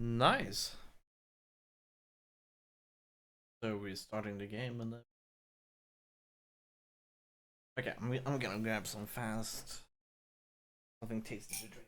Nice. So we're starting the game and then. Okay, I'm gonna grab some fast. Something tasty to drink.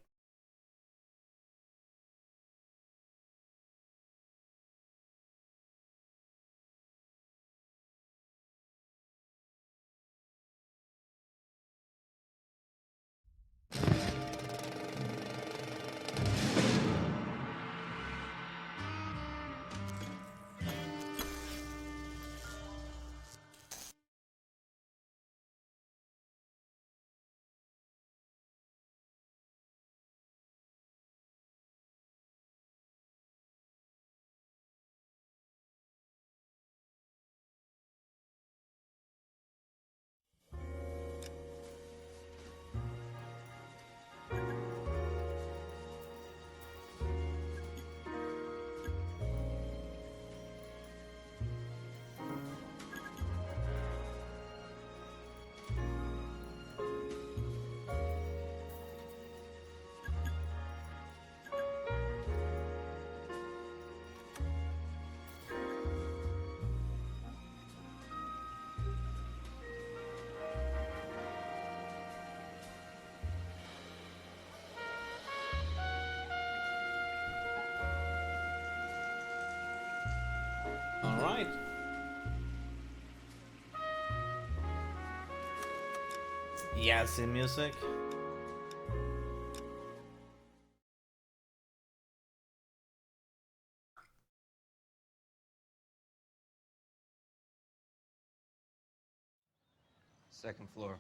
All right. Yes, in music. Second floor,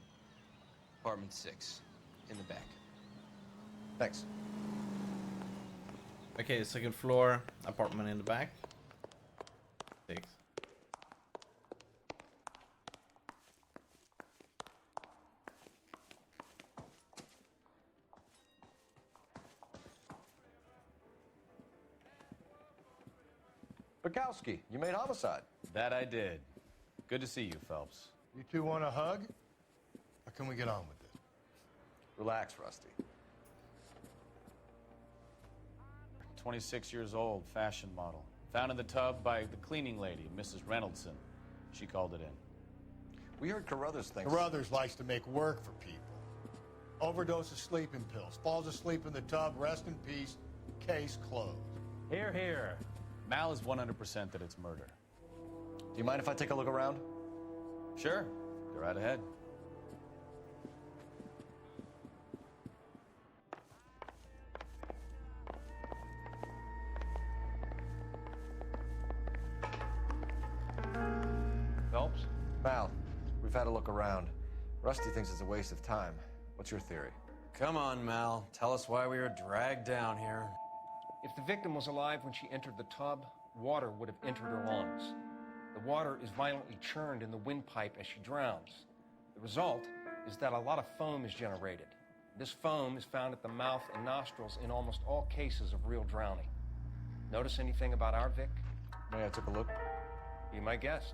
apartment 6, in the back. Thanks. Okay, second floor, apartment in the back. 6. Bukowski, you made homicide. That I did. Good to see you, Phelps. You two want a hug? Or can we get on with it? Relax, Rusty. 26 years old, fashion model. Found in the tub by the cleaning lady, Mrs. Reynoldson. She called it in. We heard Carruthers thinks... Carruthers likes to make work for people. Overdose of sleeping pills, falls asleep in the tub, rest in peace, case closed. Here, here. Mal is 100% that it's murder. Do you mind if I take a look around? Sure. Go right ahead. Phelps? Mal, we've had a look around. Rusty thinks it's a waste of time. What's your theory? Come on, Mal. Tell us why we were dragged down here. If the victim was alive when she entered the tub, water would have entered her lungs. The water is violently churned in the windpipe as she drowns. The result is that a lot of foam is generated. This foam is found at the mouth and nostrils in almost all cases of real drowning. Notice anything about our Vic? May I took a look? Be my guest.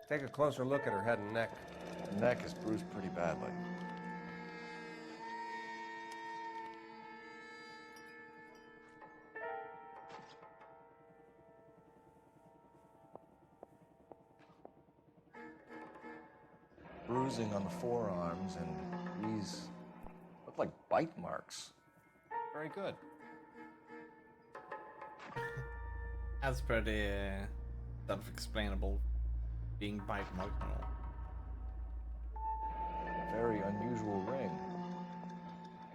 Take a closer look at her head and neck. The neck is bruised pretty badly. Bruising on the forearms, and these look like bite marks. Very good. That's pretty self-explainable. Being bite mark and all. Very unusual ring.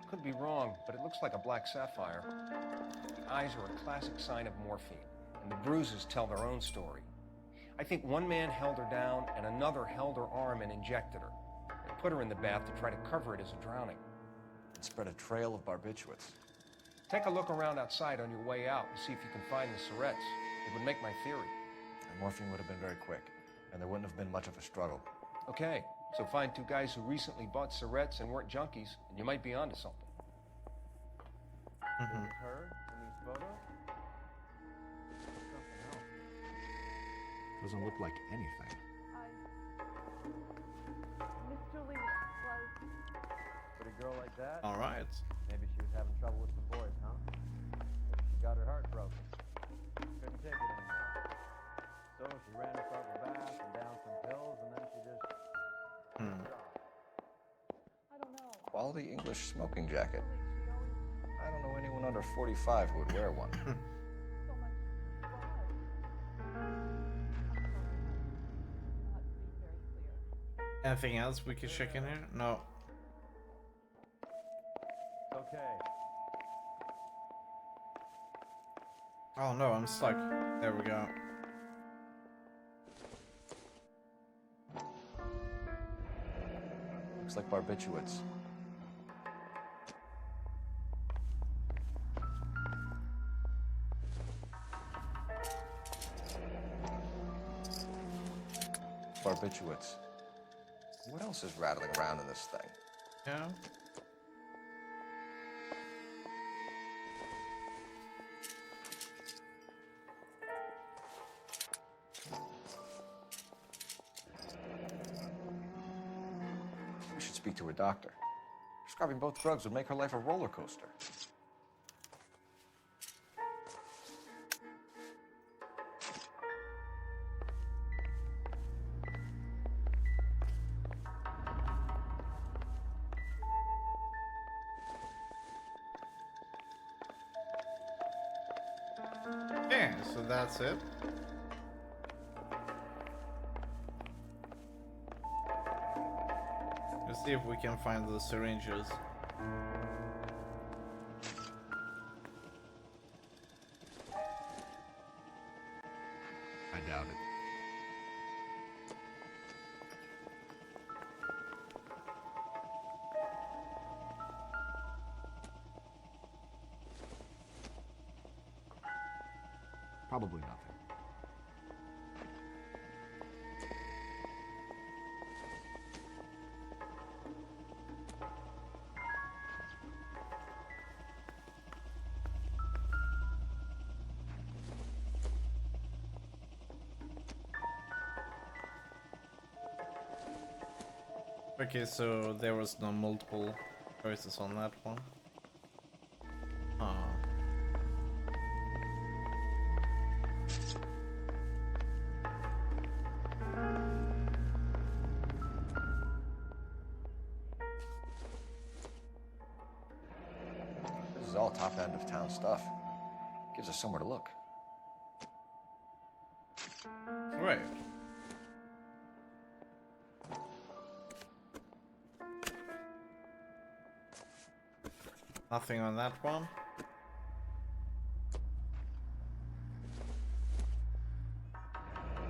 I could be wrong, but it looks like a black sapphire. The eyes are a classic sign of morphine, and the bruises tell their own story. I think one man held her down and another held her arm and injected her. They put her in the bath to try to cover it as a drowning. It spread a trail of barbiturates. Take a look around outside on your way out and see if you can find the syrettes. It would make my theory. The morphine would have been very quick, and there wouldn't have been much of a struggle. Okay, so find two guys who recently bought syrettes and weren't junkies, and you might be onto something. Her in these photos? Doesn't look like anything. Mr. Lee was Pretty girl like that, All right. maybe She ran herself a bath and down some pills, and then she just... Quality English smoking jacket. I don't know anyone under 45 who would wear one. Anything else we could check in here? No. Okay. Oh no, I'm stuck. There we go. Looks like barbiturates. Barbiturates. What else is rattling around in this thing? Yeah. We should speak to her doctor. Prescribing both drugs would make her life a roller coaster. Okay, so that's it. Let's see if we can find the syringes. I doubt it. Probably nothing. Okay, so there was no multiple choices on that one. This is all top end of town stuff. Gives us somewhere to look. Right. Nothing on that one.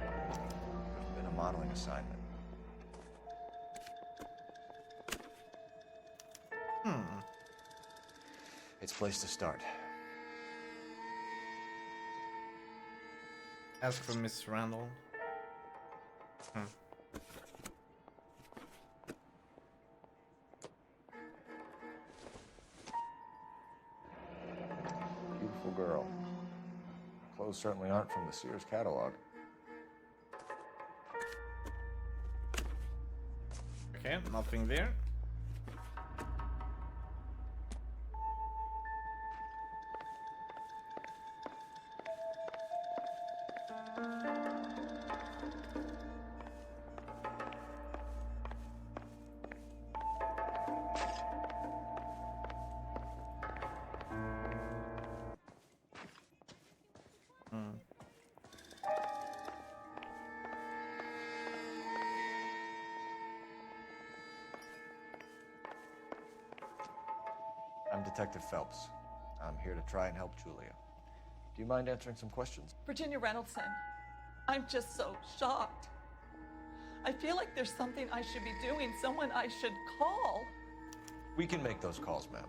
There's been a modeling assignment. It's a place to start. Ask for Miss Randall. Beautiful girl. Clothes certainly aren't from the Sears catalog. Okay, nothing there. I'm Detective Phelps. I'm here to try and help Julia. Do you mind answering some questions? Virginia Reynoldson, I'm just so shocked. I feel like there's something I should be doing, someone I should call. We can make those calls, ma'am.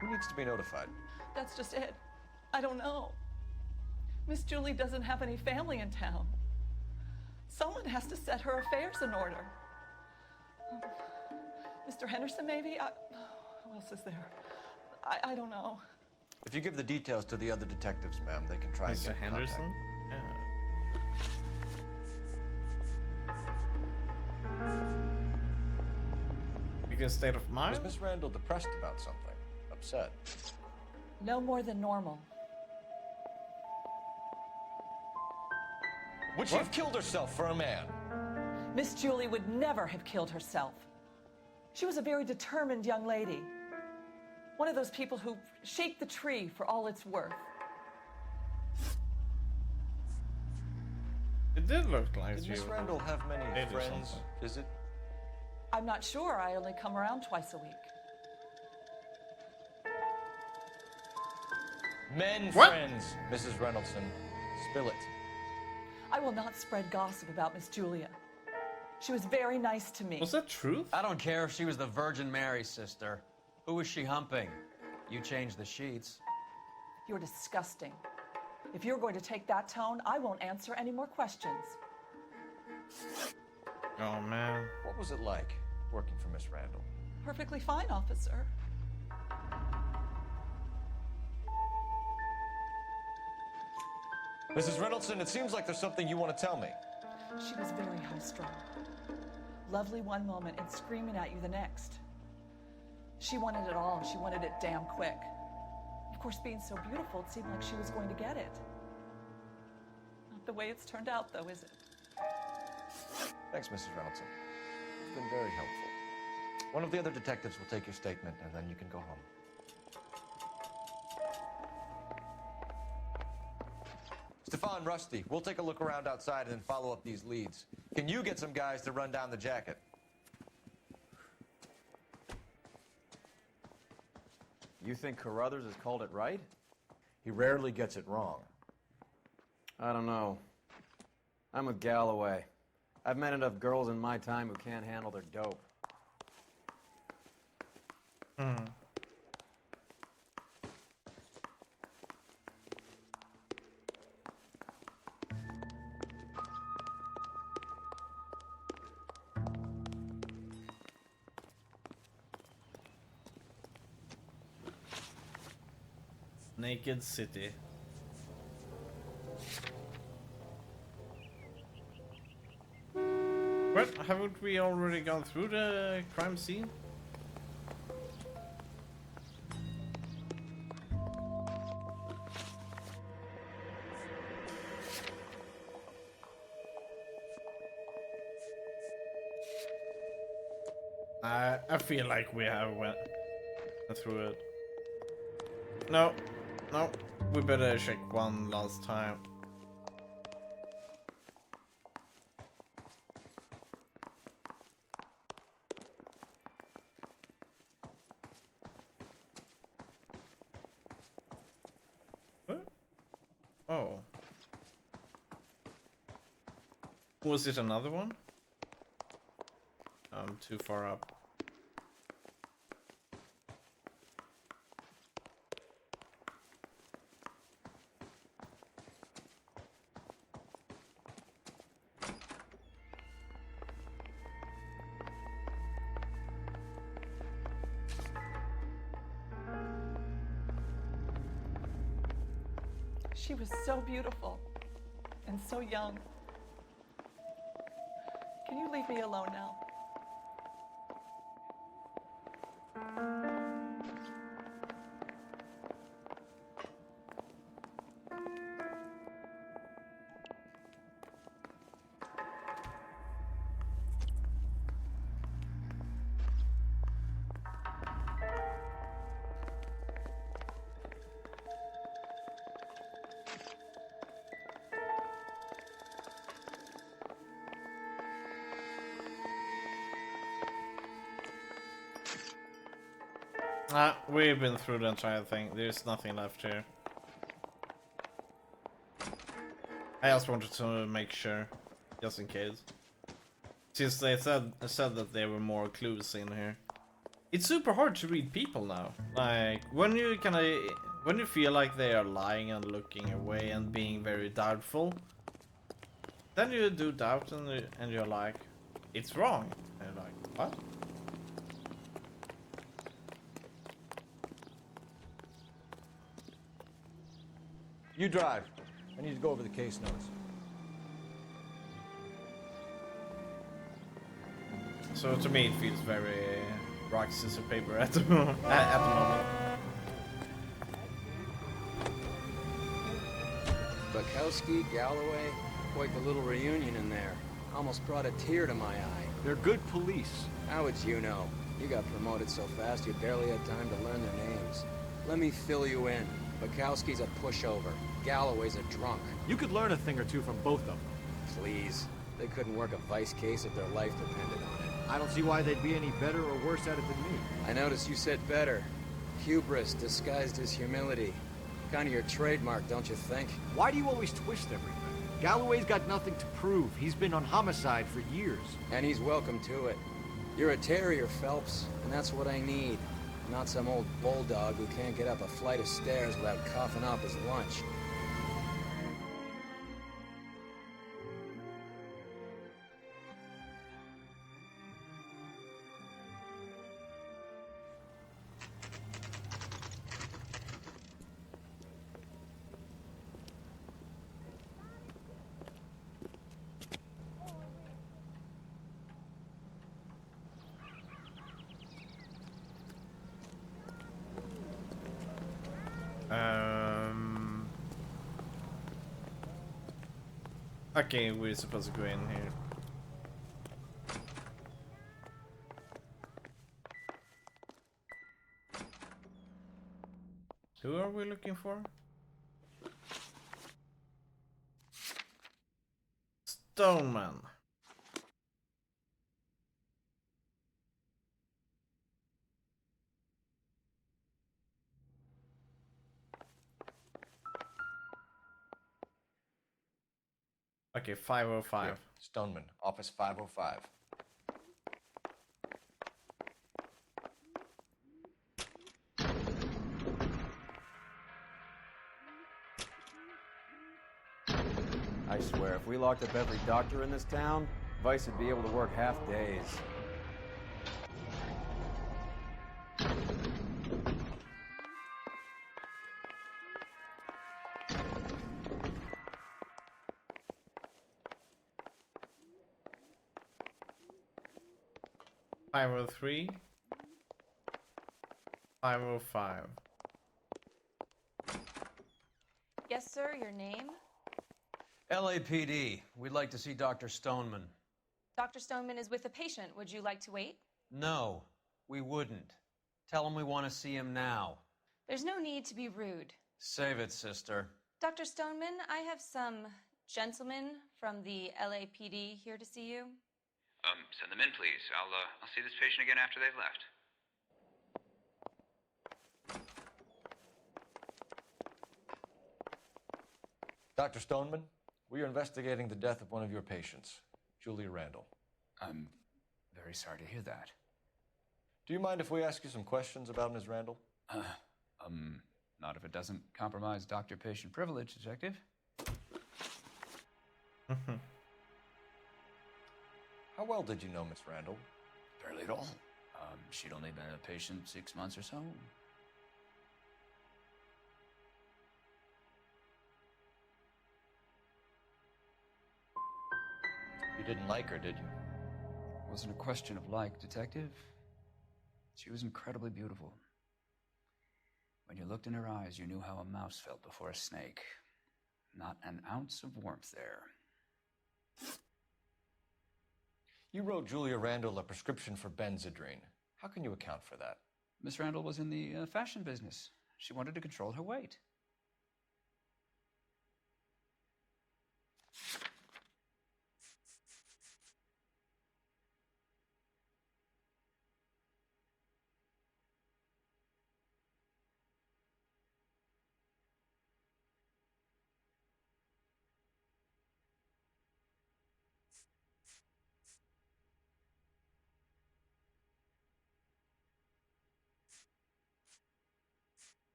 Who needs to be notified? That's just it. I don't know. Miss Julie doesn't have any family in town. Someone has to set her affairs in order. Mr. Henderson, maybe? Who else is there? I don't know. If you give the details to the other detectives, ma'am, they can try and Mr. get in Henderson? contact. Because state of mind? Was Miss Randall depressed about something? Upset? No more than normal. Would she have killed herself for a man? Miss Julie would never have killed herself. She was a very determined young lady. One of those people who shake the tree for all it's worth. It did look like Did you. Miss Randall have many They do friends something. visit? I'm not sure. I only come around twice a week. Men What? friends, Mrs. Reynoldsson. Spill it. I will not spread gossip about Miss Julia. She was very nice to me. Was that truth? I don't care if she was the Virgin Mary's sister. Who was she humping? You changed the sheets. You're disgusting. If you're going to take that tone, I won't answer any more questions. Oh man. What was it like working for Miss Randall? Perfectly fine, officer. Mrs. Reynoldsson, it seems like there's something you want to tell me. She was very high-strung. Lovely one moment and screaming at you the next. She wanted it all, and she wanted it damn quick. Of course, being so beautiful, it seemed like she was going to get it. Not the way it's turned out, though, is it? Thanks, Mrs. Reynoldsson. It's been very helpful. One of the other detectives will take your statement, and then you can go home. Stefan, Rusty, we'll take a look around outside and then follow up these leads. Can you get some guys to run down the jacket? You think Carruthers has called it right? He rarely gets it wrong. I don't know. I'm with Galloway. I've met enough girls in my time who can't handle their dope. Naked City. What? Haven't we already gone through the crime scene? I feel like we have went through it. No, no, we better check one last time. What? Oh. Was it another one? I'm too far up. She was so beautiful and so young. Can you leave me alone now? We've been through the entire thing. There's nothing left here. I just wanted to make sure, just in case. Since they said that there were more clues in here. It's super hard to read people now. Like when you feel like they are lying and looking away and being very doubtful, then you do doubt and you're like, it's wrong. And you're like, what? You drive. I need to go over the case notes. So to me it feels very rock, scissors, paper at the moment. At the moment. Bukowski, Galloway. Quite the little reunion in there. Almost brought a tear to my eye. They're good police. How would you know? You got promoted so fast you barely had time to learn their names. Let me fill you in. Bukowski's a pushover. Galloway's a drunk. You could learn a thing or two from both of them. Please. They couldn't work a vice case if their life depended on it. I don't see why they'd be any better or worse at it than me. I noticed you said better. Hubris disguised as humility. Kind of your trademark, don't you think? Why do you always twist everything? Galloway's got nothing to prove. He's been on homicide for years. And he's welcome to it. You're a terrier, Phelps, and that's what I need. Not some old bulldog who can't get up a flight of stairs without coughing up his lunch. Okay, we're supposed to go in here. Who are we looking for? Stoneman. Okay, 505. Here, Stoneman, office 505. I swear, if we locked up every doctor in this town, Vice would be able to work half days. Five oh 505. Yes, sir, your name? LAPD. We'd like to see Dr. Stoneman. Dr. Stoneman is with a patient. Would you like to wait? No, we wouldn't. Tell him we want to see him now. There's no need to be rude. Save it, sister. Dr. Stoneman, I have some gentlemen from the LAPD here to see you. Send them in, please. I'll see this patient again after they've left. Dr. Stoneman, we are investigating the death of one of your patients, Julia Randall. I'm very sorry to hear that. Do you mind if we ask you some questions about Ms. Randall? Not if it doesn't compromise doctor-patient privilege, Detective. How well did you know Miss Randall? Barely at all. She'd only been a patient 6 months or so. You didn't like her, did you? It wasn't a question of like, Detective. She was incredibly beautiful. When you looked in her eyes, you knew how a mouse felt before a snake. Not an ounce of warmth there. You wrote Julia Randall a prescription for Benzedrine. How can you account for that? Miss Randall was in the fashion business. She wanted to control her weight.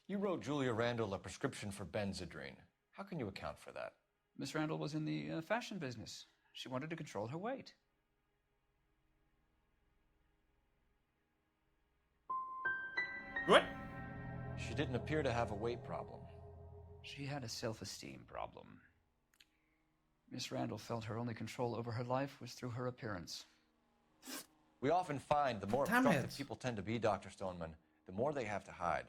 You wrote Julia Randall a prescription for Benzedrine. How can you account for that? Miss Randall was in the fashion business. She wanted to control her weight. What? She didn't appear to have a weight problem. She had a self-esteem problem. Miss Randall felt her only control over her life was through her appearance. We often find the more Damn obstructive it. people tend to be, Dr. Stoneman, the more they have to hide.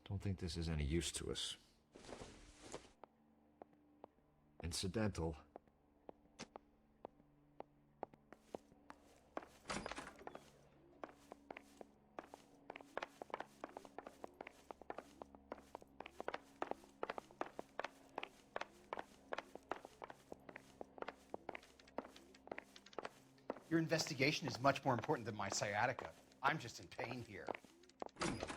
Don't think this is any use to us. Incidental. Your investigation is much more important than my sciatica. I'm just in pain here. Leave me alone.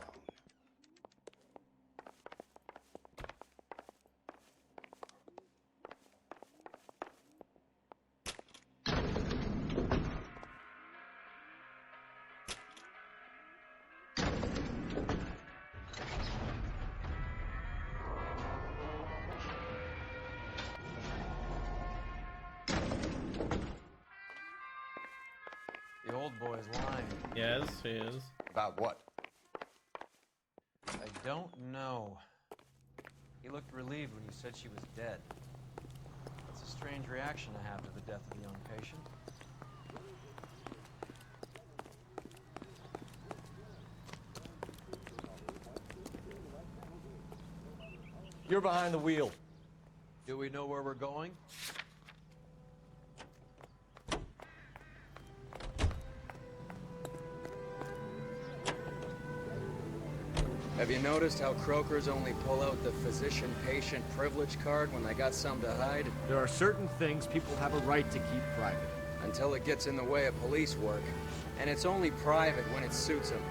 The old boy's lying. Yes, he is. About what? I don't know. He looked relieved when you said she was dead. It's a strange reaction to have to the death of a young patient. You're behind the wheel. Do we know where we're going? Have you noticed how croakers only pull out the physician-patient privilege card when they got something to hide? There are certain things people have a right to keep private. Until it gets in the way of police work. And it's only private when it suits them.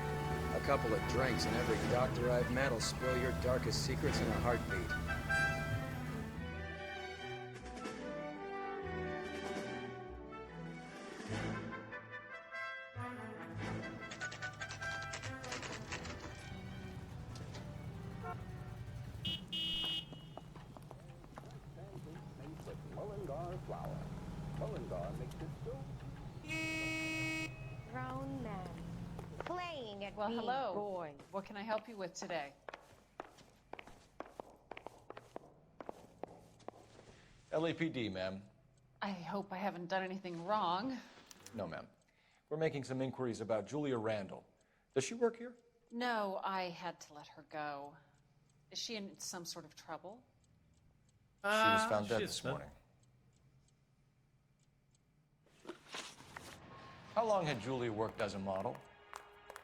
A couple of drinks and every doctor I've met will spill your darkest secrets in a heartbeat. Grown men playing at Well, being hello. boys. What can I help you with today? LAPD, ma'am. I hope I haven't done anything wrong. No, ma'am. We're making some inquiries about Julia Randall. Does she work here? No, I had to let her go. Is she in some sort of trouble? She was found dead she's this dead. morning. How long had Julia worked as a model?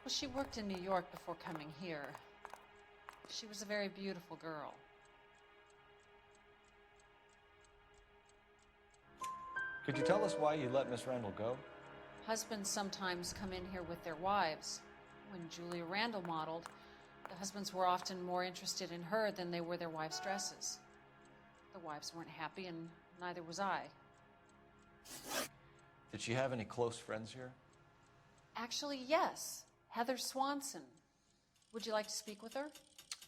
Well, she worked in New York before coming here. She was a very beautiful girl. Could you tell us why you let Miss Randall go? Husbands sometimes come in here with their wives. When Julia Randall modeled, the husbands were often more interested in her than they were their wives' dresses. The wives weren't happy, and neither was I. Did she have any close friends here? Actually, yes. Heather Swanson. Would you like to speak with her?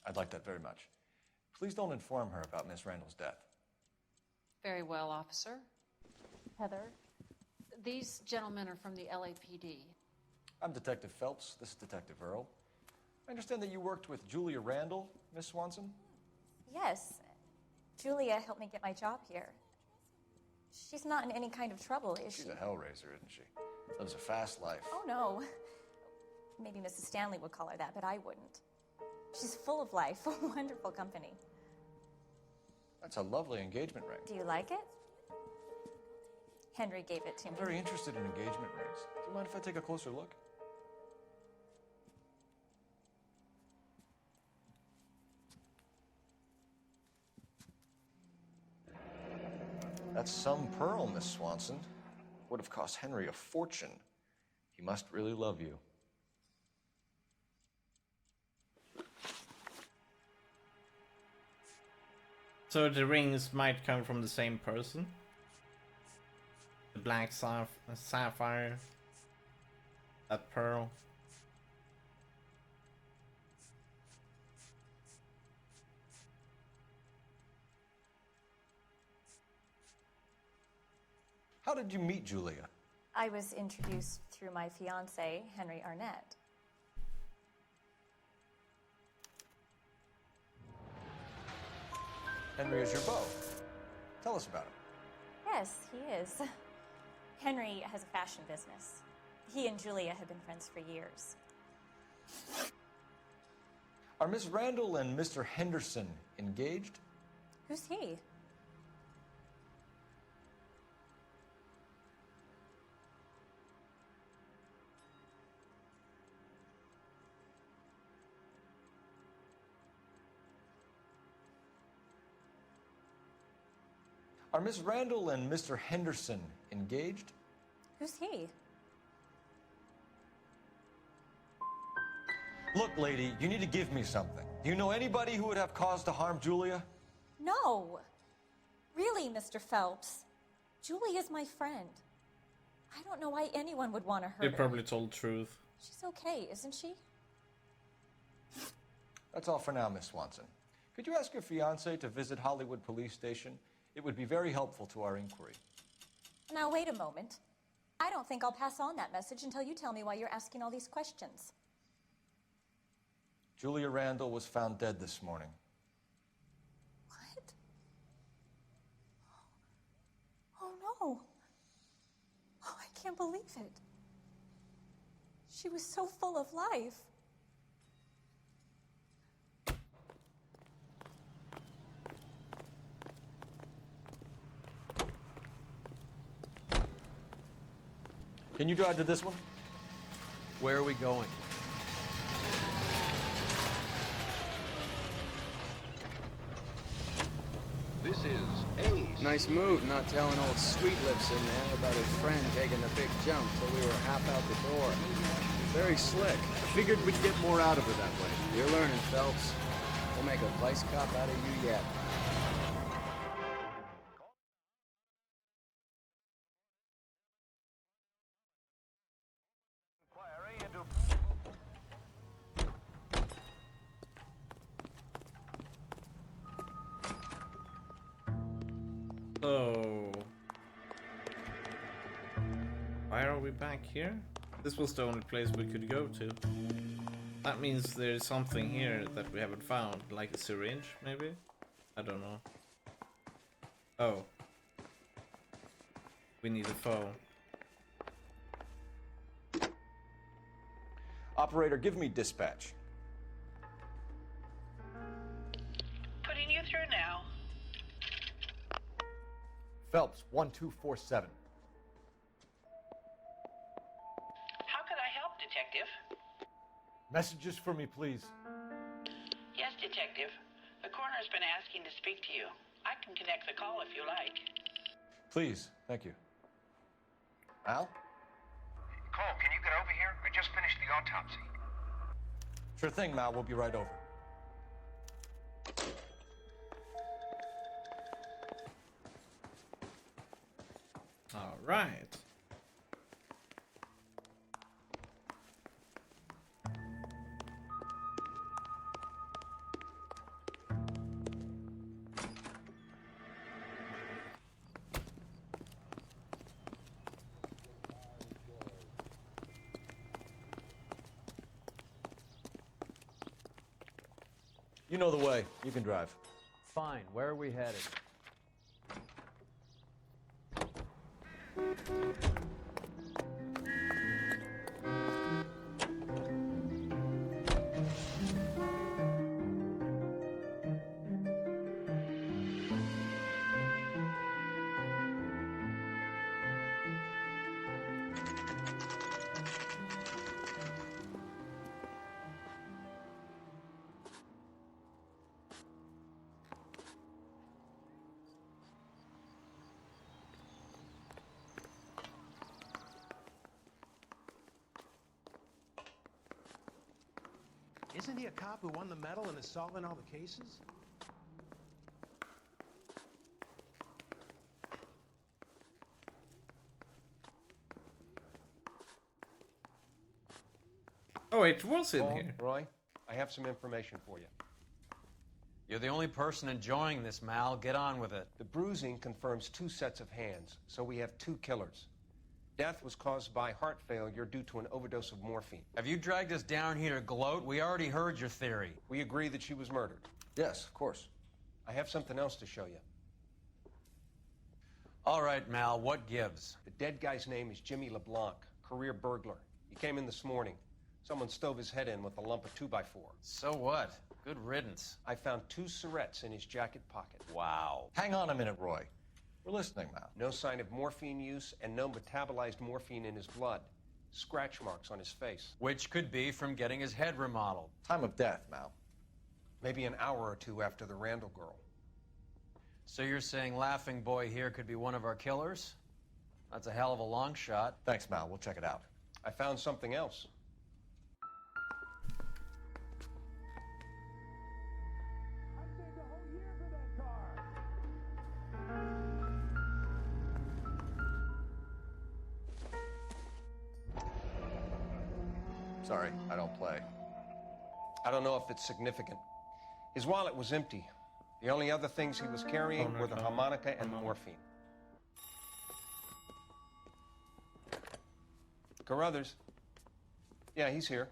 I'd like that very much. Please don't inform her about Miss Randall's death. Very well, officer. Heather? These gentlemen are from the LAPD. I'm Detective Phelps. This is Detective Earl. I understand that you worked with Julia Randall, Miss Swanson? Yes. Julia helped me get my job here. She's not in any kind of trouble, is she? She's a hellraiser, isn't she? Lives a fast life. Oh, no. Maybe Mrs. Stanley would call her that, but I wouldn't. She's full of life, a wonderful company. That's a lovely engagement ring. Do you like it? Henry gave it to I'm me. very interested in engagement rings. Do you mind if I take a closer look? That's some pearl, Miss Swanson. Would have cost Henry a fortune. He must really love you. So the rings might come from the same person? The black sapphire. That pearl. How did you meet Julia? I was introduced through my fiancé, Henry Arnett. Henry is your beau. Tell us about him. Yes, he is. Henry has a fashion business. He and Julia have been friends for years. Are Miss Randall and Mr. Henderson engaged? Who's he? Are Miss Randall and Mr. Henderson engaged? Who's he? Look, lady, you need to give me something. Do you know anybody who would have cause to harm Julia? No. Really, Mr. Phelps. Julia's my friend. I don't know why anyone would want to hurt They her. probably told truth. She's okay, isn't she? That's all for now, Miss Swanson. Could you ask your fiancé to visit Hollywood Police Station? It would be very helpful to our inquiry. Now, wait a moment. I don't think I'll pass on that message until you tell me why you're asking all these questions. Julia Randall was found dead this morning. What? Oh, no. Oh, I can't believe it. She was so full of life. Can you drive to this one? Where are we going? This is Ace. Nice move, not telling old Sweet Lips in there about his friend taking the big jump till we were half out the door. Very slick. I figured we'd get more out of her that way. You're learning, Phelps. We'll make a vice cop out of you yet. So, why are we back here? This was the only place we could go to. That means there's something here that we haven't found, like a syringe, maybe? I don't know. Oh. We need a phone. Operator, give me dispatch. Putting you through now. Phelps, 1247. How could I help, Detective? Messages for me, please. Yes, Detective. The coroner's been asking to speak to you. I can connect the call if you like. Please, thank you. Al? Cole, can you get over here? I just finished the autopsy. Sure thing, Mal. We'll be right over. All right. You know the way. You can drive. Fine. Where are we headed? Isn't he a cop who won the medal and is solving all the cases? Oh, it was in Paul, here. Roy, I have some information for you. You're the only person enjoying this, Mal. Get on with it. The bruising confirms 2 sets of hands, so we have 2 killers. Death was caused by heart failure due to an overdose of morphine. Have you dragged us down here to gloat? We already heard your theory. We agree that she was murdered. Yes, of course. I have something else to show you. All right, Mal, what gives? The dead guy's name is Jimmy LeBlanc, career burglar. He came in this morning. Someone stove his head in with a lump of 2x4. So what? Good riddance. I found 2 cigarettes in his jacket pocket. Wow. Hang on a minute, Roy. We're listening now. No sign of morphine use and no metabolized morphine in his blood. Scratch marks on his face. Which could be from getting his head remodeled. Time of death, Mal. Maybe an hour or 2 after the Randall girl. So you're saying Laughing Boy here could be one of our killers? That's a hell of a long shot. Thanks, Mal. We'll check it out. I found something else. Sorry, I don't play. I don't know if it's significant. His wallet was empty. The only other things he was carrying were the harmonica and the morphine. Carruthers. Yeah, he's here.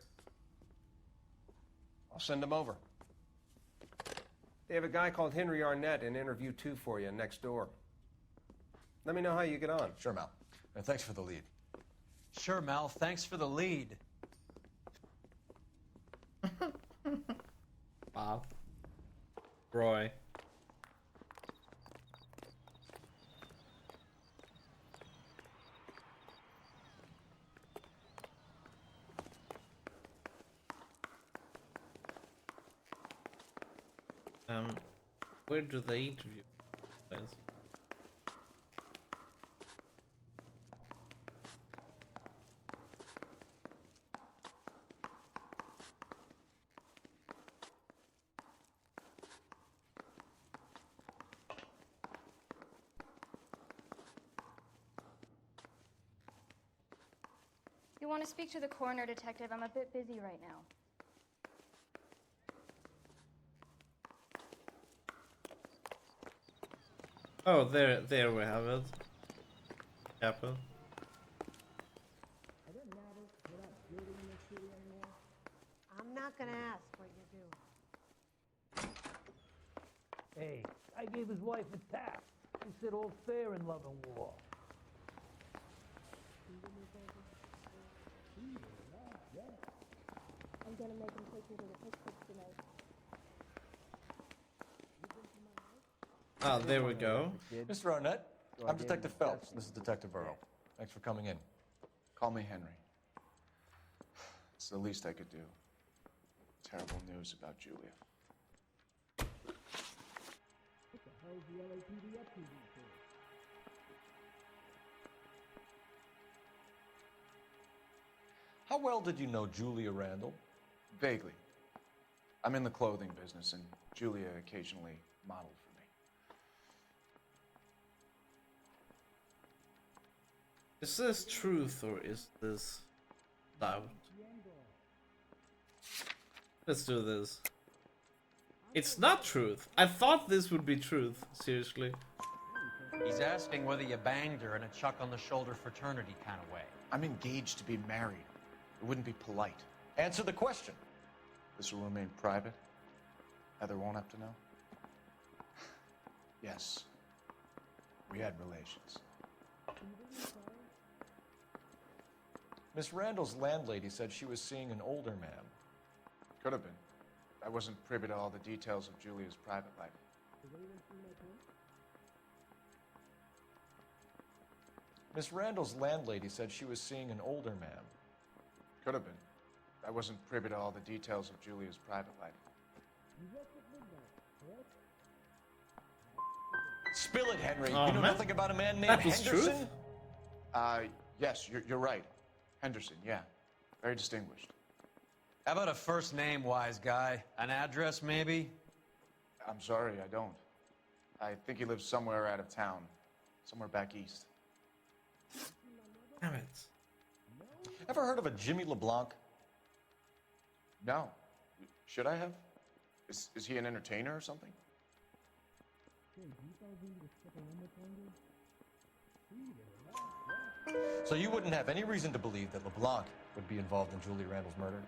I'll send him over. They have a guy called Henry Arnett in interview 2 for you next door. Let me know how you get on. Sure, Mal. And thanks for the lead. Sure, Mal. Thanks for the lead. Wow. Roy. Where do they interview? You want to speak to the coroner, detective? I'm a bit busy right now. Oh, there we have it. Apple. I'm not gonna ask what you do. Hey, I gave his wife a tap. He said all's fair in love and war. I'm gonna make him take me to the pictures tonight. Ah, there we go. Mr. Arnett, I'm Detective Phelps. This is Detective Earl. Thanks for coming in. Call me Henry. It's the least I could do. Terrible news about Julia. What the hell's the LAPD up to these days? How well did you know Julia Randall? Vaguely. I'm in the clothing business, and Julia occasionally modeled for me. Is this truth or is this doubt? Let's do this. It's not truth. I thought this would be truth. Seriously. He's asking whether you banged her in a chuck on the shoulder fraternity kind of way. I'm engaged to be married. It wouldn't be polite. Answer the question. This will remain private. Heather won't have to know. Yes. We had relations. Miss Randall's landlady said she was seeing an older man. Could have been. I wasn't privy to all the details of Julia's private life. Miss Randall's landlady said she was seeing an older man. Could have been. I wasn't privy to all the details of Julia's private life. Spill it, Henry. Oh, you know man. nothing about a man named That was Henderson? truth? Yes, you're right. Henderson, yeah. Very distinguished. How about a first name, wise guy? An address, maybe? I'm sorry, I don't. I think he lives somewhere out of town. Somewhere back east. Damn it. Ever heard of a Jimmy LeBlanc? No. Should I have? Is he an entertainer or something? So you wouldn't have any reason to believe that LeBlanc would be involved in Julia Randall's murder?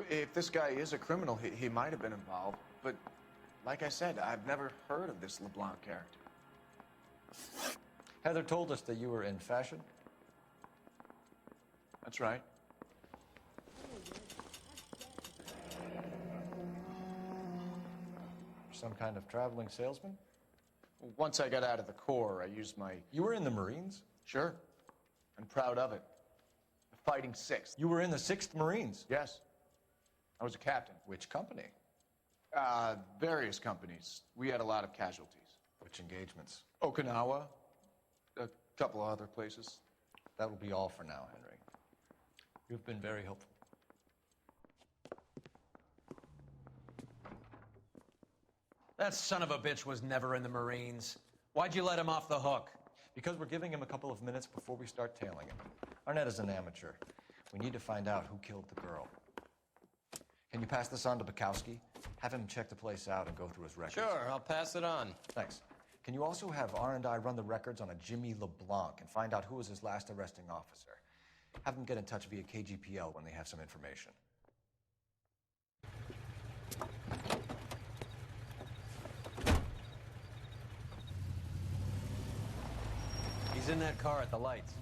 If this guy is a criminal, he might have been involved. But Like I said, I've never heard of this LeBlanc character. Heather told us that you were in fashion. That's right. Some kind of traveling salesman? Once I got out of the Corps, I used my... You were in the Marines? Sure. I'm proud of it. The Fighting Sixth. You were in the 6th Marines? Yes. I was a captain. Which company? Various companies. We had a lot of casualties. Which engagements? Okinawa. A couple of other places. That will be all for now, Henry. You've been very helpful. That son of a bitch was never in the Marines. Why'd you let him off the hook? Because we're giving him a couple of minutes before we start tailing him. Arnett is an amateur. We need to find out who killed the girl. Can you pass this on to Bukowski? Have him check the place out and go through his records. Sure, I'll pass it on. Thanks. Can you also have R&I run the records on a Jimmy LeBlanc and find out who was his last arresting officer? Have them get in touch via KGPL when they have some information. He's in that car at the lights.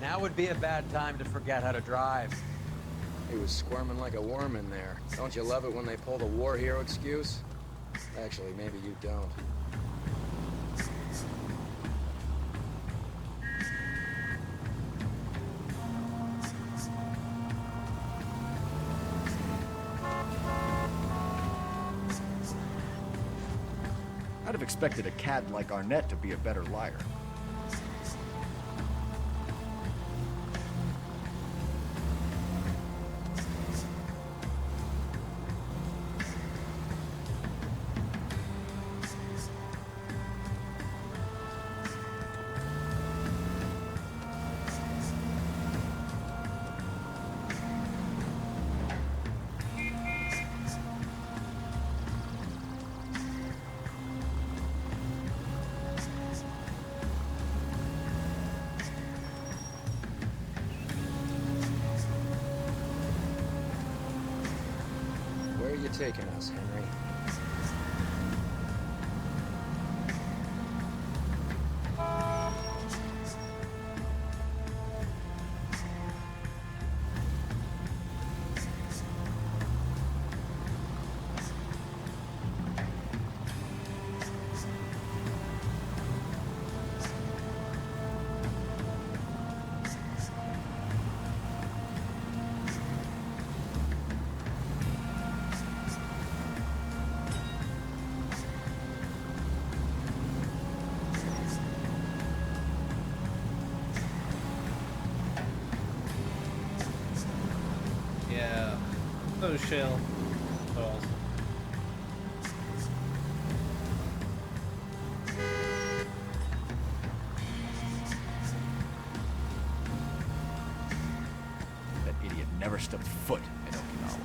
Now would be a bad time to forget how to drive. He was squirming like a worm in there. Don't you love it when they pull the war hero excuse? Actually, maybe you don't. I'd have expected a cad like Arnett to be a better liar. Where are you taking us, Henry? Yeah. So chill. So awesome. That idiot never stepped foot in Okinawa.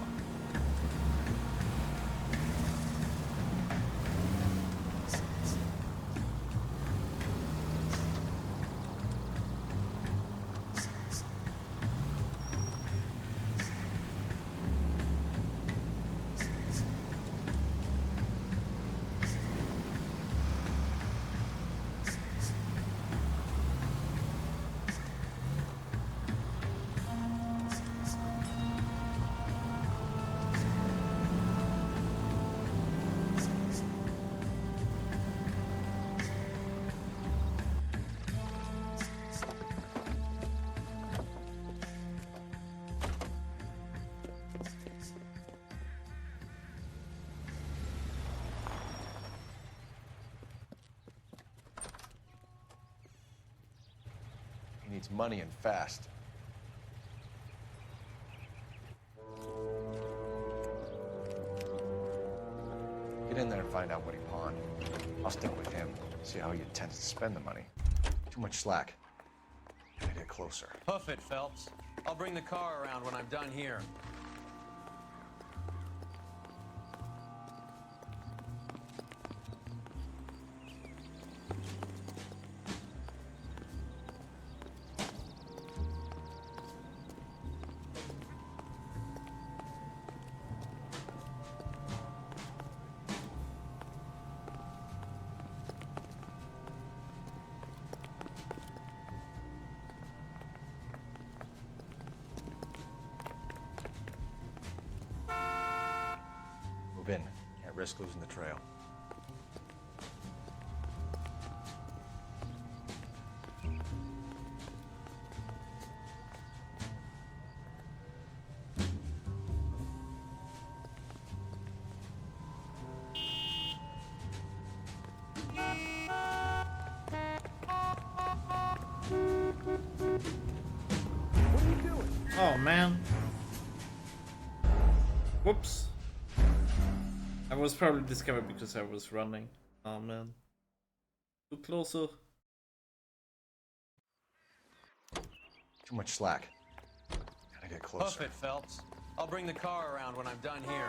He needs money and fast. Get in there and find out what he pawned. I'll stick with him, see how he intends to spend the money. Too much slack. Gotta get closer. Hoof it, Phelps. I'll bring the car around when I'm done here. in. Can't risk losing the trail. Oh man. Whoops. I was probably discovered because I was running. Oh man. Too closer. Too much slack. Gotta get closer. Hoof it, Phelps. I'll bring the car around when I'm done here.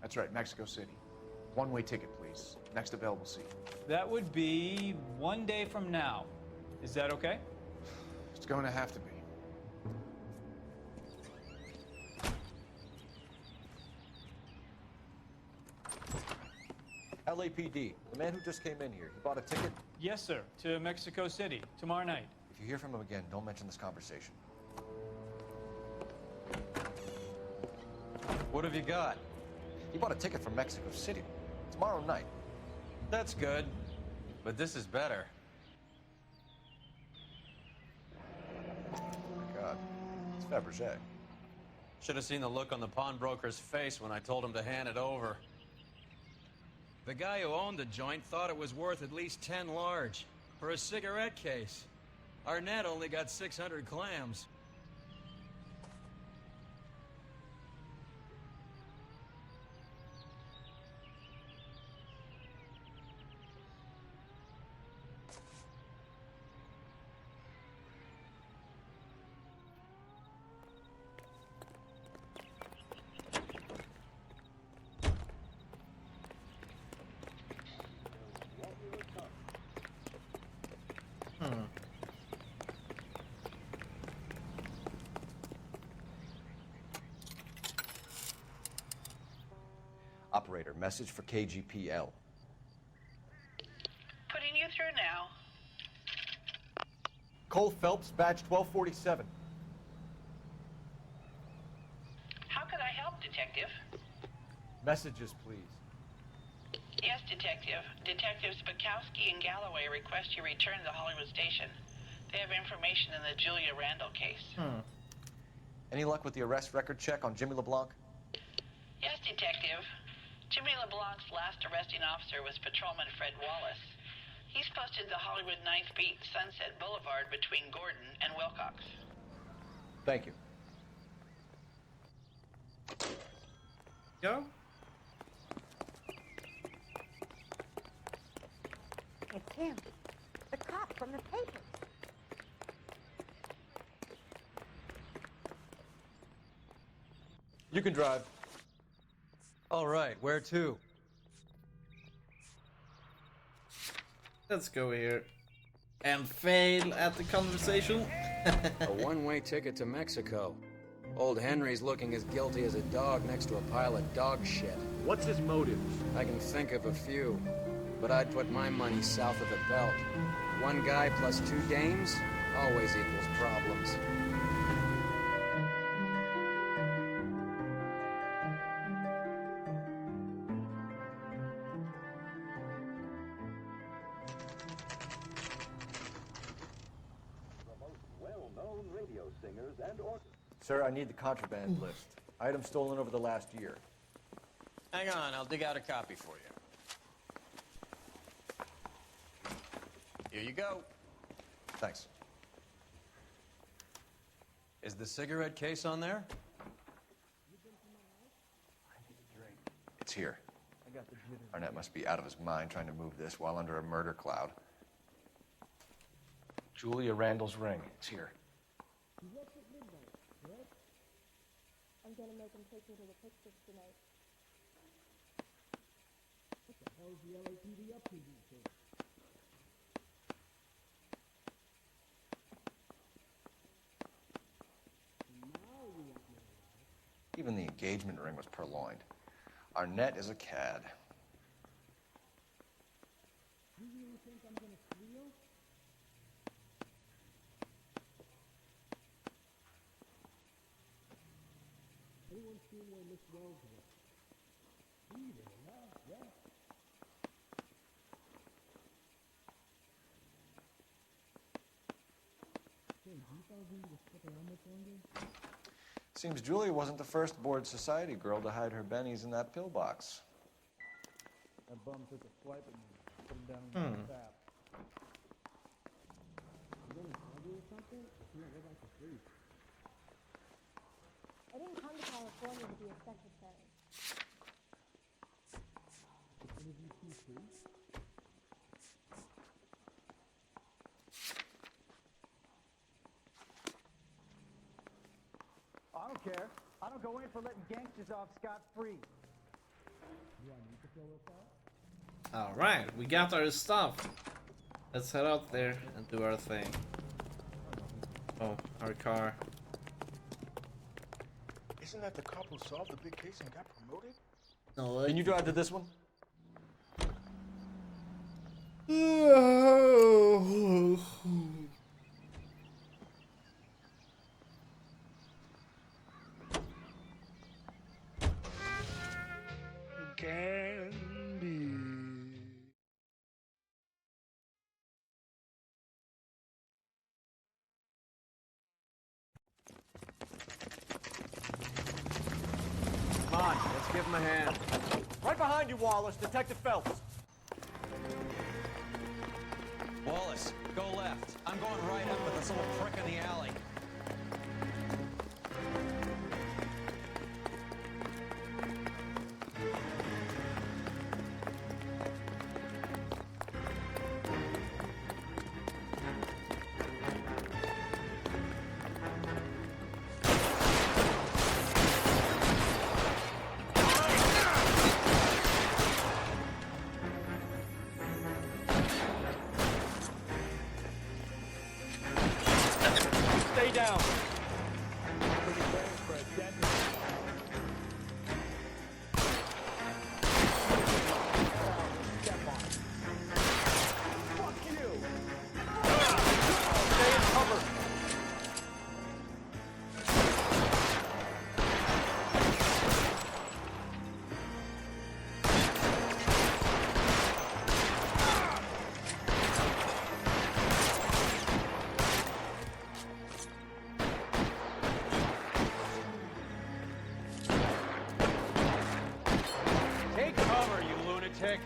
That's right, Mexico City. One-way ticket, please. Next available seat. That would be 1 day from now. Is that okay? It's going to have to be. LAPD, the man who just came in here, he bought a ticket? Yes, sir. To Mexico City, tomorrow night. If you hear from him again, don't mention this conversation. What have you got? He bought a ticket from Mexico City. Tomorrow night. That's good. But this is better. Oh my God. It's Fabergé. Should have seen the look on the pawnbroker's face when I told him to hand it over. The guy who owned the joint thought it was worth at least 10 large for a cigarette case. Arnett only got 600 clams. Operator, message for KGPL. Putting you through now. Cole Phelps, badge 1247. How could I help, Detective? Messages, please. Yes, Detective. Detectives Bukowski and Galloway request you return to Hollywood Station. They have information in the Julia Randall case. Any luck with the arrest record check on Jimmy LeBlanc? Yes, Detective. Jimmy LeBlanc's last arresting officer was Patrolman Fred Wallace. He's posted the Hollywood 9th Beat Sunset Boulevard between Gordon and Wilcox. Thank you. Go. It's him. The cop from the papers. You can drive. All right, where to? Let's go here. And fail at the conversation. A one-way ticket to Mexico. Old Henry's looking as guilty as a dog next to a pile of dog shit. What's his motive? I can think of a few, but I'd put my money south of the belt. One guy plus two dames always equals problems. Sir, I need the contraband list. Items stolen over the last year. Hang on, I'll dig out a copy for you. Here you go. Thanks. Is the cigarette case on there? It's here. Arnett must be out of his mind trying to move this while under a murder cloud. Julia Randall's ring. It's here. I'm gonna make him take me to the pictures tonight. What the hell is the LAPD up to these days? Even the engagement ring was purloined. Arnett is a cad. You really think I'm gonna squeal? Anyone seen where Miss Wells was? Either, yeah. Hey, do you fellas need to stick around much longer? Seems Julia wasn't the first bored society girl to hide her bennies in that pillbox. That bum took a swipe at me. Put him down in the tap. You getting hungry or something? I can't go back to sleep. I didn't come to California to be a secretary. Is any of you two free? I don't care. I don't go in for letting gangsters off scot-free. You want me to go real fast? Alright, we got our stuff. Let's head out there and do our thing. Oh, our car. Isn't that the cop who solved the big case and got promoted? No, Can you drive to this one? Candy. Come on, let's give him a hand. Right behind you, Wallace. Detective Phelps. Wallace, go left. I'm going right up with this little prick in the alley. Stay down. Fuck you. Stay in cover. Take cover, you lunatic.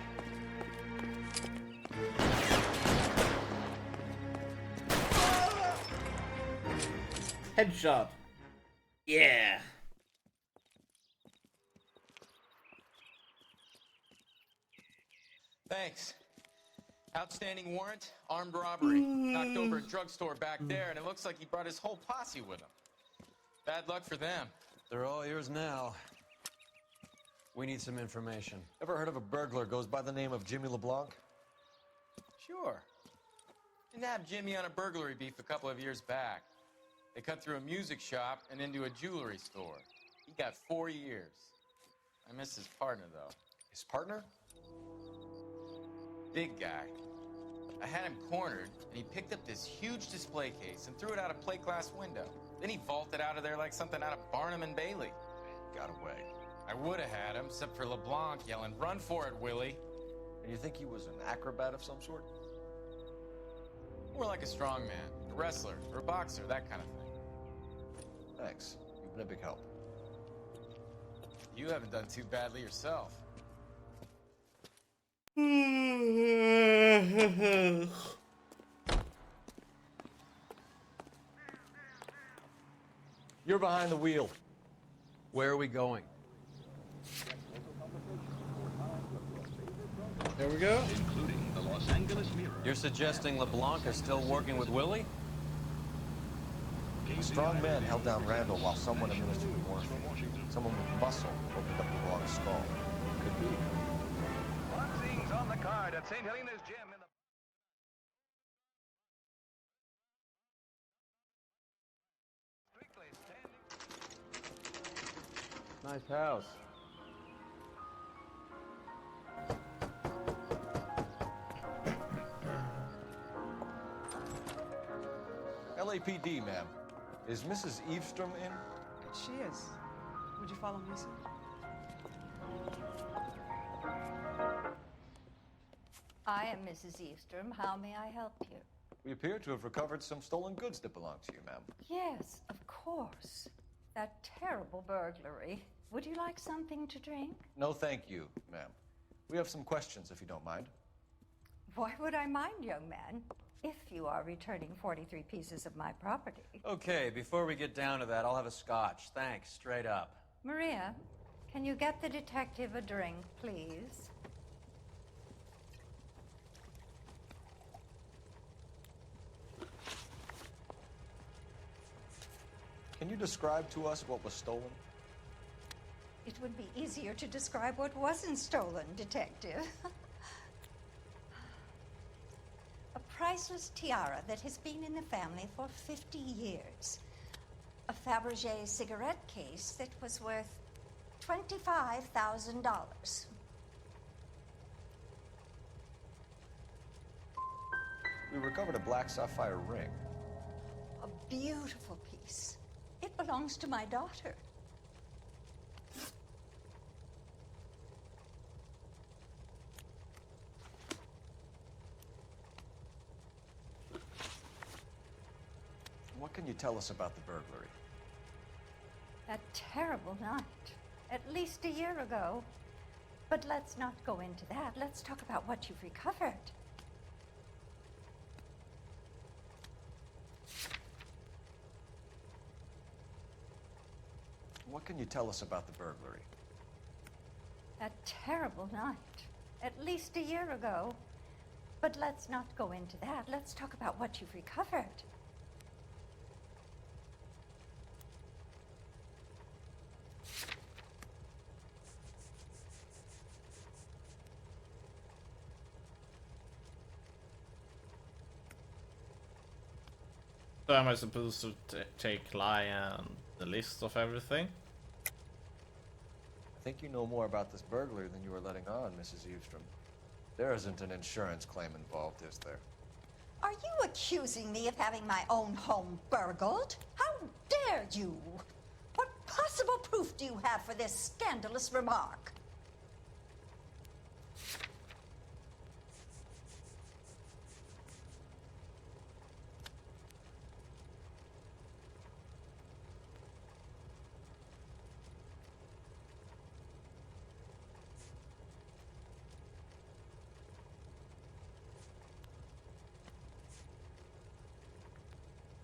Headshot. Yeah. Thanks. Outstanding warrant, armed robbery. Knocked over a drugstore back there, and it looks like he brought his whole posse with him. Bad luck for them. They're all yours now. We need some information. Ever heard of a burglar goes by the name of Jimmy LeBlanc? Sure. Nabbed Jimmy on a burglary beef a couple of years back. They cut through a music shop and into a jewelry store. He got 4 years. I miss his partner, though. His partner? Big guy. I had him cornered, and he picked up this huge display case and threw it out a plate glass window. Then he vaulted out of there like something out of Barnum and Bailey. Got away. I would have had him, except for LeBlanc yelling, "Run for it, Willie!" And you think he was an acrobat of some sort? More like a strongman, a wrestler, or a boxer, that kind of thing. Thanks. You've been a big help. You haven't done too badly yourself. You're behind the wheel. Where are we going? There we go. Including the Los Angeles Mirror. You're suggesting LeBlanc is still working with Willie? A strong man held down Randall while someone administered morphine. Someone with muscle opened up LeBlanc's skull. Could be. Boxing's on the card at St. Helena's Gym in the... Nice house. LAPD, ma'am. Is Mrs. Eavestrom in? She is. Would you follow me, sir? I am Mrs. Eavestrom. How may I help you? We appear to have recovered some stolen goods that belong to you, ma'am. Yes, of course. That terrible burglary. Would you like something to drink? No, thank you, ma'am. We have some questions, if you don't mind. Why would I mind, young man? If you are returning 43 pieces of my property. Okay, before we get down to that, I'll have a scotch. Thanks, straight up. Maria, can you get the detective a drink, please? Can you describe to us what was stolen? It would be easier to describe what wasn't stolen, detective. A priceless tiara that has been in the family for 50 years. A Fabergé cigarette case that was worth $25,000. We recovered a black sapphire ring. A beautiful piece. It belongs to my daughter. What can you tell us about the burglary? That terrible night. At least a year ago. But let's not go into that. Let's talk about what you've recovered. What can you tell us about the burglary? That terrible night. At least a year ago. But let's not go into that. Let's talk about what you've recovered. So am I supposed to take Lion the list of everything? I think you know more about this burglary than you are letting on, Mrs. Eavestrom. There isn't an insurance claim involved, is there? Are you accusing me of having my own home burgled? How dare you? What possible proof do you have for this scandalous remark?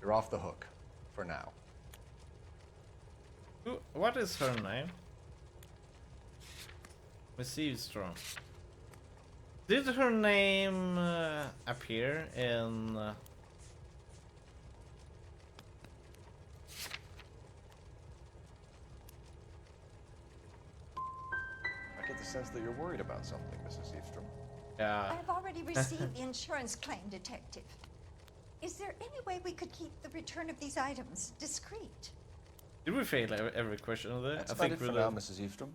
You're off the hook. For now. What is her name? Miss Eavestrom. Did her name appear in? I get the sense that you're worried about something, Mrs. Eastrom. Yeah. I've already received the insurance claim, Detective. Is there any way we could keep the return of these items discreet? Did we fail every question of that? That's about it for now, Mrs. Eastrom.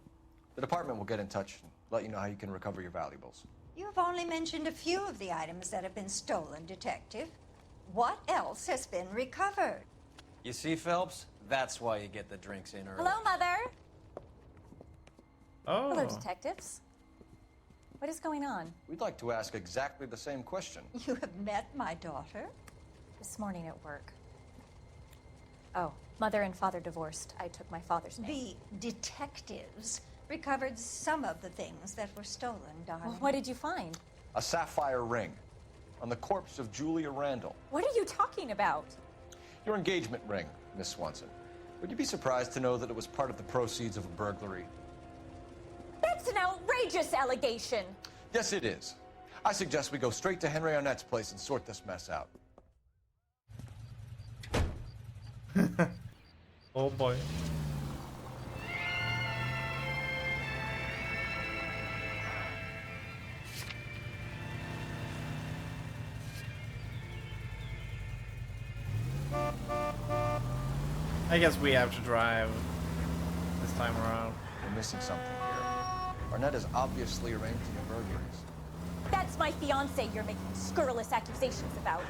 The department will get in touch and let you know how you can recover your valuables. You've only mentioned a few of the items that have been stolen, Detective. What else has been recovered? You see, Phelps? That's why you get the drinks in early. Hello, Mother. Oh. Hello, detectives. What is going on? We'd like to ask exactly the same question. You have met my daughter? This morning at work. Oh, Mother and Father divorced. I took my father's name. The detectives recovered some of the things that were stolen, darling. Well, what did you find? A sapphire ring on the corpse of Julia Randall. What are you talking about? Your engagement ring, Miss Swanson. Would you be surprised to know that it was part of the proceeds of a burglary? That's an outrageous allegation. Yes, it is. I suggest we go straight to Henry Arnett's place and sort this mess out. Oh boy. I guess we have to drive this time around. We're missing something here. Arnett is obviously arranging the burglaries. That's my fiance you're making scurrilous accusations about.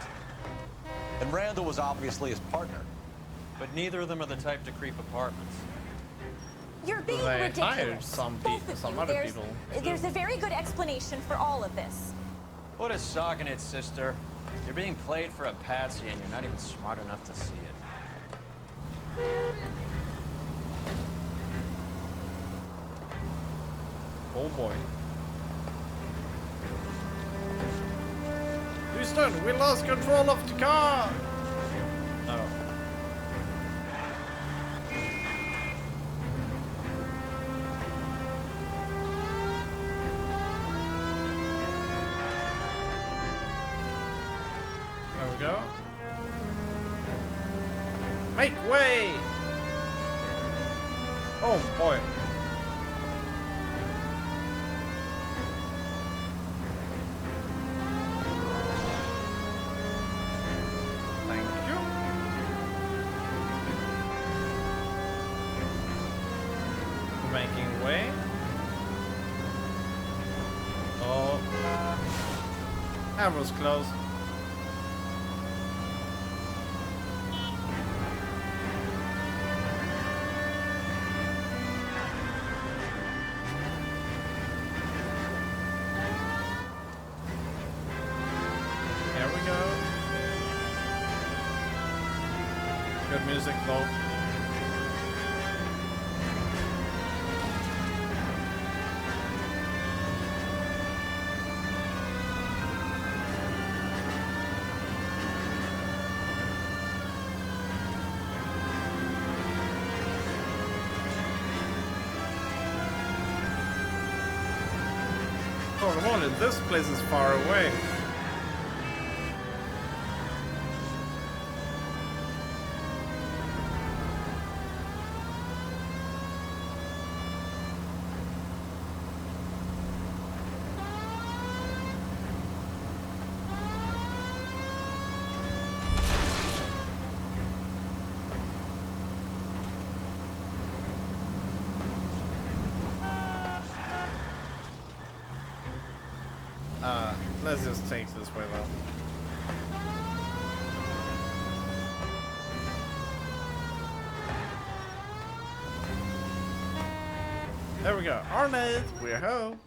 And Randall was obviously his partner. But neither of them are the type to creep apartments. You're being They ridiculous. hired some Both people, of some you. other There's- people. There's a very good explanation for all of this. Put a sock in it, sister. You're being played for a patsy and you're not even smart enough to see it. Oh boy. Houston, we lost control of the car! Oh. There we go. Make way! Oh boy. Thank you. Making way. Oh. That was close. There we go. Good music though. Oh, come on, this place is far away. Let's just take this way though. There we go. Arnett, we're home.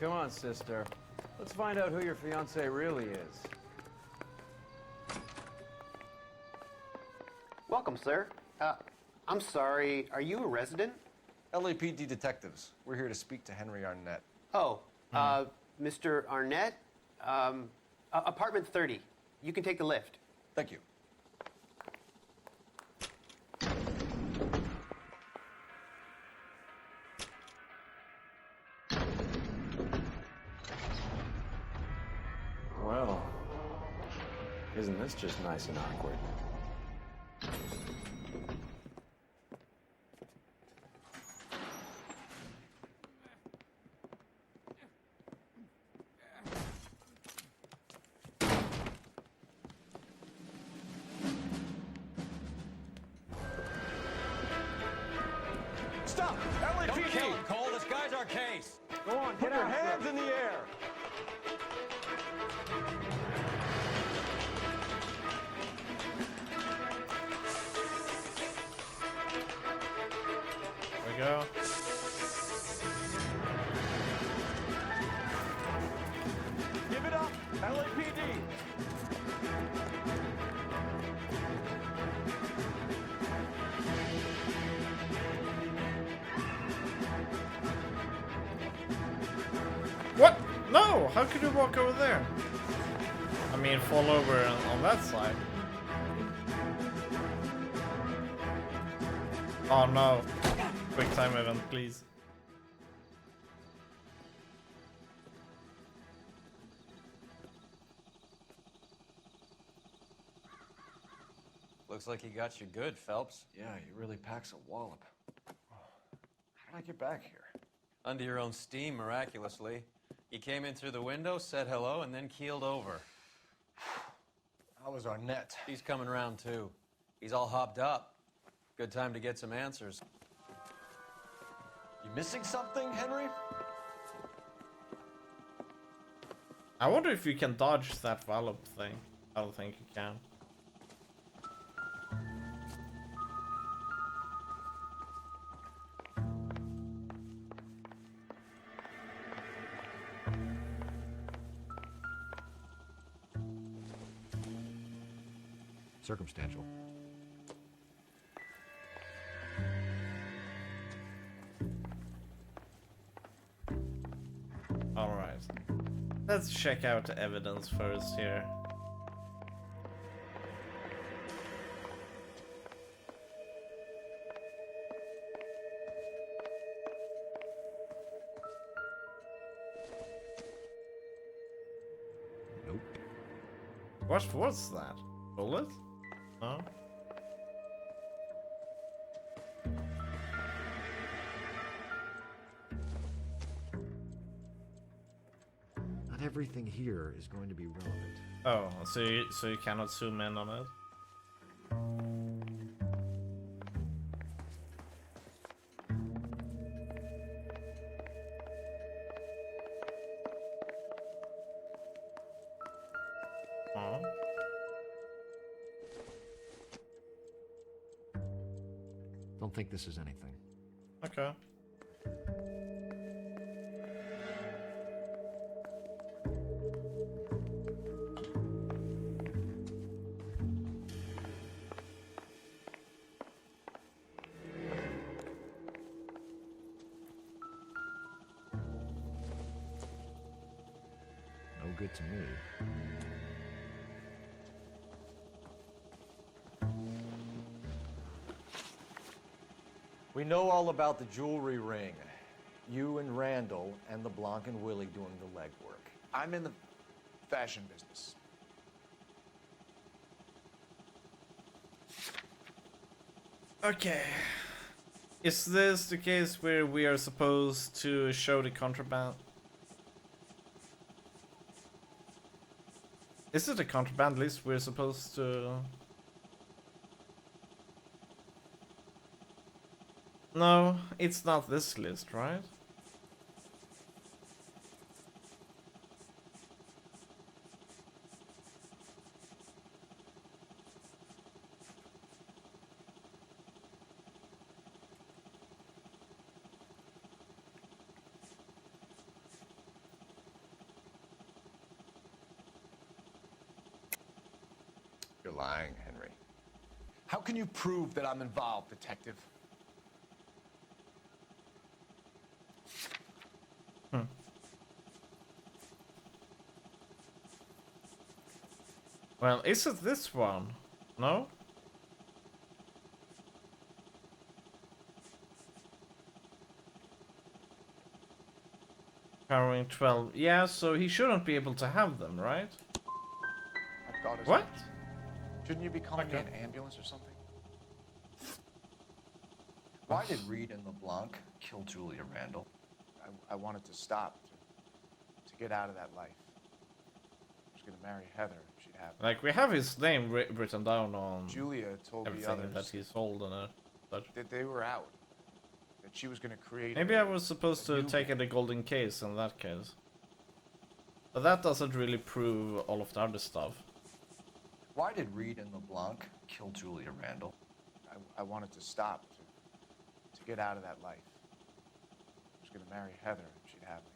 Come on, sister. Let's find out who your fiance really is. Welcome, sir. I'm sorry, are you a resident? LAPD detectives. We're here to speak to Henry Arnett. Oh, Mr. Arnett? Apartment 30. You can take the lift. Thank you. Well, isn't this just nice and awkward? Stop! LAPD! Don't kill him, Cole. This guy's our case. Go on, Put your hands in the air. There we go. Give it up, LAPD. What? No! How could you walk over there? I mean, fall over on that side. Oh no. Quick time event, please. Looks like he got you good, Phelps. Yeah, he really packs a wallop. How did I get back here? Under your own steam, miraculously. You came in through the window, said hello, and then keeled over. How was our net? He's coming round, too. He's all hopped up. Good time to get some answers. You missing something, Henry? I wonder if you can dodge that wallop thing. I don't think you can. Circumstantial. Alright. Let's check out the evidence first here. Nope. What was that? Bullet? No? Not everything here is going to be relevant. Oh, so you cannot zoom in on it? Oh. Don't think this is anything. Okay. No good to me. We know all about the jewelry ring. You and Randall and LeBlanc and Willie doing the legwork. I'm in the fashion business. Okay. Is this the case where we are supposed to show the contraband? Is it a contraband list we're supposed to... No, it's not this list, right? You're lying, Henry. How can you prove that I'm involved, Detective? Well, is it this one? No? Powering 12. Yeah, so he shouldn't be able to have them, right? I've got his What? nuts. Shouldn't you be calling me Okay. an ambulance or something? Why did Reed and LeBlanc kill Julia Randall? I wanted to stop, to get out of that life. I was going to marry Heather if she'd have me. Like, we have his name written down on Julia told the everything others that he's holding it. But that they were out. That she was going to create maybe I was supposed to take the golden case in that case. But that doesn't really prove all of the other stuff. Why did Reed and LeBlanc kill Julia Randall? I wanted to stop, to get out of that life. I was going to marry Heather if she'd have me.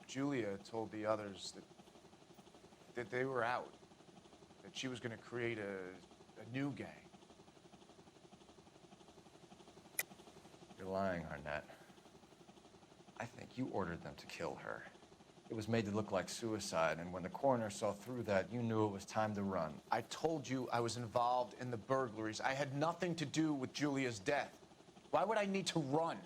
Julia told the others that they were out. That she was going to create a new gang. You're lying, Arnett. I think you ordered them to kill her. It was made to look like suicide, and when the coroner saw through that, you knew it was time to run. I told you I was involved in the burglaries. I had nothing to do with Julia's death. Why would I need to run?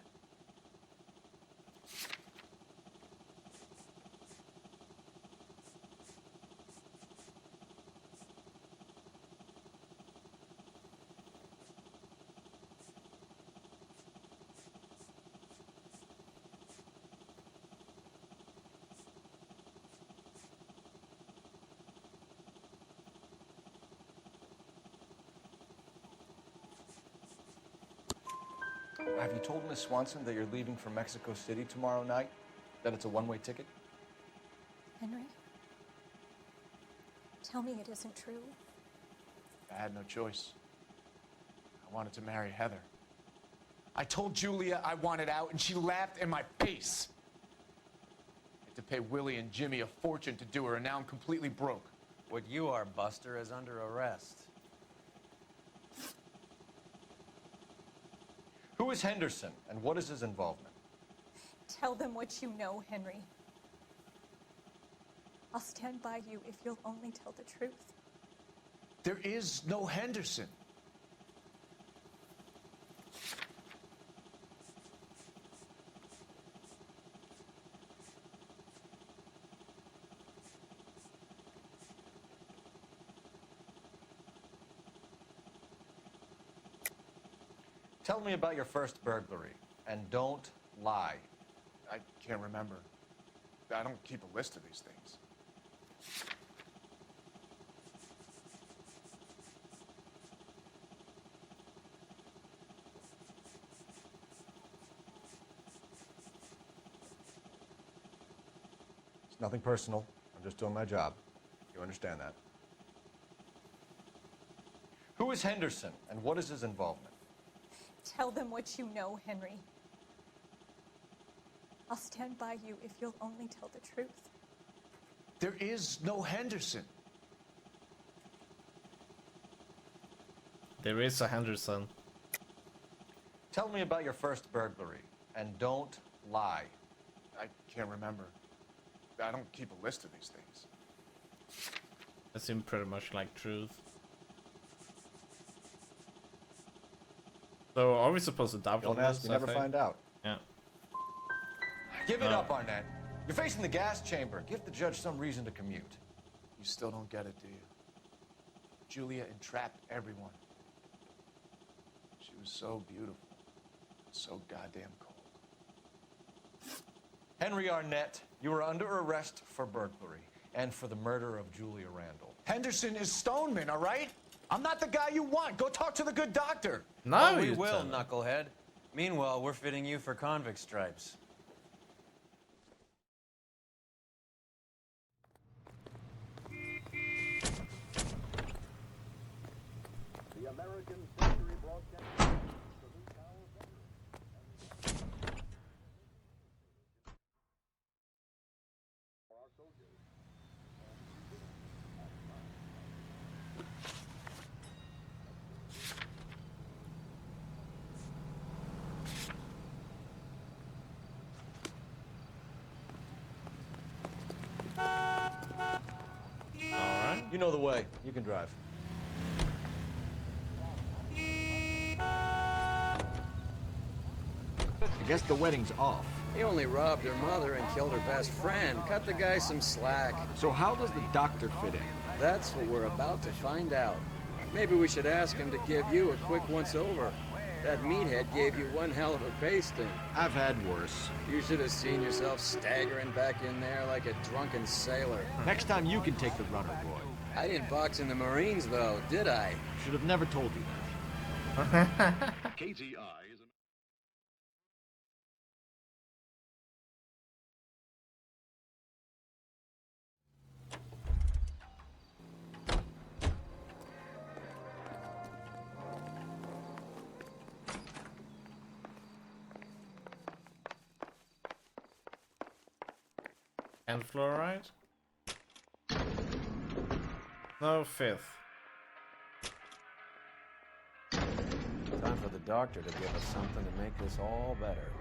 Have you told Miss Swanson that you're leaving for Mexico City tomorrow night? That it's a one-way ticket? Henry? Tell me it isn't true. I had no choice. I wanted to marry Heather. I told Julia I wanted out, and she laughed in my face. I had to pay Willie and Jimmy a fortune to do her, and now I'm completely broke. What you are, Buster, is under arrest. Who is Henderson, and what is his involvement? Tell them what you know, Henry. I'll stand by you if you'll only tell the truth. There is no Henderson. Tell me about your first burglary, and don't lie. I can't remember. I don't keep a list of these things. It's nothing personal. I'm just doing my job. You understand that? Who is Henderson, and what is his involvement? Tell them what you know, Henry. I'll stand by you if you'll only tell the truth. There is no Henderson. There is a Henderson. Tell me about your first burglary, and don't lie. I can't remember. I don't keep a list of these things. That seems pretty much like truth. So are we supposed to doubt on Don't ask, this? you never find out. Yeah. Give it up, Arnett. You're facing the gas chamber. Give the judge some reason to commute. You still don't get it, do you? Julia entrapped everyone. She was so beautiful, so goddamn cold. Henry Arnett, you are under arrest for burglary and for the murder of Julia Randall. Henderson is Stoneman, all right? I'm not the guy you want. Go talk to the good doctor. No, we you will, tell me. knucklehead. Meanwhile, we're fitting you for convict stripes. The American Century Broadcasting. You know the way. You can drive. I guess the wedding's off. He only robbed her mother and killed her best friend. Cut the guy some slack. So how does the doctor fit in? That's what we're about to find out. Maybe we should ask him to give you a quick once-over. That meathead gave you one hell of a pasting. I've had worse. You should have seen yourself staggering back in there like a drunken sailor. Next time you can take the runner, boy. I didn't box in the Marines, though, did I? Should have never told you that. KZI is an... And fluoride? No fifth. Time for the doctor to give us something to make this all better.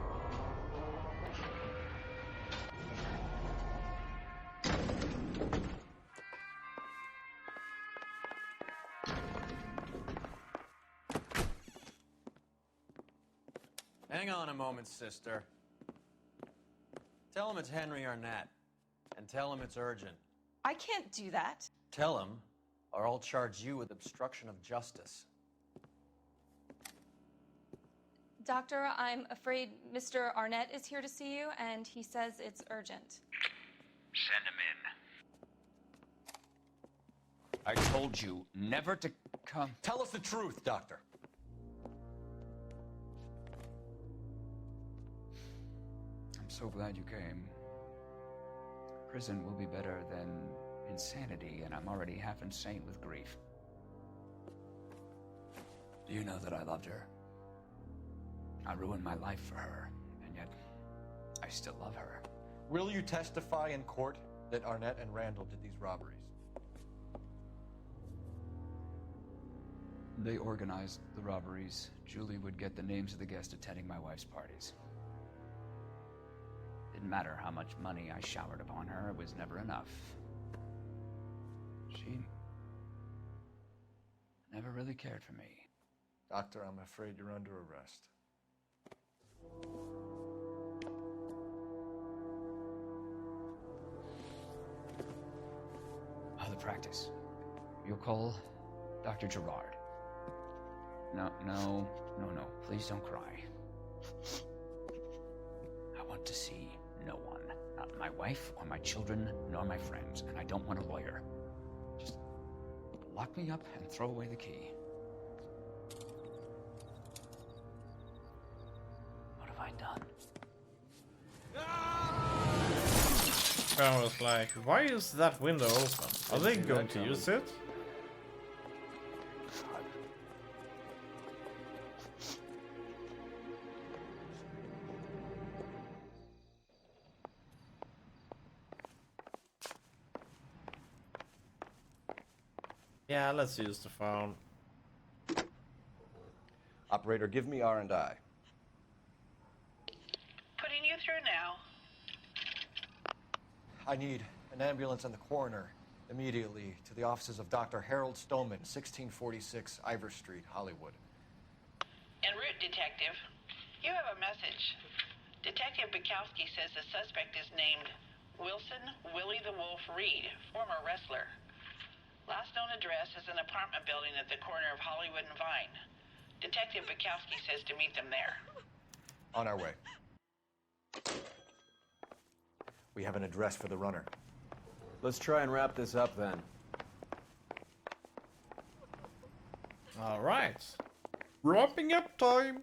Hang on a moment, sister. Tell him it's Henry Arnett, and tell him it's urgent. I can't do that. Tell him, or I'll charge you with obstruction of justice. Doctor, I'm afraid Mr. Arnett is here to see you, and he says it's urgent. Send him in. I told you never to come. Tell us the truth, Doctor. I'm so glad you came. Prison will be better than insanity, and I'm already half insane with grief. Do you know that I loved her? I ruined my life for her, and yet I still love her. Will you testify in court that Arnett and Randall did these robberies? They organized the robberies. Julie would get the names of the guests attending my wife's parties. Didn't matter how much money I showered upon her, it was never enough. She never really cared for me. Doctor, I'm afraid you're under arrest. The practice. You'll call Dr. Gerard. No. Please don't cry. I want to see no one. Not my wife or my children, nor my friends. And I don't want a lawyer. Just lock me up and throw away the key. What have I done? I was like, why is that window open? Are they going to use it? Yeah, let's use the phone. Operator, give me R&I. Putting you through now. I need an ambulance and the coroner immediately to the offices of Dr. Harold Stoneman, 1646 Ivor Street, Hollywood. En route, Detective. You have a message. Detective Bukowski says the suspect is named Wilson Willie the Wolf Reed, former wrestler. Last known address is an apartment building at the corner of Hollywood and Vine. Detective Bukowski says to meet them there. On our way. We have an address for the runner. Let's try and wrap this up then. All right. Wrapping up time.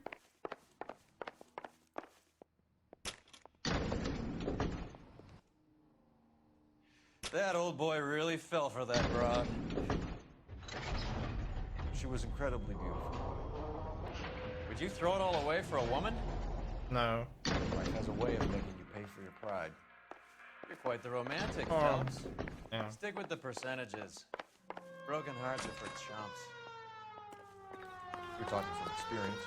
That old boy really fell for that broad. She was incredibly beautiful. Would you throw it all away for a woman? No. Life has a way of making you pay for your pride. You're quite the romantic, Oh. Phelps. Yeah. Stick with the percentages. Broken hearts are for chumps. You're talking from experience.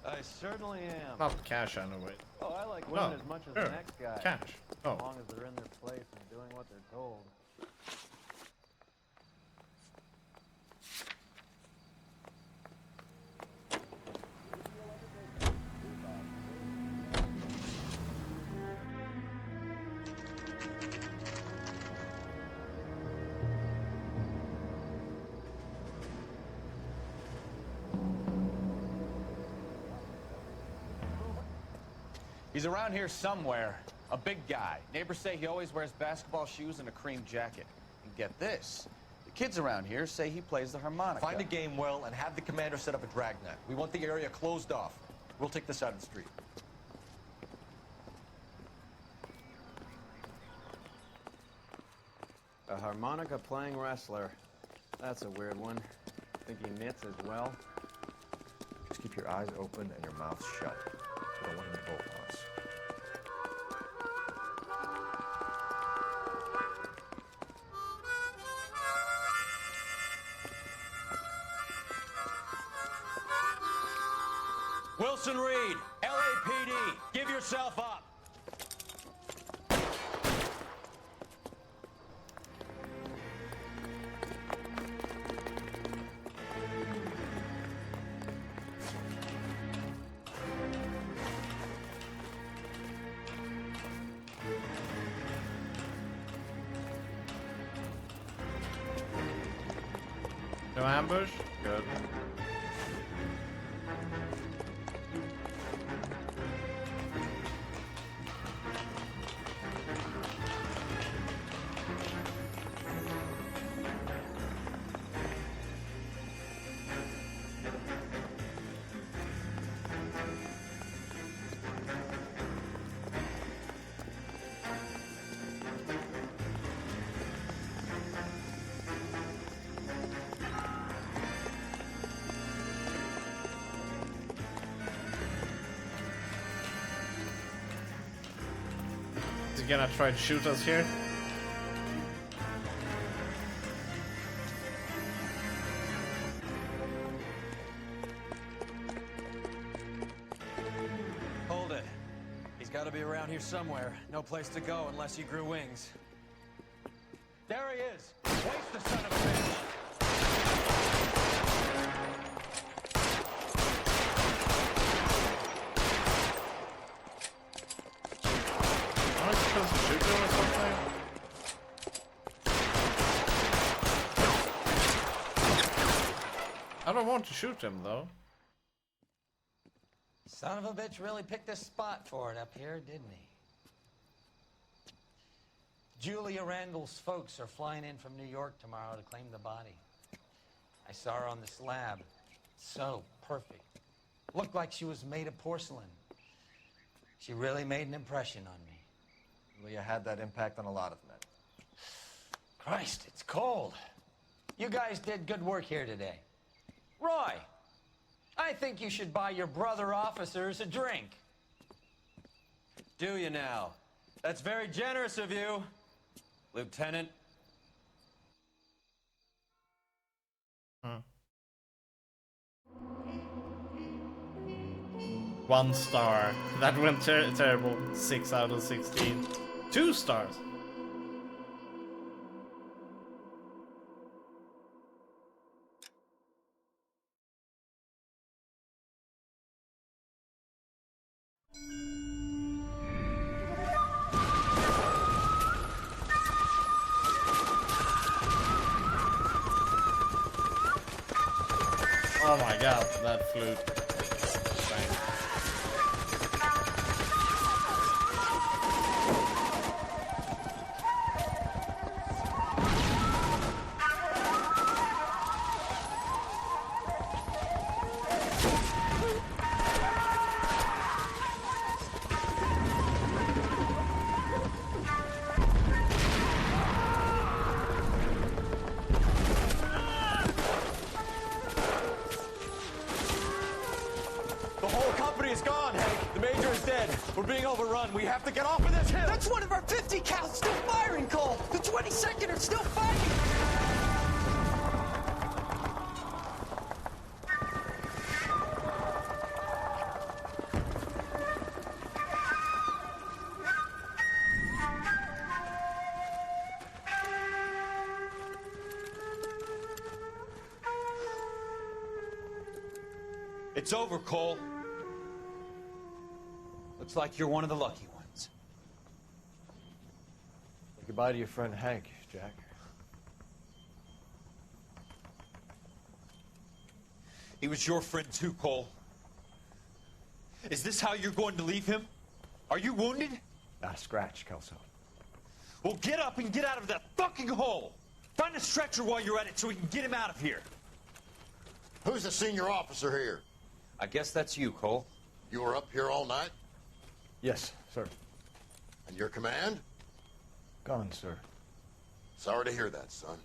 I certainly am. Not cash anyway. Oh, I like women No, as much as sure. the next guy. Cash. Oh. As long as they're in their place and doing what they're told. He's around here somewhere. A big guy. Neighbors say he always wears basketball shoes and a cream jacket. And get this. The kids around here say he plays the harmonica. Find a game well and have the commander set up a dragnet. We want the area closed off. We'll take this side of the street. A harmonica playing wrestler. That's a weird one. Think he knits as well? Just keep your eyes open and your mouth shut. We don't want him to bolt on us. Wilson Reed, LAPD, give yourself up. No ambush? Good. Is he gonna try to shoot us here? Hold it. He's got to be around here somewhere. No place to go unless he grew wings. There he is. Waste the son of a bitch. Am I supposed to shoot him or something? I don't want to shoot him though. Son of a bitch really picked a spot for it up here, didn't he? Julia Randall's folks are flying in from New York tomorrow to claim the body. I saw her on the slab. So perfect. Looked like she was made of porcelain. She really made an impression on me. Julia had that impact on a lot of men. Christ, it's cold. You guys did good work here today. Roy, I think you should buy your brother officers a drink. Do you now? That's very generous of you, Lieutenant. Hmm. 1 star. That went terrible. 6 out of 16. 2 stars. Oh my god, that flute. Thanks. The whole company is gone, Hank. The Major is dead. We're being overrun. We have to get off of this hill. That's one of our 50 cows still firing, Cole. The 22nd are still fighting. It's over, Cole. Looks like you're one of the lucky ones. Say goodbye to your friend Hank, Jack. He was your friend too, Cole. Is this how you're going to leave him? Are you wounded? Not a scratch, Kelso. Well, get up and get out of that fucking hole! Find a stretcher while you're at it so we can get him out of here. Who's the senior officer here? I guess that's you, Cole. You were up here all night? Yes, sir. And your command? Gone, sir. Sorry to hear that, son.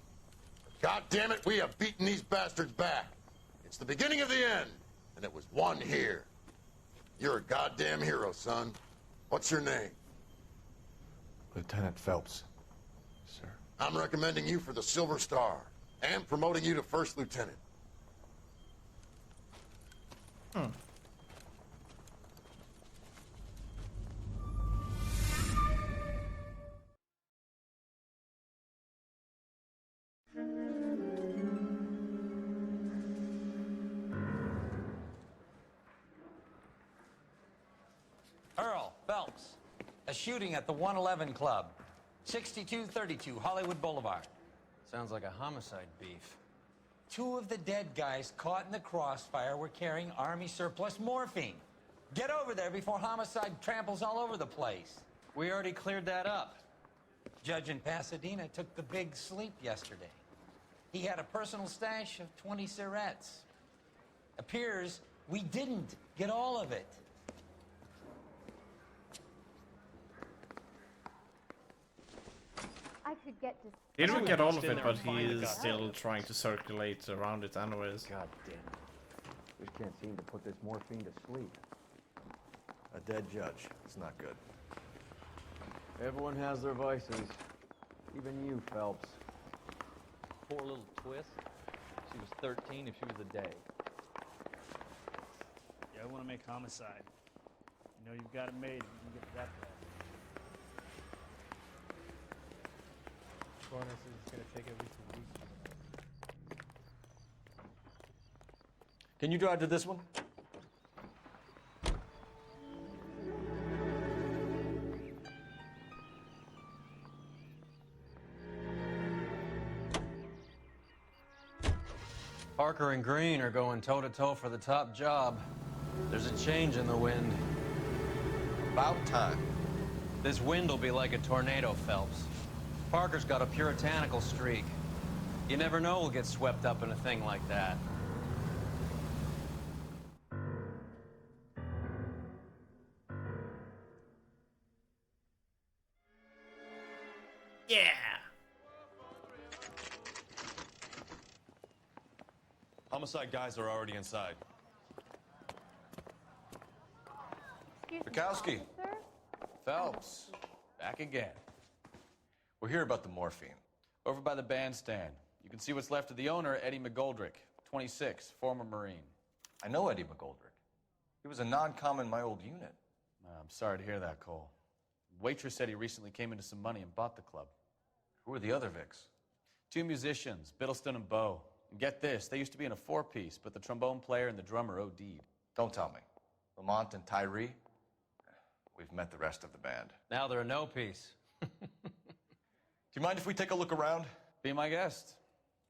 God damn it, we have beaten these bastards back. It's the beginning of the end, and it was one here. You're a goddamn hero, son. What's your name? Lieutenant Phelps, sir. I'm recommending you for the Silver Star and promoting you to first lieutenant. Earl Phelps, a shooting at the 111 Club, 6232 Hollywood Boulevard. Sounds like a homicide beef. 2 of the dead guys caught in the crossfire were carrying Army surplus morphine. Get over there before homicide tramples all over the place. We already cleared that up. Judge in Pasadena took the big sleep yesterday. He had a personal stash of 20 cigarettes. Appears we didn't get all of it. I could get to... He didn't get all of it, but he is still trying to circulate around it anyways. God damn it. Just can't seem to put this morphine to sleep. A dead judge. It's not good. Everyone has their vices. Even you, Phelps. Poor little twist. She was 13 if she was a day. Yeah, I want to make homicide. You know you've got it made. You can get to that bad. Bonus is it's going to take at least a week. Can you drive to this one? Parker and Green are going toe-to-toe for the top job. There's a change in the wind. About time. This wind will be like a tornado, Phelps. Parker's got a puritanical streak. You never know who'll get swept up in a thing like that. Yeah! Homicide guys are already inside. Bukowski. Phelps, back again. We're here about the morphine. Over by the bandstand. You can see what's left of the owner, Eddie McGoldrick, 26, former Marine. I know Eddie McGoldrick. He was a non-com in my old unit. I'm sorry to hear that, Cole. Waitress said he recently came into some money and bought the club. Who are the other Vics? 2 musicians, Biddleston and Bow. And get this, they used to be in a 4-piece, but the trombone player and the drummer OD'd. Don't tell me. Lamont and Tyree? We've met the rest of the band. Now they're a no-piece. Do you mind if we take a look around? Be my guest.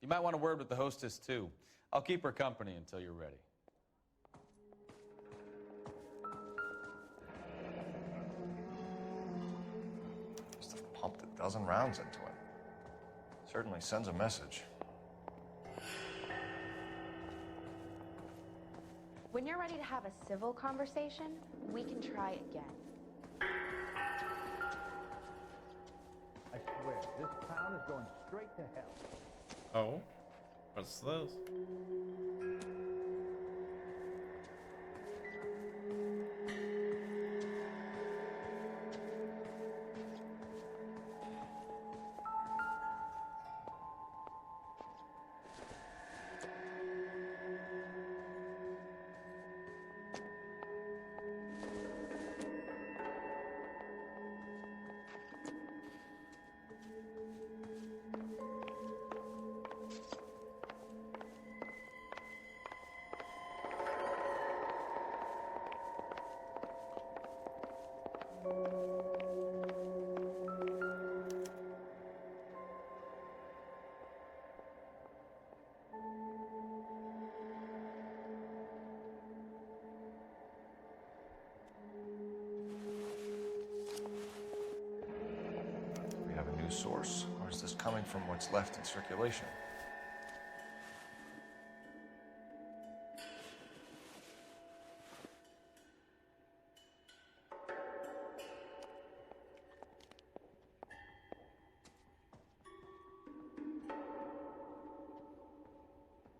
You might want a word with the hostess, too. I'll keep her company until you're ready. Must have pumped a dozen rounds into him. Certainly sends a message. When you're ready to have a civil conversation, we can try again. I swear, this town is going straight to hell. Oh? What's this? source, or is this coming from what's left in circulation?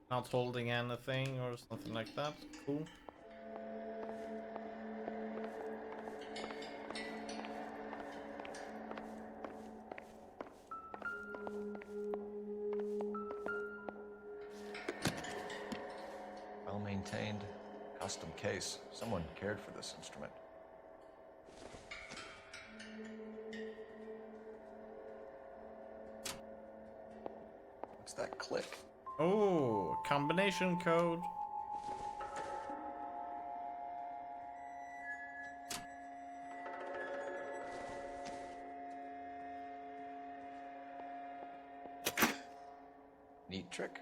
Not holding anything or something like that. Cool. Well-maintained, custom case. Someone cared for this instrument. What's that click? Oh, combination code. Neat trick.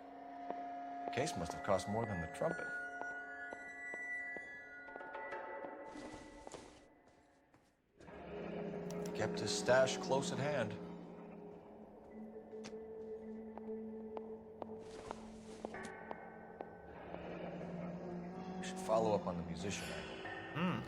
The case must have cost more than the trumpet. Kept his stash close at hand. We should follow up on the musician angle. Hmm.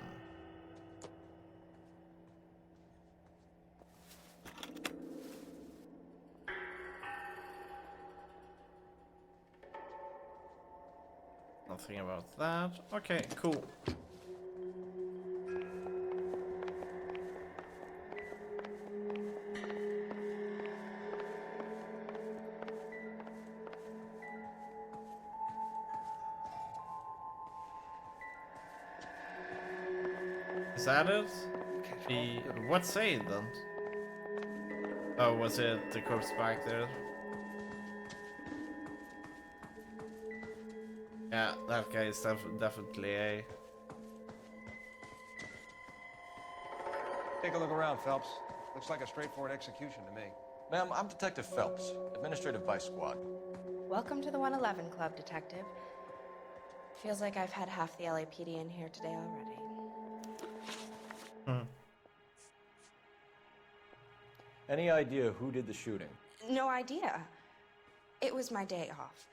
Nothing about that. Okay, cool. Is that it? What saved then? Oh, was it the corpse back there? Yeah, that guy is definitely a... Take a look around, Phelps. Looks like a straightforward execution to me. Ma'am, I'm Detective Phelps, Administrative Vice Squad. Welcome to the 111 Club, Detective. Feels like I've had half the LAPD in here today already. Any idea who did the shooting? No idea. It was my day off.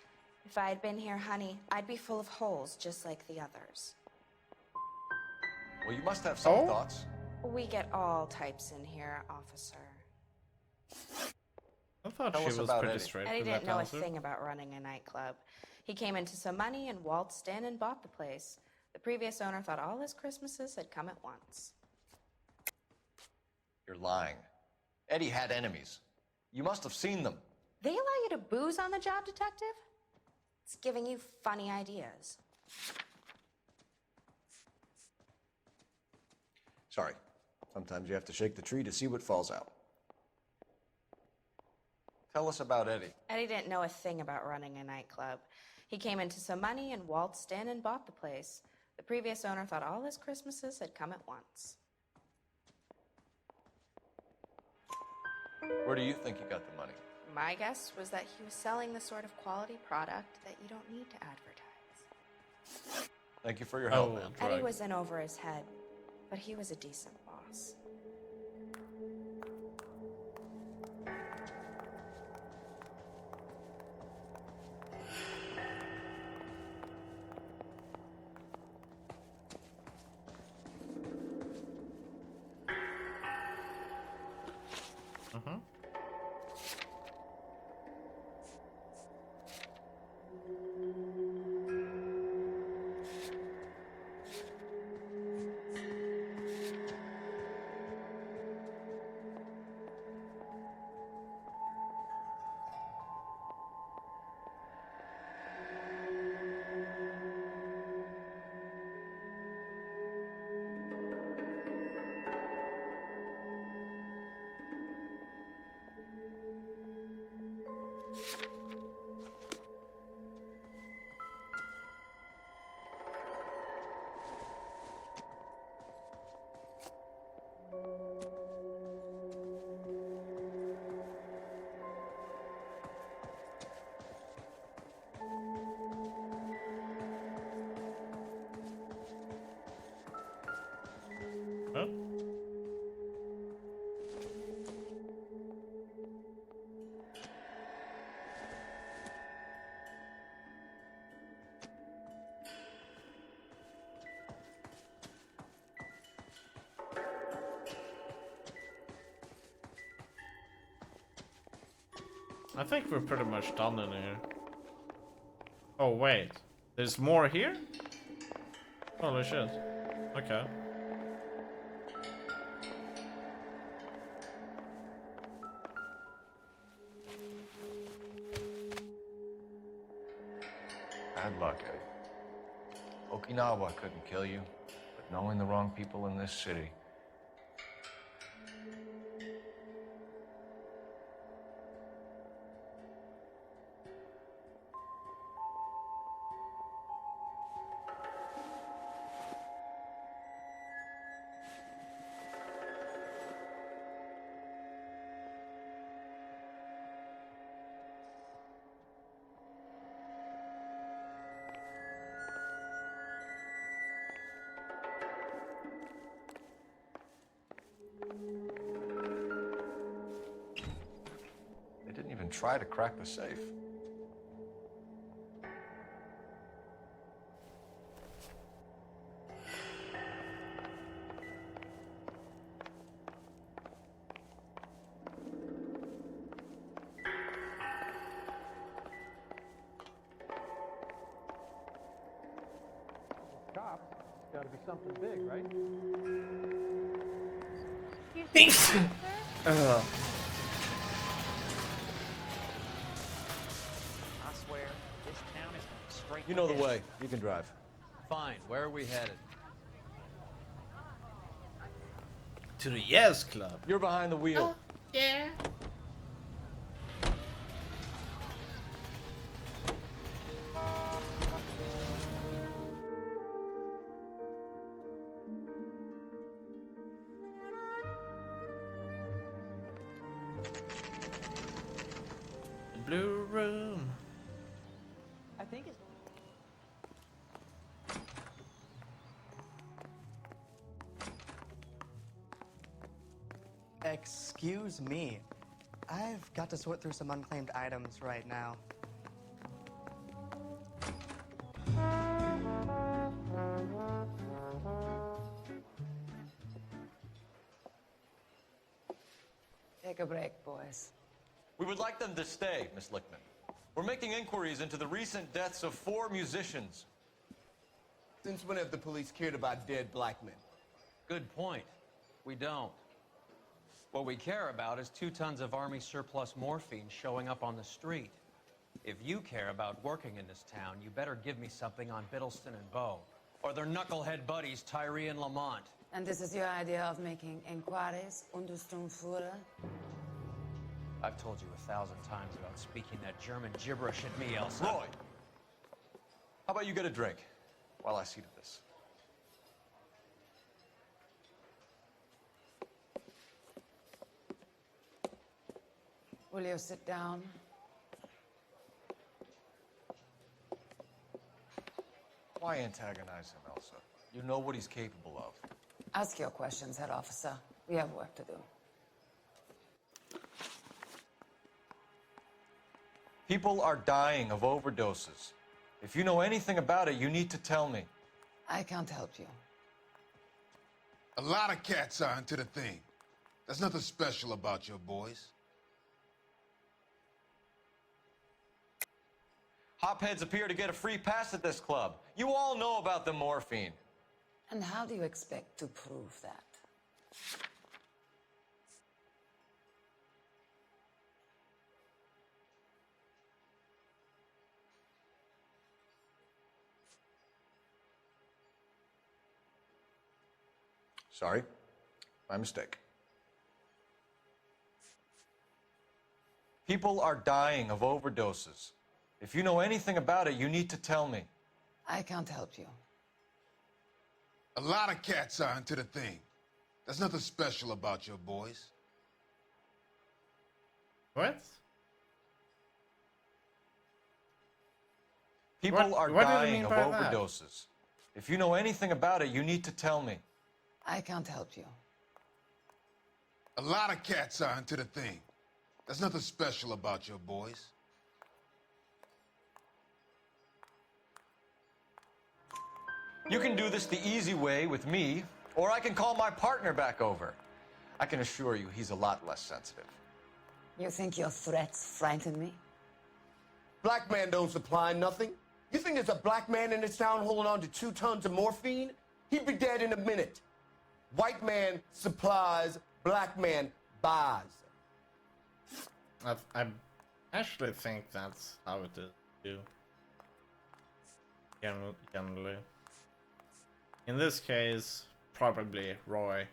If I had been here, honey, I'd be full of holes just like the others. Well, you must have some thoughts. We get all types in here, officer. I thought Tell she us was about pretty Eddie. straight Eddie with didn't that know answer. a thing about running a nightclub. He came into some money and waltzed in and bought the place. The previous owner thought all his Christmases had come at once. You're lying. Eddie had enemies. You must have seen them. They allow you to booze on the job, Detective? It's giving you funny ideas. Sorry. Sometimes you have to shake the tree to see what falls out. Tell us about Eddie. Eddie didn't know a thing about running a nightclub. He came into some money and waltzed in and bought the place. The previous owner thought all his Christmases had come at once. Where do you think he got the money? My guess was that he was selling the sort of quality product that you don't need to advertise. Thank you for your help, man. Eddie was in over his head, but he was a decent boss. I think we're pretty much done in here. Oh wait, there's more here? Holy shit. Okay. Bad luck, Eddie. Okinawa couldn't kill you, but knowing the wrong people in this city. They didn't even try to crack the safe. Cops, gotta be something big, right? I swear, this town is straight. You know the way. You can drive. Fine. Where are we headed? To the Yes Club. You're behind the wheel. Yeah. Blue room. I think it's. Excuse me. I've got to sort through some unclaimed items right now. Take a break, boys. We would like them to stay, Miss Lickman. We're making inquiries into the recent deaths of 4 musicians. Since when have the police cared about dead black men? Good point. We don't. What we care about is 2 tons of Army surplus morphine showing up on the street. If you care about working in this town, you better give me something on Biddleston and Bow, or their knucklehead buddies Tyree and Lamont. And this is your idea of making inquiries, Untersturmfuhrer? I've told you 1,000 times about speaking that German gibberish at me, Elsa. Roy, how about you get a drink while I see to this? Will you sit down? Why antagonize him, Elsa? You know what he's capable of. Ask your questions, Head Officer. We have work to do. People are dying of overdoses. If you know anything about it, you need to tell me. I can't help you. A lot of cats are into the thing. There's nothing special about your boys. Hopheads appear to get a free pass at this club. You all know about the morphine. And how do you expect to prove that? Sorry, my mistake. People are dying of overdoses. If you know anything about it, you need to tell me. I can't help you. A lot of cats are into the thing. There's nothing special about your boys. What? People What are do you dying mean of by that? overdoses. If you know anything about it, you need to tell me. I can't help you. A lot of cats are into the thing. There's nothing special about your boys. You can do this the easy way with me, or I can call my partner back over. I can assure you he's a lot less sensitive. You think your threats frighten me? Black man don't supply nothing. You think there's a black man in this town holding on to 2 tons of morphine? He'd be dead in a minute. White man supplies, black man buys. I actually think that's how it is too. Generally. In this case, probably Roy.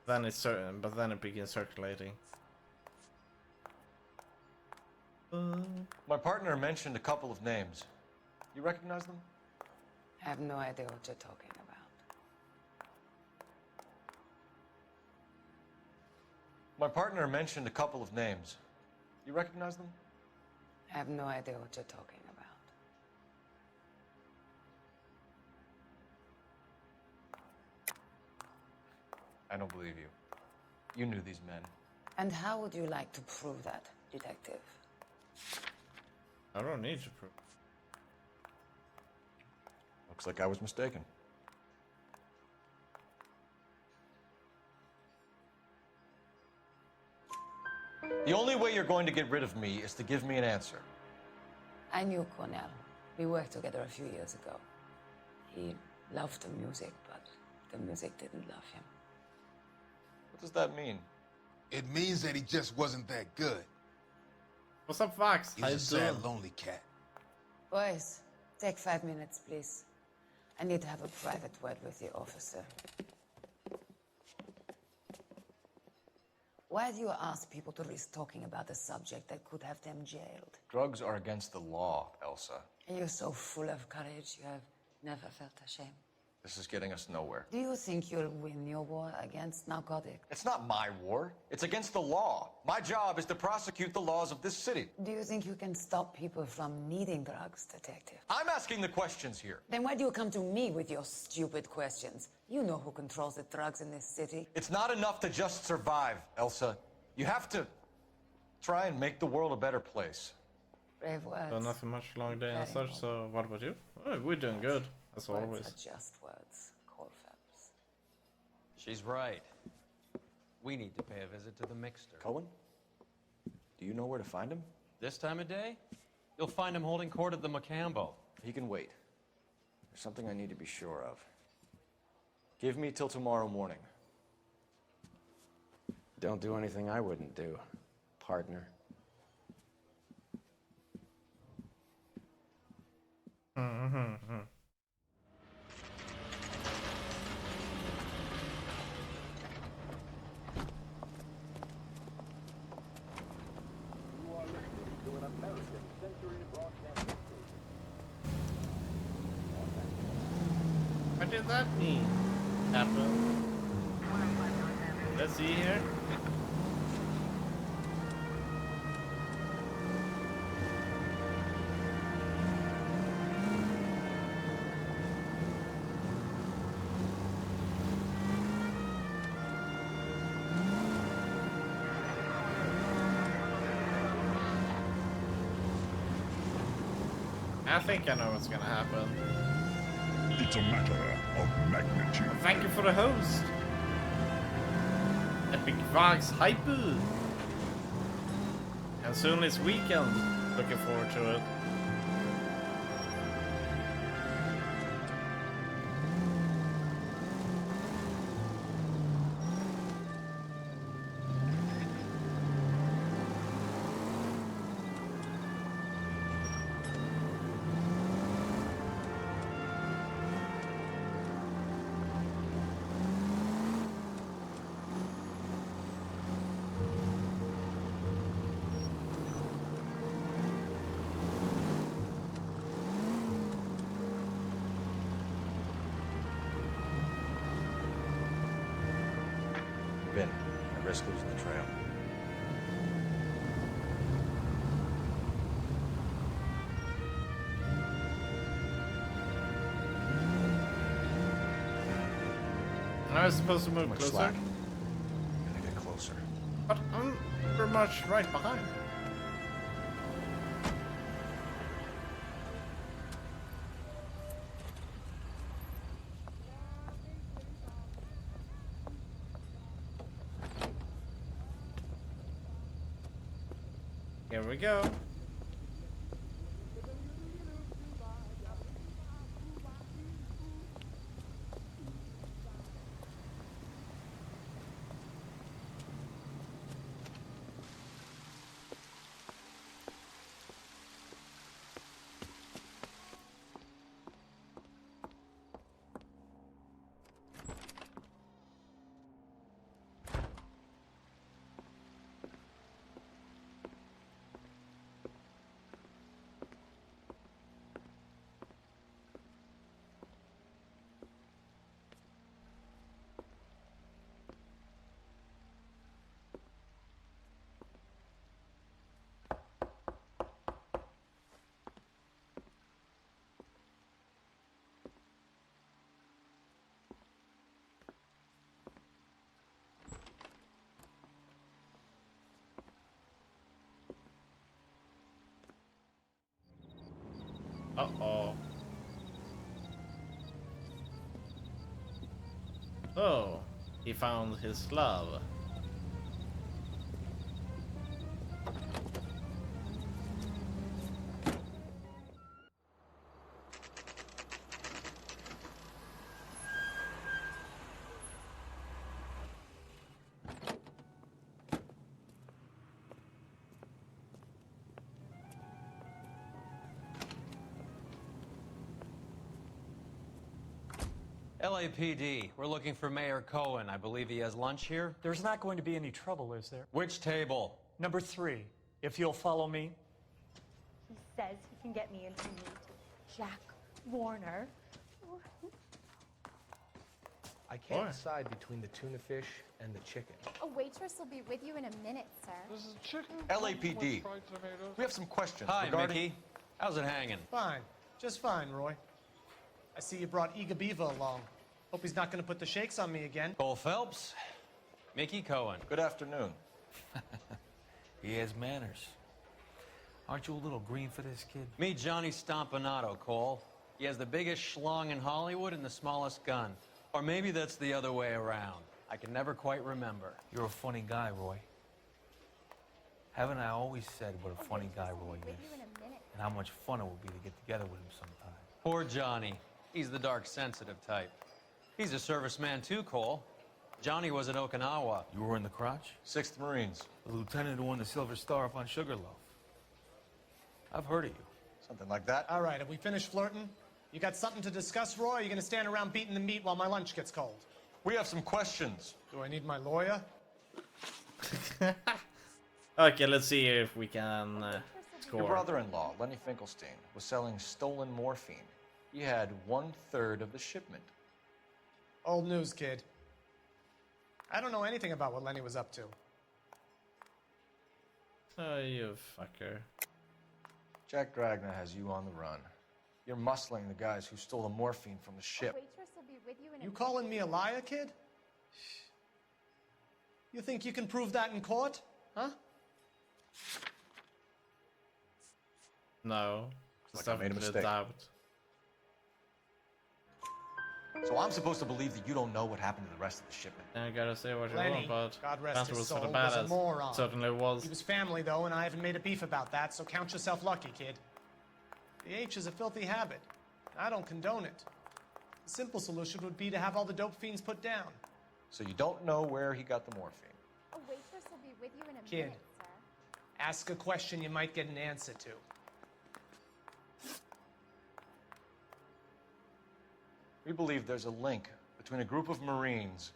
Then it's certain, but then it begins circulating. My partner mentioned a couple of names. You recognize them? I have no idea what you're talking about. My partner mentioned a couple of names. You recognize them? I have no idea what you're talking about. I don't believe you. You knew these men. And how would you like to prove that, detective? I don't need to prove. Looks like I was mistaken. The only way you're going to get rid of me is to give me an answer. I knew Cornell. We worked together a few years ago. He loved the music, but the music didn't love him. What does that mean? It means that he just wasn't that good. What's up, Fox? He's a sad, lonely cat. Boys, take 5 minutes, please. I need to have a private word with the officer. Why do you ask people to risk talking about a subject that could have them jailed? Drugs are against the law, Elsa. And you're so full of courage, you have never felt ashamed. This is getting us nowhere. Do you think you'll win your war against narcotics? It's not my war. It's against the law. My job is to prosecute the laws of this city. Do you think you can stop people from needing drugs, detective? I'm asking the questions here. Then why do you come to me with your stupid questions? You know who controls the drugs in this city. It's not enough to just survive, Elsa. You have to try and make the world a better place. Brave words. So nothing much long day as Very such, so what about you? Oh, we're doing good, as Words always. are just words, Cole Phelps. She's right. We need to pay a visit to the mixer. Cohen? Do you know where to find him? This time of day? You'll find him holding court at the Macambo. He can wait. There's something I need to be sure of. Give me till tomorrow morning. Don't do anything I wouldn't do, partner. What did that mean? Apple. Let's see here. I think I know what's gonna happen. It's a matter of magnitude. Thank you for the host. Epic Vox Hyper. And soon it's weekend. Looking forward to it. Ben, I risk losing the trail. I was supposed to move Much closer. slack. Gotta get closer. But I'm pretty much right behind. Here we go. Uh-oh. Oh, he found his love. LAPD, we're looking for Mayor Cohen. I believe he has lunch here. There's not going to be any trouble, is there? Which table? Number 3, if you'll follow me. He says he can get me in to meet Jack Warner. I can't decide between the tuna fish and the chicken. A waitress will be with you in a minute, sir. This is chicken. LAPD. We have some questions Hi, regarding... Mickey. How's it hanging? Fine. Just fine, Roy. I see you brought Eager Beaver along. Hope he's not going to put the shakes on me again. Cole Phelps. Mickey Cohen. Good afternoon. He has manners. Aren't you a little green for this kid? Meet Johnny Stompanato, Cole. He has the biggest schlong in Hollywood and the smallest gun. Or maybe that's the other way around. I can never quite remember. You're a funny guy, Roy. Haven't I always said what a funny guy Roy is? And how much fun it would be to get together with him sometime. Poor Johnny. He's the dark, sensitive type. He's a serviceman too, Cole. Johnny was at Okinawa. You were in the crotch? 6th Marines. The lieutenant who won the Silver Star up on Sugarloaf. I've heard of you. Something like that. All right, have we finished flirting? You got something to discuss, Roy? Or are you going to stand around beating the meat while my lunch gets cold? We have some questions. Do I need my lawyer? Okay, let's see if we can score. Your brother-in-law, Lenny Finkelstein, was selling stolen morphine. He had 1/3 of the shipment. Old news, kid. I don't know anything about what Lenny was up to. Oh, you fucker. Jack Dragna has you on the run. You're muscling the guys who stole the morphine from the ship. Waitress will be with you in a You calling me a liar, kid? You think you can prove that in court? Huh? No. Like I made a mistake. Doubt. So I'm supposed to believe that you don't know what happened to the rest of the shipment. I gotta say what you Lenny, want, but God rest Panther his was soul, sort of was a badass. moron. Certainly was. He was family, though, and I haven't made a beef about that, so count yourself lucky, kid. The H is a filthy habit. I don't condone it. The simple solution would be to have all the dope fiends put down. So you don't know where he got the morphine. A waitress will be with you in a Kid. minute, sir. Ask a question you might get an answer to. We believe there's a link between a group of Marines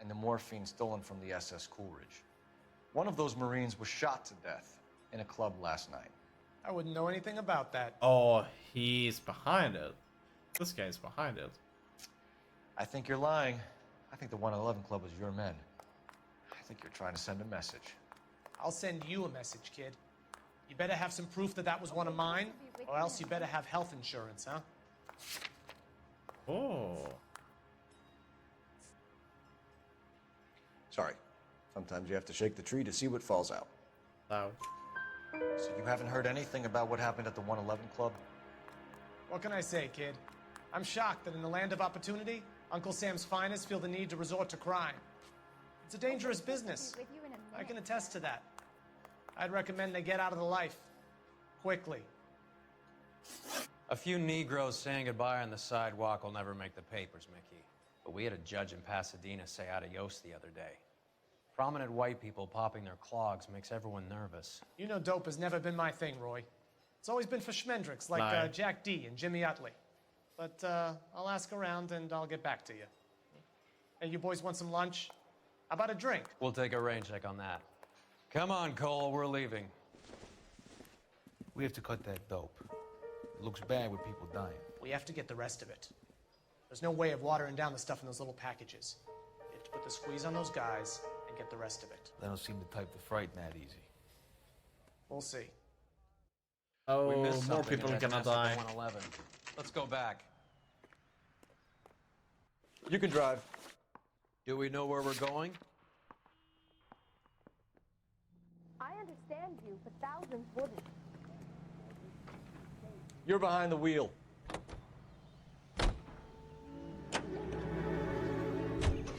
and the morphine stolen from the SS Coolidge. One of those Marines was shot to death in a club last night. I wouldn't know anything about that. Oh, he's behind it. This guy's behind it. I think you're lying. I think the 111 Club was your men. I think you're trying to send a message. I'll send you a message, kid. You better have some proof that that was one of mine, or else you better have health insurance, huh? Oh. Sorry. Sometimes you have to shake the tree to see what falls out. No. So you haven't heard anything about what happened at the 111 Club? What can I say, kid? I'm shocked that in the land of opportunity, Uncle Sam's finest feel the need to resort to crime. It's a dangerous business. I can attest to that. I'd recommend they get out of the life. Quickly. A few Negroes saying goodbye on the sidewalk will never make the papers, Mickey. But we had a judge in Pasadena say adios the other day. Prominent white people popping their clogs makes everyone nervous. You know dope has never been my thing, Roy. It's always been for schmendricks like Lie. Jack D and Jimmy Utley. But I'll ask around and I'll get back to you. Hey, you boys want some lunch? How about a drink? We'll take a rain check on that. Come on, Cole, we're leaving. We have to cut that dope. It looks bad with people dying. We have to get the rest of it. There's no way of watering down the stuff in those little packages. You have to put the squeeze on those guys and get the rest of it. They don't seem the type to frighten that easy. We'll see. We Oh, missed more something people in are that gonna mess at die. the 111. Let's go back. You can drive. Do we know where we're going? I understand you, but thousands wouldn't. You're behind the wheel.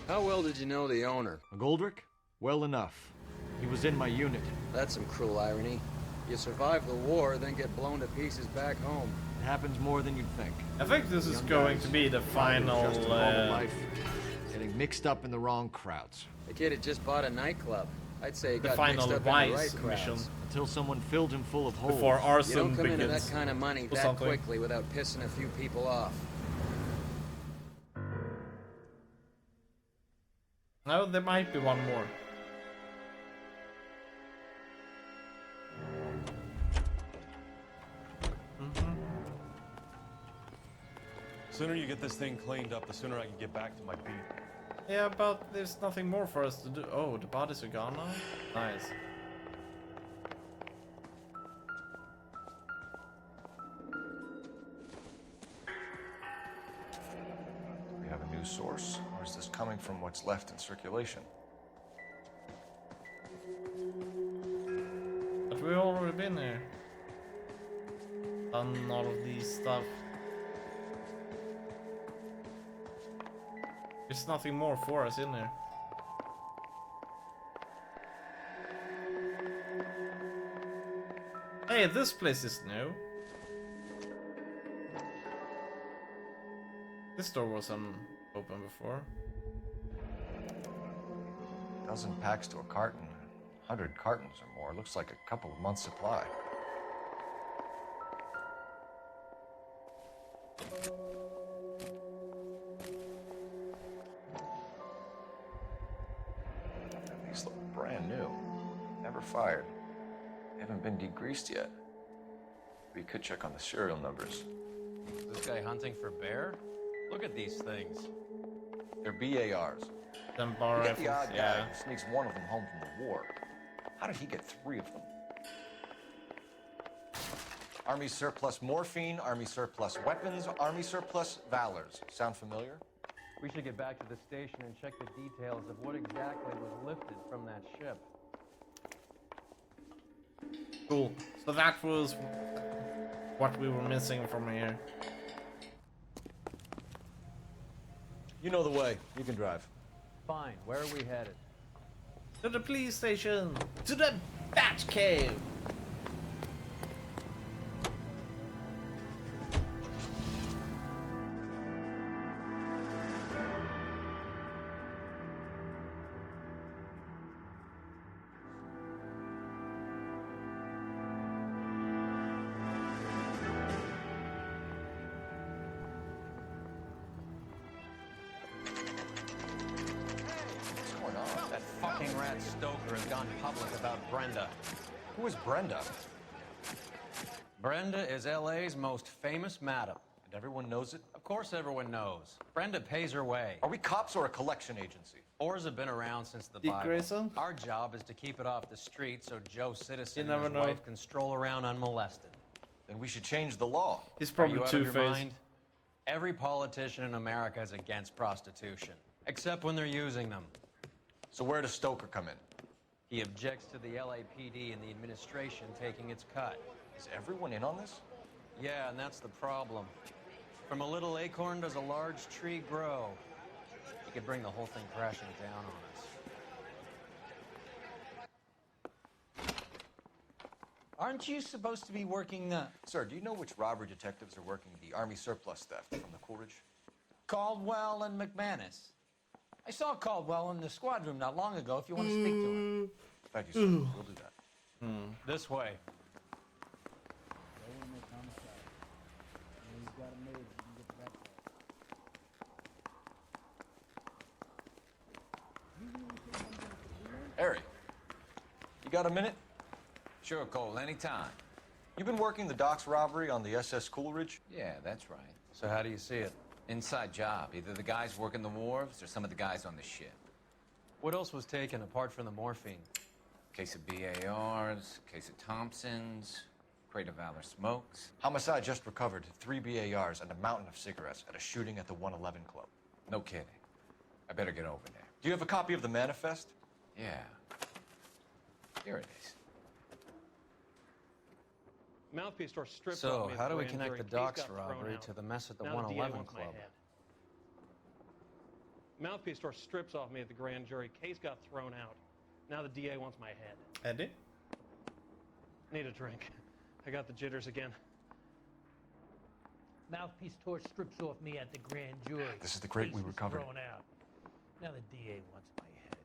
How well did you know the owner? McGoldrick? Well enough. He was in my unit. That's some cruel irony. You survive the war, then get blown to pieces back home. It happens more than you'd think. I think this is Young going guys, to be the final. just a normal life, getting mixed up in the wrong crowds. The kid had just bought a nightclub. I'd say he The got final mixed up in the right Vice crowds. mission. Until someone filled him full of holes. Before You arson don't come begins. into that kind of money or that something. quickly without pissing a few people off. No, there might be one more. Sooner you get this thing cleaned up, the sooner I can get back to my beat. Yeah, but there's nothing more for us to do. Oh, the bodies are gone now? Nice. We have a new source, or is this coming from what's left in circulation? But we've already been here. Done all of these stuff. There's nothing more for us in there. Hey, this place is new. This door wasn't open before. A dozen packs to a carton, 100 cartons or more. Looks like a couple of months' supply. These look brand new. Never fired. They haven't been degreased yet. We could check on the serial numbers. Is this guy hunting for bear? Look at these things. They're BARs. Them bar You get the rifles, odd yeah. guy who sneaks one of them home from the war. How did he get 3 of them? Army surplus morphine, Army surplus weapons, Army surplus valors. Sound familiar? We should get back to the station and check the details of what exactly was lifted from that ship. Cool. So that was what we were missing from here. You know the way. You can drive. Fine, where are we headed? To the police station! To the Bat Cave! What's going on? That fucking rat Stoker has gone public about Brenda. Who is Brenda? Brenda is LA's most famous madam. And everyone knows it? Of course everyone knows. Brenda pays her way. Are we cops or a collection agency? Whores have been around since the Dick Bible. Grayson? Our job is to keep it off the street so Joe Citizen You and never his know. wife can stroll around unmolested. Then we should change the law. He's Are probably you out of your two-faced. mind? Every politician in America is against prostitution, except when they're using them. So where does Stoker come in? He objects to the LAPD and the administration taking its cut. Is everyone in on this? Yeah, and that's the problem. From a little acorn does a large tree grow. He could bring the whole thing crashing down on us. Aren't you supposed to be working, Sir, do you know which robbery detectives are working the Army surplus theft from the Coolidge? Caldwell and McManus? I saw Caldwell in the squad room not long ago if you want to speak to him. Thank you, sir. We'll do that. This way. He's got it made. You can get back there. Harry, you got a minute? Sure, Cole, anytime. You've been working the docks robbery on the SS Coolidge? Yeah, that's right. So how do you see it? Inside job. Either the guys working the wharves or some of the guys on the ship. What else was taken apart from the morphine? Case of BARs, case of Thompsons, crate of Valor smokes. Homicide just recovered 3 BARs and a mountain of cigarettes at a shooting at the 111 Club. No kidding. I better get over there. Do you have a copy of the manifest? Yeah. Here it is. Mouthpiece store stripped So, off me at how do we grand connect jury. the Case docks got thrown robbery out. to the mess at the Now 111 DA wants my Club? head. Mouthpiece store strips off me at the grand jury. Case got thrown out. Now the DA wants my head. Eddie? Need a drink. I got the jitters again. Mouthpiece tore strips off me at the grand jury. This is the crate we Case is recovered. thrown out. Now the DA wants my head.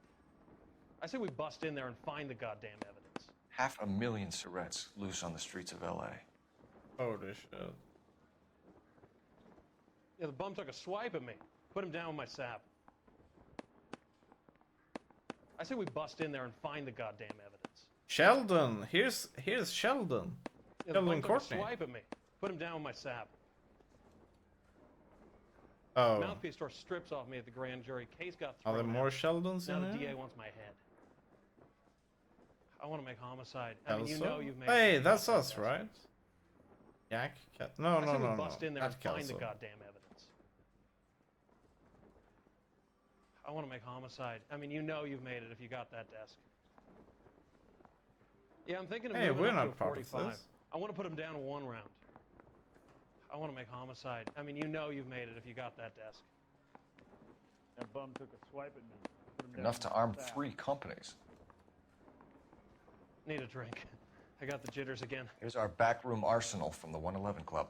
I say we bust in there and find the goddamn evidence. 500,000 cigarettes loose on the streets of L.A. Holy shit. Yeah, the bum took a swipe at me. Put him down with my sap. I say we bust in there and find the goddamn evidence. Sheldon! Here's Sheldon. Yeah, the Sheldon bum took a Courtney. swipe at me. Put him down with my sap. Oh. Mouthpiece store strips off me at the grand jury. Case got Are thrown there more out. Sheldons Now in the here? DA wants my head. I want to make homicide. I mean, you Kelso? know you've made. Hey, that's us, right? Yak? No, I say no, we no, no. bust in there and Not find the Kelso. goddamn evidence. I want to make homicide. I mean, you know you've made it if you got that desk. Yeah, I'm thinking of Hey, moving we're up to not a part of 45. this. I want to put him down to 1 round. I want to make homicide. I mean, you know you've made it if you got that desk. That bum took a swipe at me. Put him down Enough to with my arm sap. 3 companies. Need a drink. I got the jitters again. Here's our backroom arsenal from the 111 Club.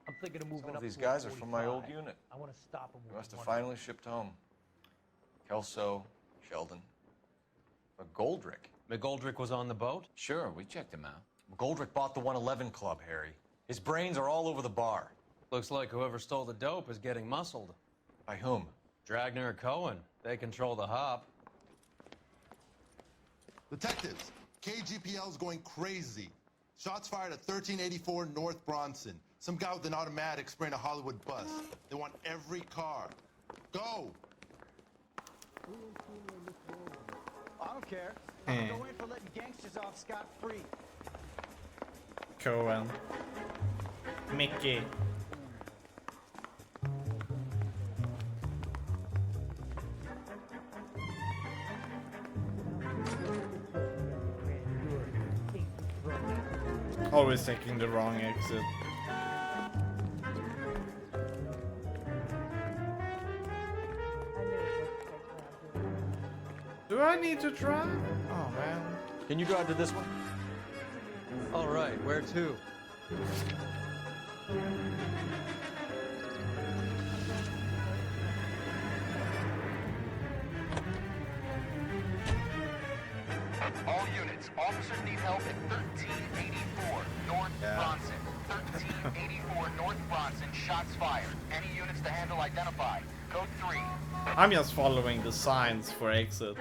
I'm thinking of moving Some up of these to guys a are from my old 45. unit. I want to stop them. You must have finally shipped home. Kelso, Sheldon, McGoldrick. McGoldrick was on the boat? Sure, we checked him out. McGoldrick bought the 111 Club, Harry. His brains are all over the bar. Looks like whoever stole the dope is getting muscled. By whom? Dragner or Cohen. They control the hop. Detectives, KGPL's going crazy. Shots fired at 1384 North Bronson. Some guy with an automatic spraying a Hollywood bus. They want every car. Go! I don't care. Hmm. I'm going for letting gangsters off scot-free. Cohen. Mickey. Always taking the wrong exit. Do I need to drive? Oh man. Can you drive to this one? All right, where to? All units, officers need help at 1384 North Bronson. 1384 North Bronson, shots fired. Any units to handle identify. Code 3. I'm just following the signs for exit.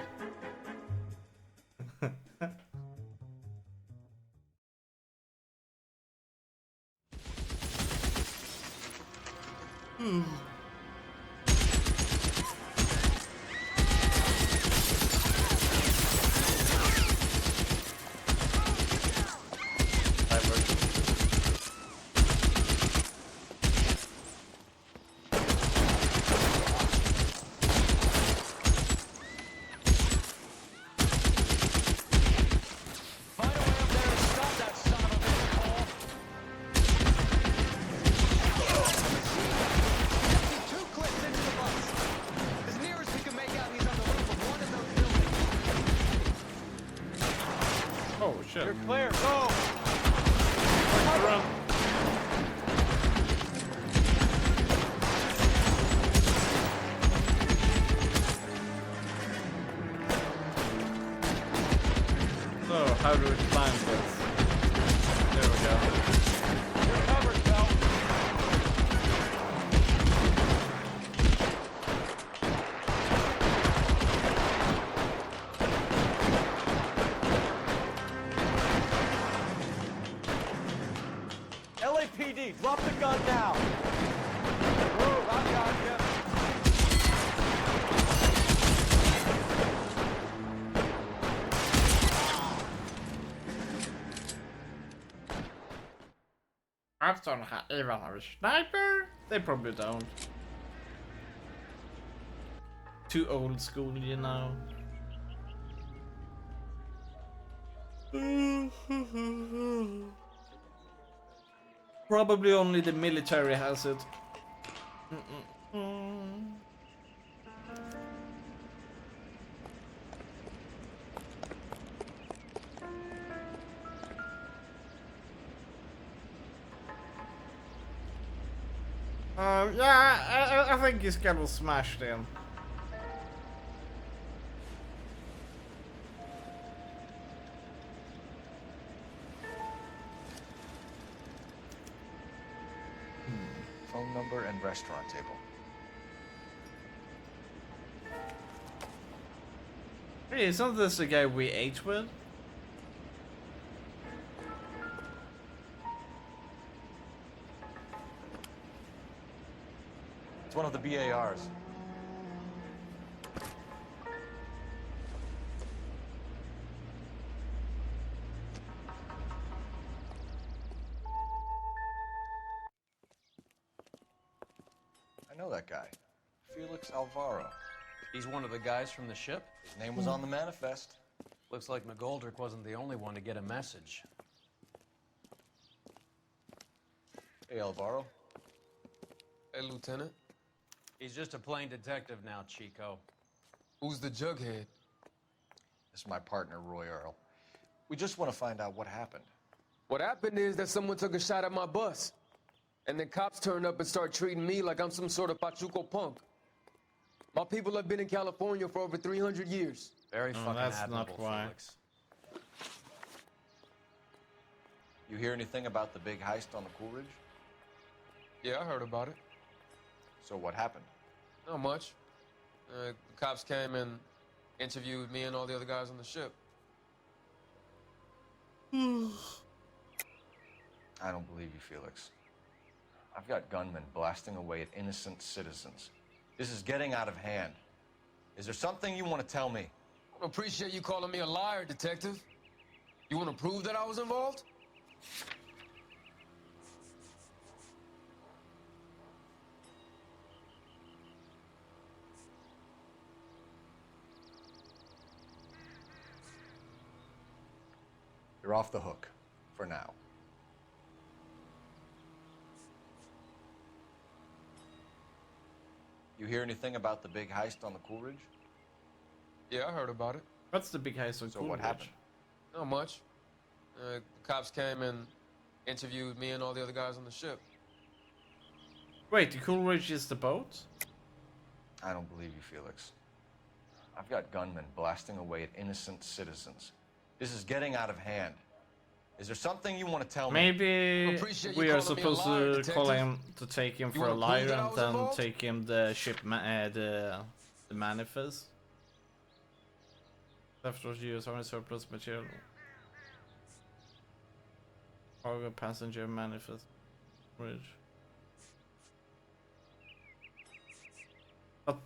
go. You're clear. Go. Run. So, how do we climb this? There we go. You're covered, Phelps. LAPD, drop the gun now. Move, I got you. Afton even have a sniper? They probably don't. Too old school, you know. Probably only the military has it. Yeah, I think his gun was smashed in. Phone number and restaurant table. Hey, isn't this the guy we ate with? It's one of the BARs. I know that guy. Felix Alvaro. He's one of the guys from the ship? His name was on the manifest. Looks like McGoldrick wasn't the only one to get a message. Hey, Alvaro. Hey, Lieutenant. He's just a plain detective now, Chico. Who's the jughead? This is my partner, Roy Earl. We just want to find out what happened. What happened is that someone took a shot at my bus. And then cops turned up and start treating me like I'm some sort of Pachuco punk. My people have been in California for over 300 years. Very fucking that's admirable, not why. Felix. You hear anything about the big heist on the Coolidge? Yeah, I heard about it. So what happened? Not much. The cops came and interviewed me and all the other guys on the ship. I don't believe you, Felix. I've got gunmen blasting away at innocent citizens. This is getting out of hand. Is there something you want to tell me? I appreciate you calling me a liar, detective. You want to prove that I was involved? You're off the hook, for now. You hear anything about the big heist on the Coolidge? Yeah, I heard about it. What's the big heist on So what Coolidge? happened? Not much. The cops came and interviewed me and all the other guys on the ship. Wait, the Coolidge is the boat? I don't believe you, Felix. I've got gunmen blasting away at innocent citizens. This is getting out of hand. Is there something you want to tell me? Maybe Appreciate you we are calling me a supposed liar, to call detective. him to take him You for a wanna prove liar that I and was then involved? take him the ship the manifest. Theft was used on surplus material. Cargo passenger manifest bridge. But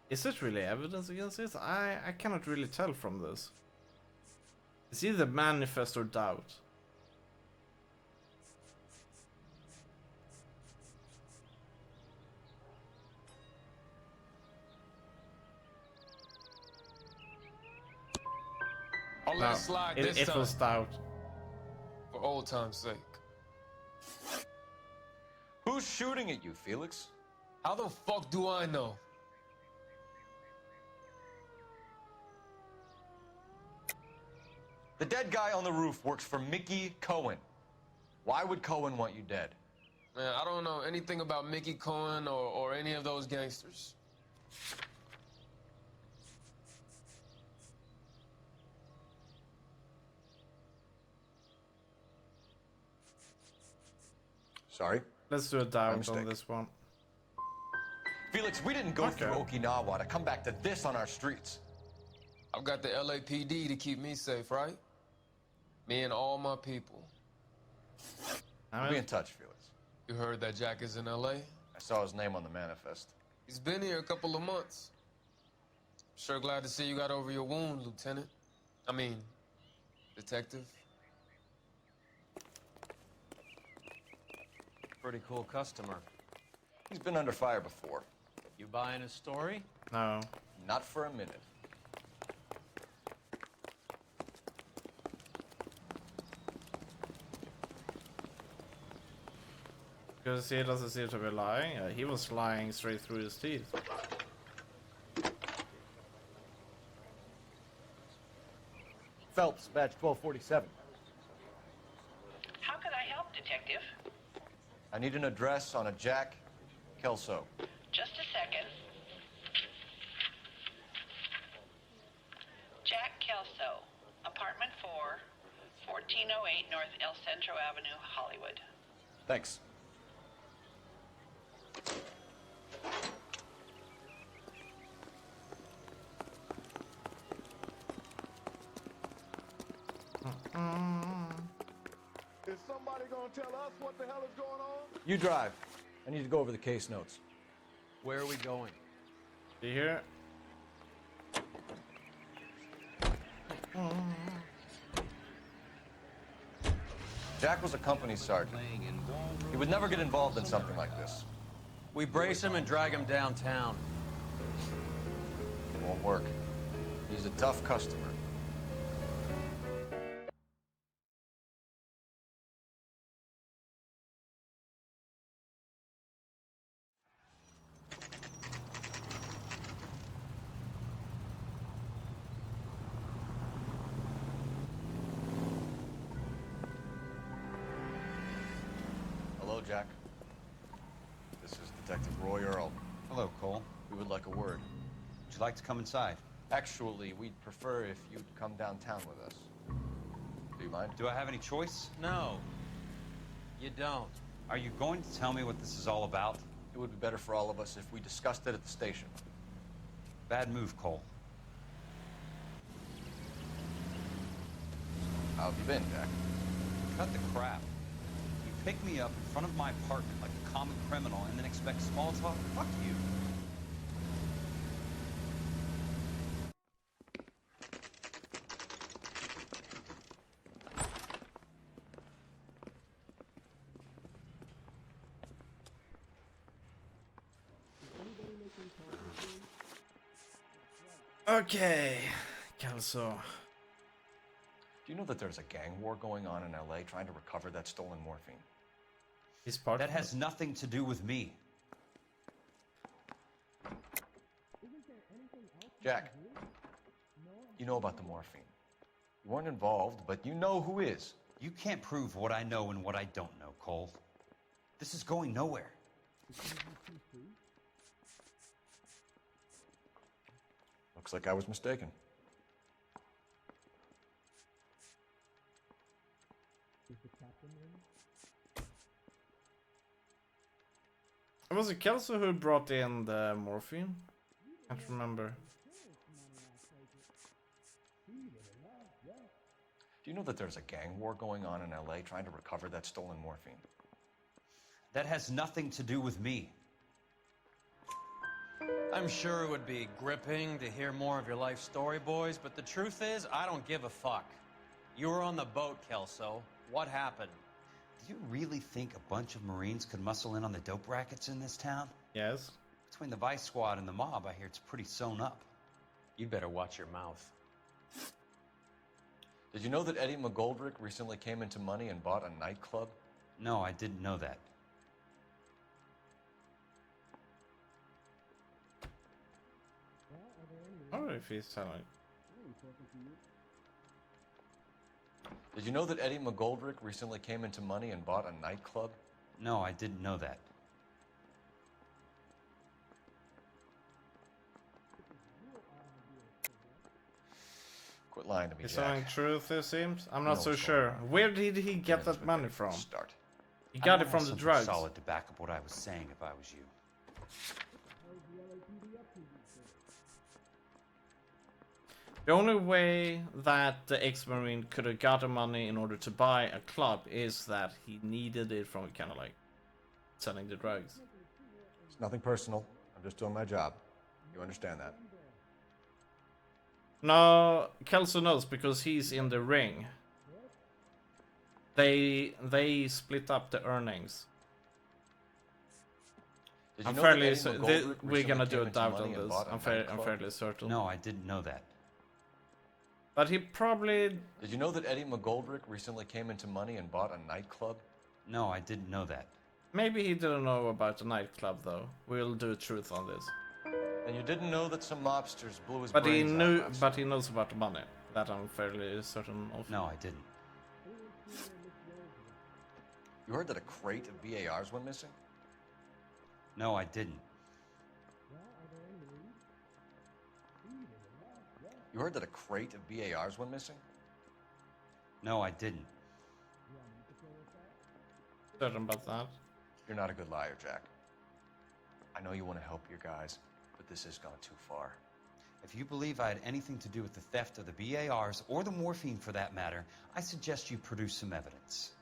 is it really evidence against this? I cannot really tell from this. It's either manifest or doubt. I'll let it slide this it time. was doubt. For old time's sake. Who's shooting at you, Felix? How the fuck do I know? The dead guy on the roof works for Mickey Cohen. Why would Cohen want you dead? Man, I don't know anything about Mickey Cohen or any of those gangsters. Sorry? Let's do a dive on this one. Felix, we didn't go through Okinawa to come back to this on our streets. I've got the LAPD to keep me safe, right? Me and all my people. We'll be in touch, Felix. You heard that Jack is in LA? I saw his name on the manifest. He's been here a couple of months. Sure glad to see you got over your wound, Lieutenant. I mean, Detective. Pretty cool customer. He's been under fire before. You buying his story? No. Not for a minute. Because he doesn't seem to be lying. He was lying straight through his teeth. Phelps, badge 1247. How can I help, Detective? I need an address on a Jack Kelso. Just a second. Jack Kelso, apartment 4, 1408 North El Centro Avenue, Hollywood. Thanks. Is somebody gonna tell us what the hell is going on? You drive. I need to go over the case notes. Where are we going? Do you hear it? Jack was a company sergeant. He would never get involved in something like this. We brace him and drag him downtown. It won't work. He's a tough customer. Hello, Jack. This is Detective Roy Earl. Hello, Cole. We would like a word. Would you like to come inside? Actually, we'd prefer if you'd come downtown with us. Do you mind? Do I have any choice? No. You don't. Are you going to tell me what this is all about? It would be better for all of us if we discussed it at the station. Bad move, Cole. How have you been, Jack? Cut the crap. You pick me up in front of my apartment like a common criminal and then expect small talk? Fuck you. Okay, Kelso. Do you know that there's a gang war going on in LA trying to recover that stolen morphine? He's part That of has nothing to do with me. Jack, you know about the morphine. You weren't involved, but you know who is. You can't prove what I know and what I don't know, Cole. This is going nowhere. Looks like I was mistaken. Was it Kelso who brought in the morphine? Can't remember. Do you know that there's a gang war going on in LA trying to recover that stolen morphine? That has nothing to do with me. I'm sure it would be gripping to hear more of your life story, boys, but the truth is, I don't give a fuck. You were on the boat, Kelso. What happened? Do you really think a bunch of Marines could muscle in on the dope rackets in this town? Yes. Between the Vice Squad and the mob, I hear it's pretty sewn up. You'd better watch your mouth. Did you know that Eddie McGoldrick recently came into money and bought a nightclub? No, I didn't know that. I wonder if he's telling. Did you know that Eddie McGoldrick recently came into money and bought a nightclub? No, I didn't know that. Quit lying to me, He's Jack. telling truth, it seems. I'm You not know so what's sure. going on. Where did he get that money from? Start. He got it I from have the something drugs. solid to back up what I was saying if I was you. The only way that the ex-marine could have got the money in order to buy a club is that he needed it from kind of like selling the drugs. It's nothing personal. I'm just doing my job. You understand that? No, Kelso knows because he's in the ring. They split up the earnings. Did you I'm know fairly that Eddie McGoldrick we're gonna recently do a came into dive money on and this. bought a I'm nightclub? fairly certain. No, I didn't know that. But he probably. Did you know that Eddie McGoldrick recently came into money and bought a nightclub? No, I didn't know that. Maybe he didn't know about the nightclub though. We'll do truth on this. And you didn't know that some mobsters blew his But he brains knew. out last But he knows about the money. That I'm fairly certain of. No, I didn't. You heard that a crate of BARs went missing? No, I didn't. You heard that a crate of BARs went missing? No, I didn't. Certain about that. You're not a good liar, Jack. I know you want to help your guys, but this has gone too far. If you believe I had anything to do with the theft of the BARs, or the morphine for that matter, I suggest you produce some evidence.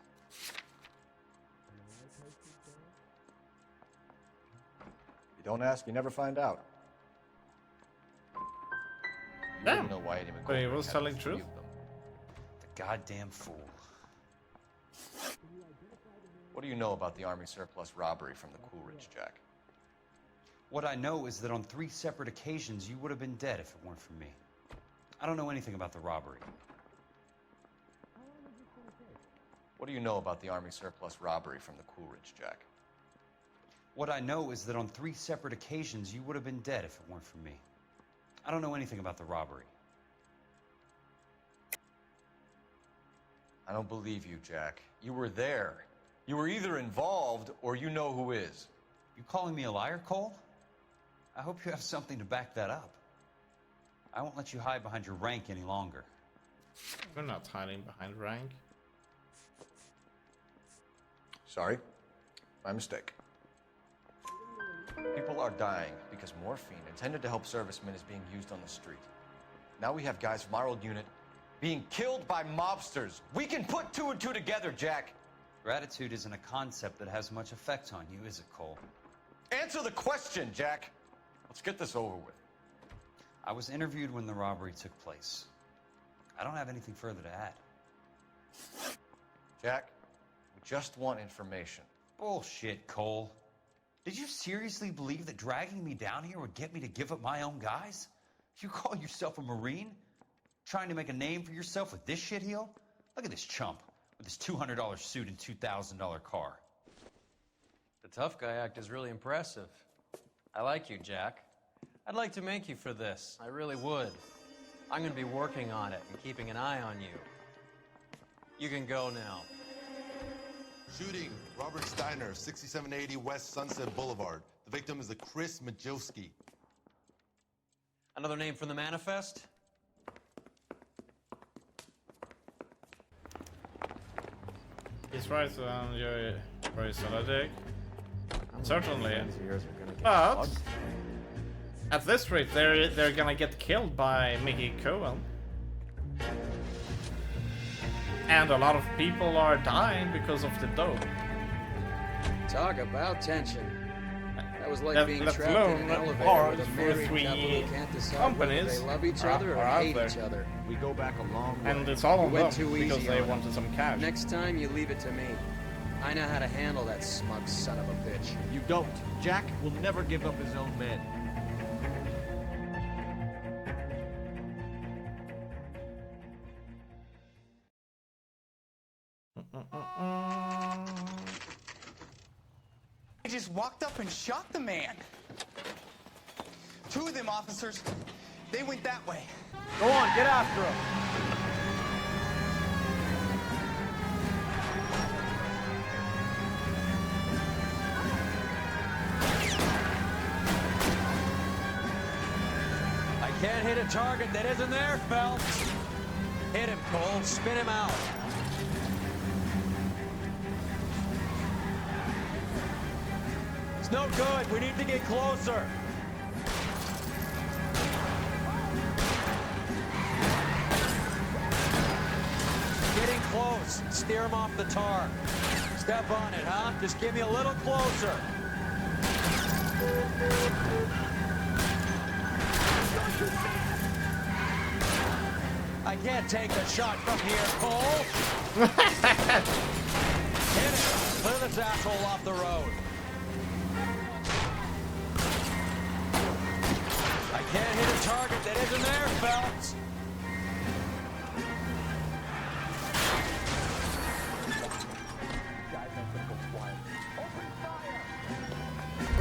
You don't ask, you never find out. You Damn. wouldn't know why Eddie But he McGoldrick was had telling three truth. of them. The goddamn fool. What do you know about the Army surplus robbery from the Coolidge, Jack? What I know is that on 3 separate occasions, you would have been dead if it weren't for me. I don't know anything about the robbery. What do you know about the Army surplus robbery from the Coolidge, Jack? What I know is that on 3 separate occasions, you would have been dead if it weren't for me. I don't know anything about the robbery. I don't believe you, Jack. You were there. You were either involved or you know who is. You calling me a liar, Cole? I hope you have something to back that up. I won't let you hide behind your rank any longer. We're not hiding behind rank. Sorry. My mistake. People are dying because morphine intended to help servicemen is being used on the street. Now we have guys from our old unit being killed by mobsters. We can put 2 and 2 together, Jack. Gratitude isn't a concept that has much effect on you, is it, Cole? Answer the question, Jack. Let's get this over with. I was interviewed when the robbery took place. I don't have anything further to add. Jack, we just want information. Bullshit, Cole. Did you seriously believe that dragging me down here would get me to give up my own guys? You call yourself a Marine? Trying to make a name for yourself with this shitheel? Look at this chump with his $200 suit and $2,000 car. The tough guy act is really impressive. I like you, Jack. I'd like to make you for this. I really would. I'm going to be working on it and keeping an eye on you. You can go now. Shooting, Robert Steiner, 6780 West Sunset Boulevard. The victim is a Chris Majowski. Another name from the manifest? He's right, and you're very strategic. Certainly. But at this rate, they're gonna get killed by Mickey Cohen. And a lot of people are dying because of the dope. Talk about tension. That was like being let trapped in alone an elevator hard with a for married 3 couple who can't decide whether companies they love each other or are out hate there. each other. We go back a long way. And it's all on You went them too because easy they on wanted some cash. Next time, you leave it to me. I know how to handle that smug son of a bitch. You don't. Jack will never give up his own men. They just walked up and shot the man. 2 of them officers, they went that way. Go on, get after him. can't hit a target that isn't there, Phelps. Hit him, Cole. Spin him out. It's no good. We need to get closer. Getting close. Steer him off the tar. Step on it, huh? Just get me a little closer. I can't take the shot from here, Cole. Hit it. Clear this asshole off the road. I can't hit a target that isn't there, Phelps.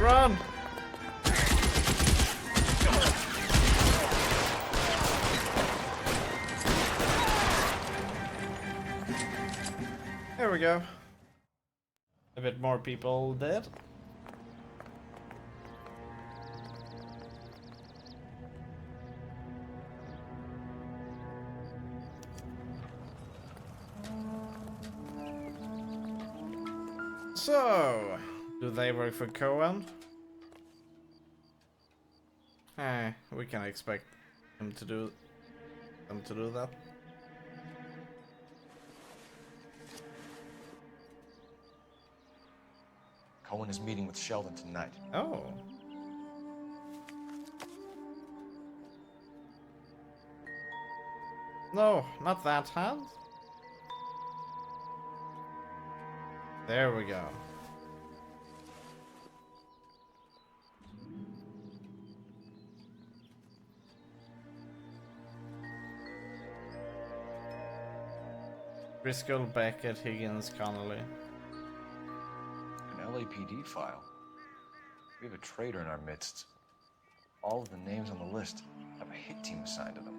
Run! There we go. A bit more people dead. So, do they work for Cohen? We can expect him to do that. Cohen is meeting with Sheldon tonight. Oh. No, not that hand. There we go. Driscoll, Beckett, Higgins, Connolly. An LAPD file. We have a traitor in our midst. All of the names on the list have a hit team assigned to them.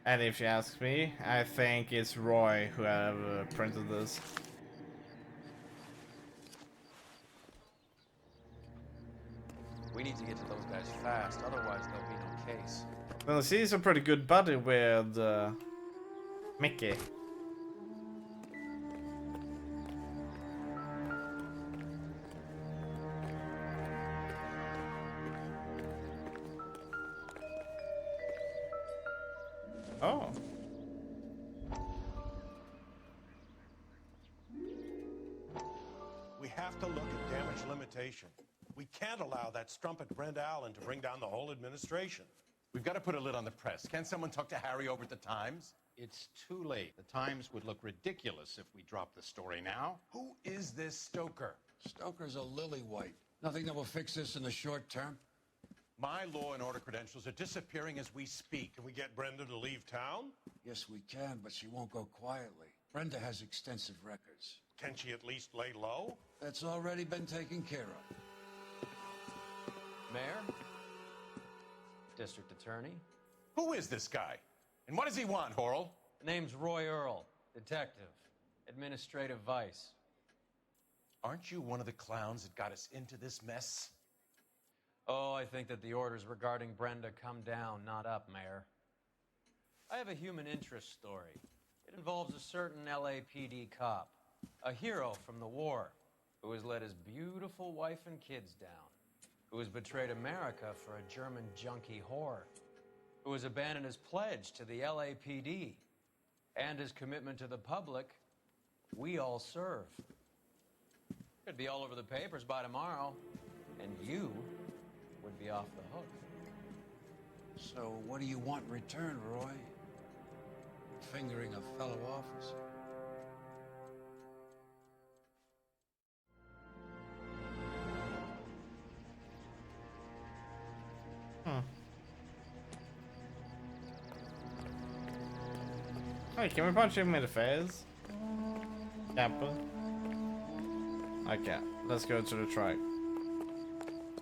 And if you ask me, I think it's Roy who have printed this. We need to get to those guys fast, otherwise there'll be no case. Well, he's a pretty good buddy with Mickey. Oh. We have to look at damage limitation. We can't allow that strumpet Brent Allen to bring down the whole administration. We've got to put a lid on the press. Can't someone talk to Harry over at the Times? It's too late. The Times would look ridiculous if we dropped the story now. Who is this Stoker? Stoker's a lily-white. Nothing that will fix this in the short term. My law and order credentials are disappearing as we speak. Can we get Brenda to leave town? Yes, we can, but she won't go quietly. Brenda has extensive records. Can she at least lay low? That's already been taken care of. Mayor? District Attorney? Who is this guy? And what does he want, Horrell? The name's Roy Earl, detective, administrative vice. Aren't you one of the clowns that got us into this mess? Oh, I think that the orders regarding Brenda come down, not up, Mayor. I have a human interest story. It involves a certain LAPD cop, a hero from the war, who has let his beautiful wife and kids down, who has betrayed America for a German junkie whore, who has abandoned his pledge to the LAPD and his commitment to the public. We all serve. Could be all over the papers by tomorrow, and you would be off the hook. So what do you want in return, Roy? Fingering a fellow officer. Hey, can we punch him in the face? Captain. Okay, let's go to the truck.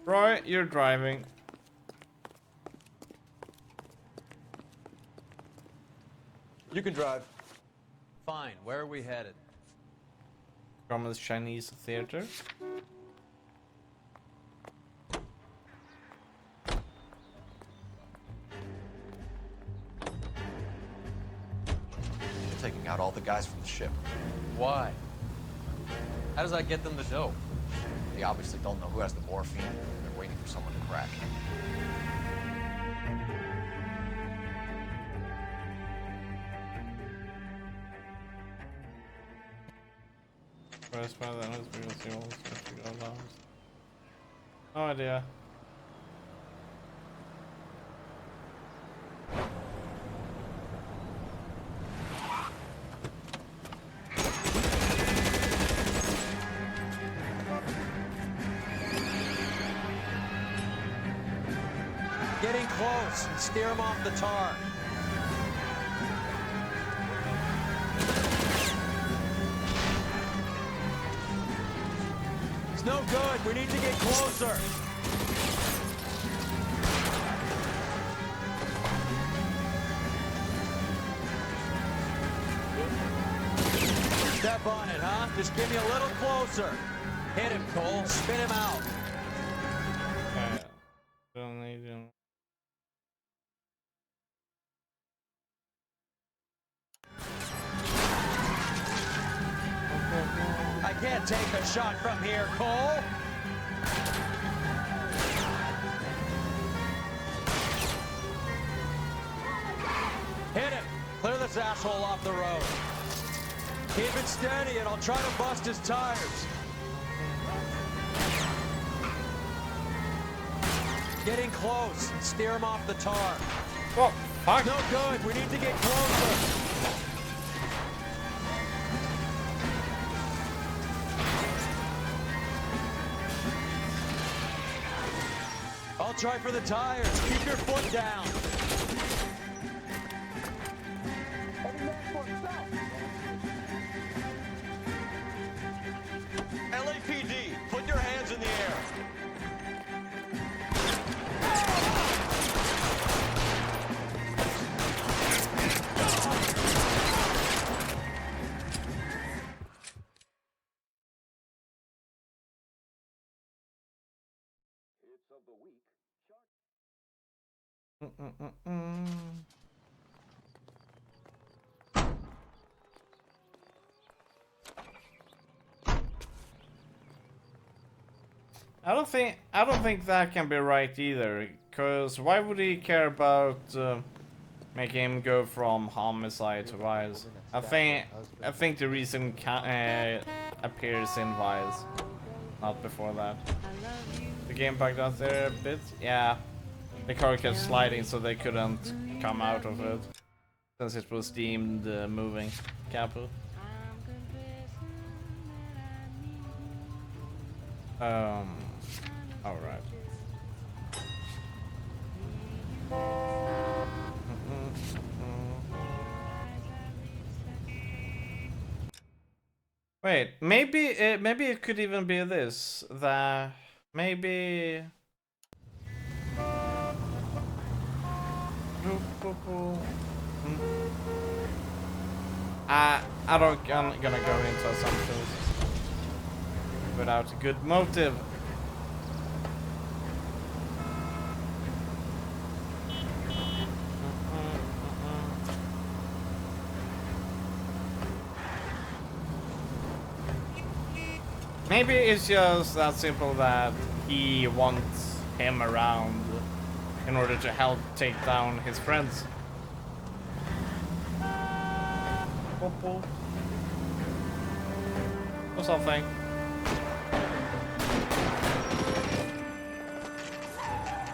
Roy, you're driving. You can drive. Fine, where are we headed? From the Chinese theater. guys from the ship. Why? How does that get them the dope? They obviously don't know who has the morphine. They're waiting for someone to crack. Where's my then is because he wants to go alarms. No idea. Getting close and steer him off the tar. It's no good. We need to get closer. Step on it, huh? Just give me a little closer. Hit him, Cole. Spin him out. Don't need him. I can't take a shot from here, Cole. Hit him. Clear this asshole off the road. Keep it steady and I'll try to bust his tires. Getting close. Steer him off the tar. Oh, fuck. No good. We need to get closer. I'll try for the tires. Keep your foot down. LAPD, put your hands in the air. I don't think that can be right either. Cause why would he care about making him go from homicide to Vice? I think the reason appears in Vice, not before that. The game bugged out there a bit. Yeah, the car kept sliding, so they couldn't come out of it since it was deemed moving. Capital. All right. Wait, maybe it could even be this. That maybe. I'm gonna go into assumptions without a good motive. Maybe it's just that simple that he wants him around in order to help take down his friends. Or something.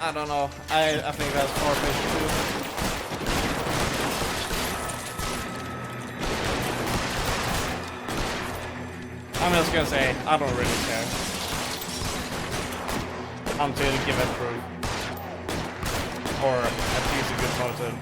I don't know. I think that's far-fetched too. I'm just gonna say, I don't really care. Until given proof. Or at least a good motive.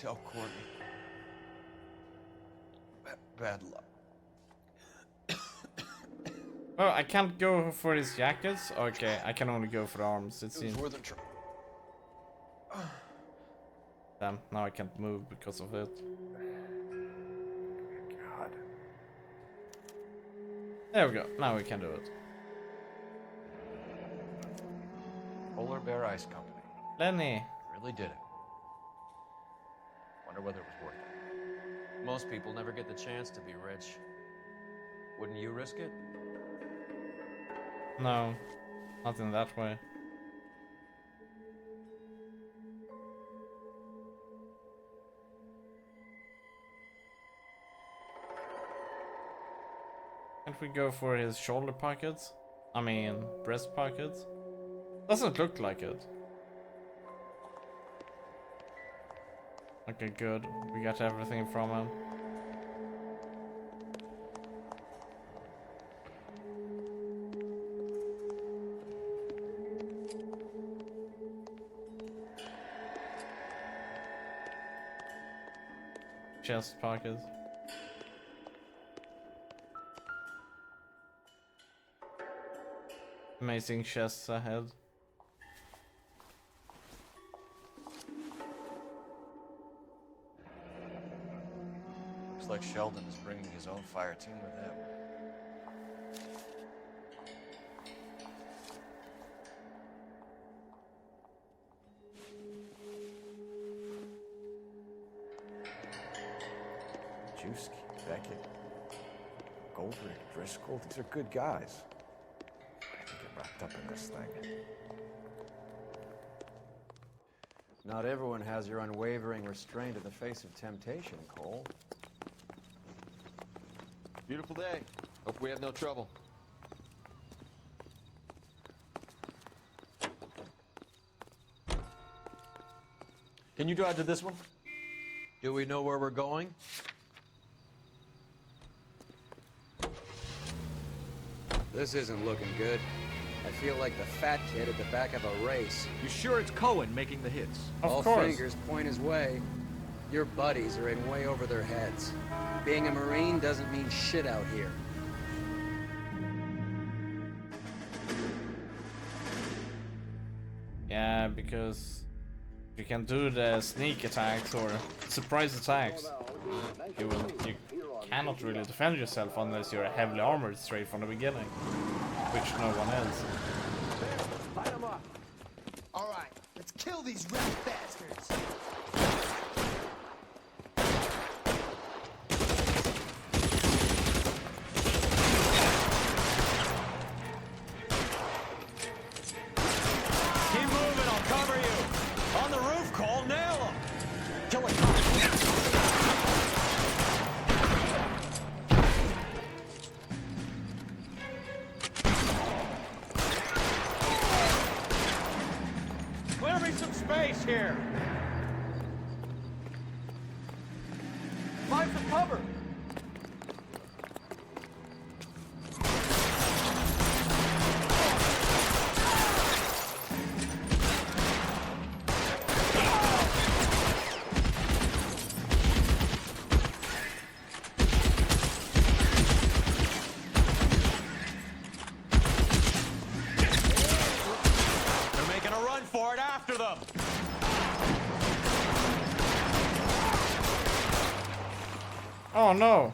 tell Courtney. Bad luck. Oh, I can't go for his jackets? Okay, I can only go for the arms, it seems. Worth a try. Damn, now I can't move because of it. God. There we go, now we can do it. Polar Bear Ice Company. Lenny. Really did it. Wonder whether it was worth it. Most people never get the chance to be rich. Wouldn't you risk it? No, not in that way. Can't we go for his shoulder pockets? I mean, breast pockets? Doesn't look like it. Okay, good. We got everything from him. Chest pockets. Amazing chests ahead. Looks like Sheldon is bringing his own fire team with him. Juski, Beckett, Goldrick, Driscoll, these are good guys. I can get wrapped up in this thing. Not everyone has your unwavering restraint in the face of temptation, Cole. Beautiful day. Hope we have no trouble. Can you drive to this one? Do we know where we're going? This isn't looking good. I feel like the fat kid at the back of a race. You sure it's Cohen making the hits? All fingers point his way. Your buddies are in way over their heads. Being a Marine doesn't mean shit out here. Yeah, because you can do the sneak attacks or surprise attacks. You cannot really defend yourself unless you're heavily armored straight from the beginning, which no one is. Light them up. All right, let's kill these rat bastards. Keep moving, I'll cover you. On the roof, Cole, nail him. Kill a cop. Clear me some space here. Find some cover. They're making a run for it after them. Oh no!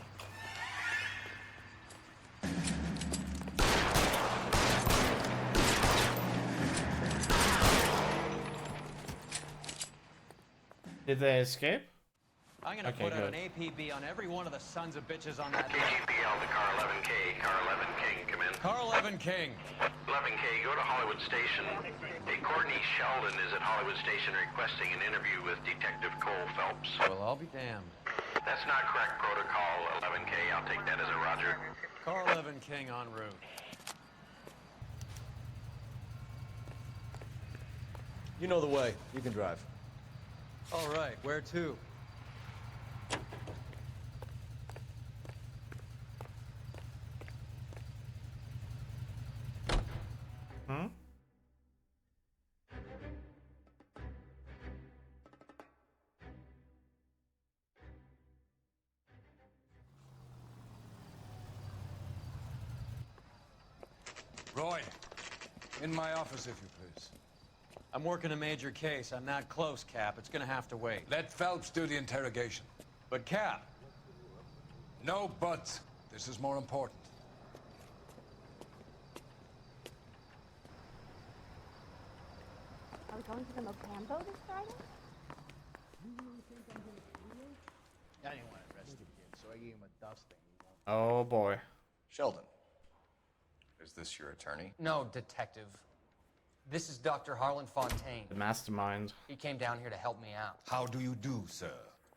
Did they escape? I'm gonna Okay, put out good. an APB on every one of the sons of bitches on that list. KGPL to Car 11K. Car 11 King, come in. Car 11 King. 11K, go to Hollywood Station. Hey, Courtney Sheldon is at Hollywood Station requesting an interview with Detective Cole Phelps. Well, I'll be damned. That's not correct protocol, 11K. I'll take that as a roger. Car 11 King en route. You know the way. You can drive. All right, where to? Hmm? Roy, in my office, if you please. I'm working a major case. I'm not close, Cap. It's gonna have to wait. Let Phelps do the interrogation. But, Cap... No buts. This is more important. Are we going to the Mocambo this Friday? I didn't want to arrest the kid, so I gave him a dusting. Oh boy. Sheldon, is this your attorney? No, detective. This is Dr. Harlan Fontaine. The mastermind. He came down here to help me out. How do you do, sir?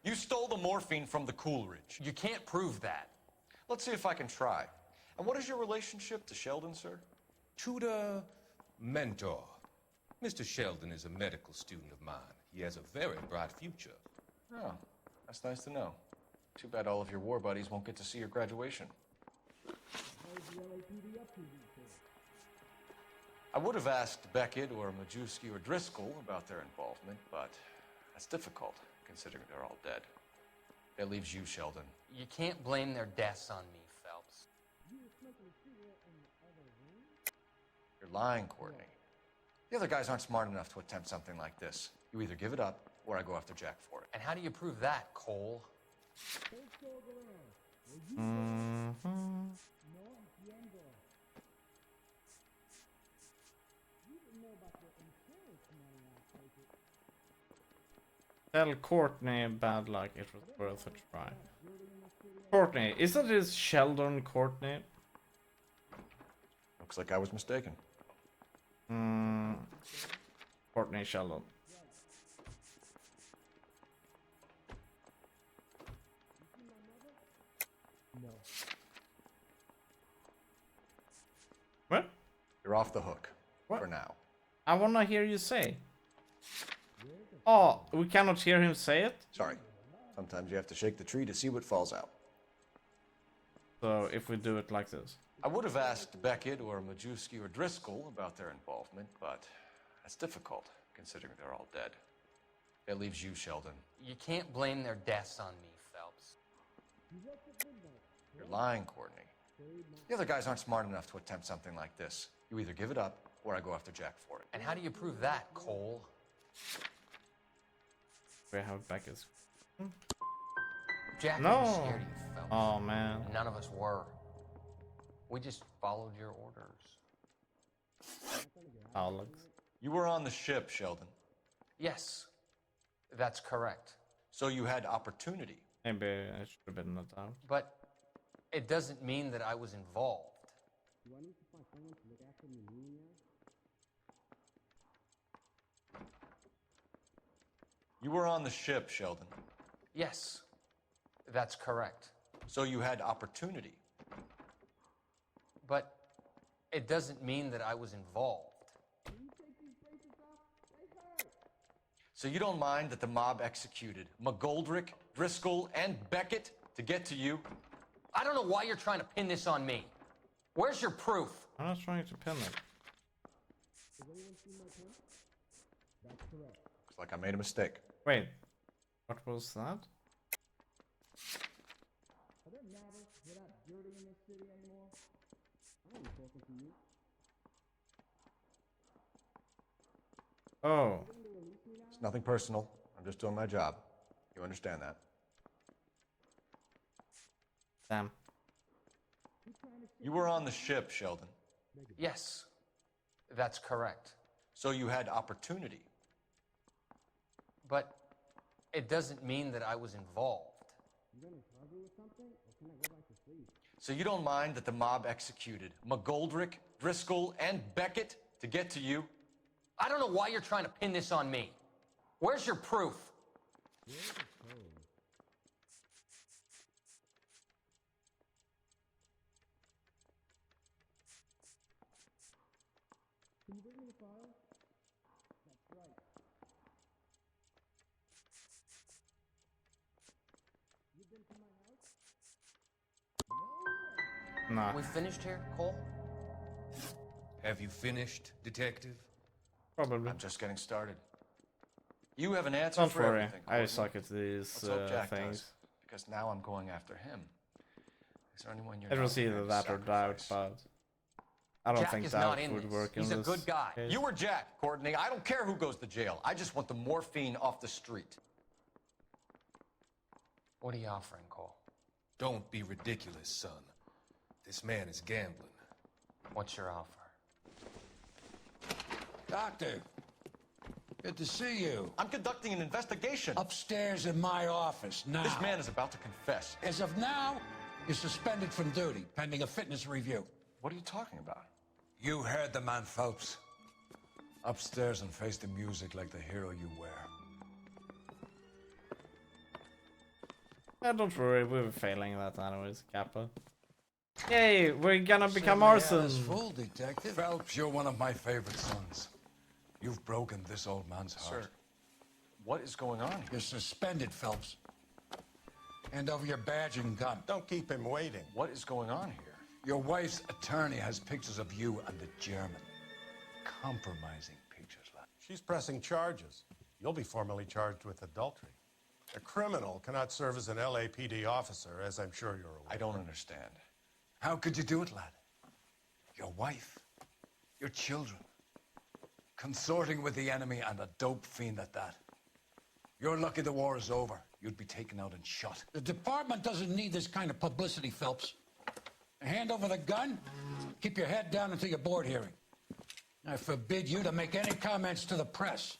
You stole the morphine from the Coolidge. You can't prove that. Let's see if I can try. And what is your relationship to Sheldon, sir? Tutor, mentor. Mr. Sheldon is a medical student of mine. He has a very bright future. Oh, that's nice to know. Too bad all of your war buddies won't get to see your graduation. I would have asked Beckett or Majewski or Driscoll about their involvement, but that's difficult, considering they're all dead. That leaves you, Sheldon. You can't blame their deaths on me, Phelps. You're lying, Courtney. The other guys aren't smart enough to attempt something like this. You either give it up, or I go after Jack for it. And how do you prove that, Cole? Tell Courtney bad luck, it was worth a try. Courtney, isn't it Sheldon Courtney? Looks like I was mistaken. Courtney Sheldon. What? You're off the hook. What? For now. I wanna hear you say. Oh, we cannot hear him say it? Sorry. Sometimes you have to shake the tree to see what falls out. So, if we do it like this. I would have asked Beckett or Majewski or Driscoll about their involvement, but that's difficult, considering they're all dead. That leaves you, Sheldon. You can't blame their deaths on me, Phelps. You're lying, Courtney. The other guys aren't smart enough to attempt something like this. You either give it up, or I go after Jack for it. And how do you prove that, Cole? We have Beckett's. Jack No. was scared of you, Phelps. Oh man. None of us were. We just followed your orders. Alex. You were on the ship, Sheldon. Yes, that's correct. So you had opportunity. Maybe I should have been let out. But it doesn't mean that I was involved. You were on the ship, Sheldon. Yes, that's correct. So you had opportunity. But it doesn't mean that I was involved. So you don't mind that the mob executed McGoldrick, Driscoll, and Beckett to get to you? I don't know why you're trying to pin this on me. Where's your proof? I'm not trying to pin it. Looks like I made a mistake. Wait. What was that? Oh. It's nothing personal. I'm just doing my job. You understand that? Damn. You were on the ship, Sheldon. Yes, that's correct. So you had opportunity. But it doesn't mean that I was involved. So you don't mind that the mob executed McGoldrick, Driscoll, and Beckett to get to you? I don't know why you're trying to pin this on me. Where's your proof? Nah. We finished here, Cole? Have you finished, detective? Probably. I'm just getting started. You have an answer Don't for worry. everything. I Courtney. suck at these Let's hope Jack things. does, because now I'm going after him. Is there anyone you're It not was either prepared to that or doubt, sacrifice? but I don't Jack think is that not in would this. work in He's a this good guy. case. You were Jack, Courtney. I don't care who goes to jail. I just want the morphine off the street. What are you offering, Cole? Don't be ridiculous, son. This man is gambling. What's your offer? Doctor, good to see you. I'm conducting an investigation. Upstairs in my office, now. This man is about to confess. As of now, you're suspended from duty, pending a fitness review. What are you talking about? You heard the man, Phelps. Upstairs and face the music like the hero you were. Don't worry, we were failing that anyways, Kappa. Yay, we're gonna become Certainly arson. had us fooled, Detective. Phelps, you're one of my favorite sons. You've broken this old man's heart. Sir, what is going on here? You're suspended, Phelps. Hand over your badge and gun. Don't keep him waiting. What is going on here? Your wife's attorney has pictures of you and the German. Compromising pictures, lad. She's pressing charges. You'll be formally charged with adultery. A criminal cannot serve as an LAPD officer, as I'm sure you're aware. I don't understand. How could you do it, lad? Your wife, your children, consorting with the enemy and a dope fiend at that. You're lucky the war is over. You'd be taken out and shot. The department doesn't need this kind of publicity, Phelps. Hand over the gun, keep your head down until your board hearing. I forbid you to make any comments to the press.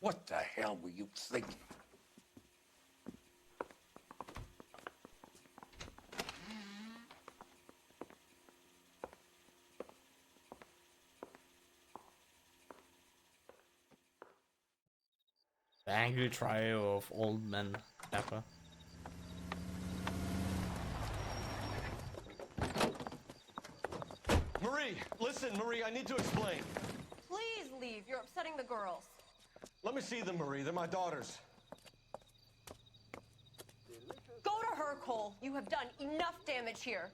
What the hell were you thinking? The angry trio of old men, Kappa. Marie, listen, Marie, I need to explain. Please leave. You're upsetting the girls. Let me see them, Marie. They're my daughters. Go to her, Cole. You have done enough damage here.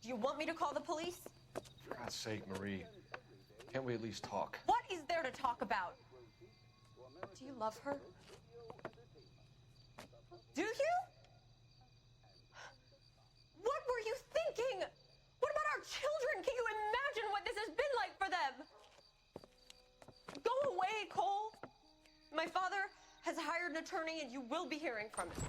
Do you want me to call the police? For God's sake, Marie. Can't we at least talk? What is there to talk about? Do you love her? Do you? What were you thinking? What about our children? Can you imagine what this has been like for them? Go away, Cole. My father has hired an attorney and you will be hearing from him.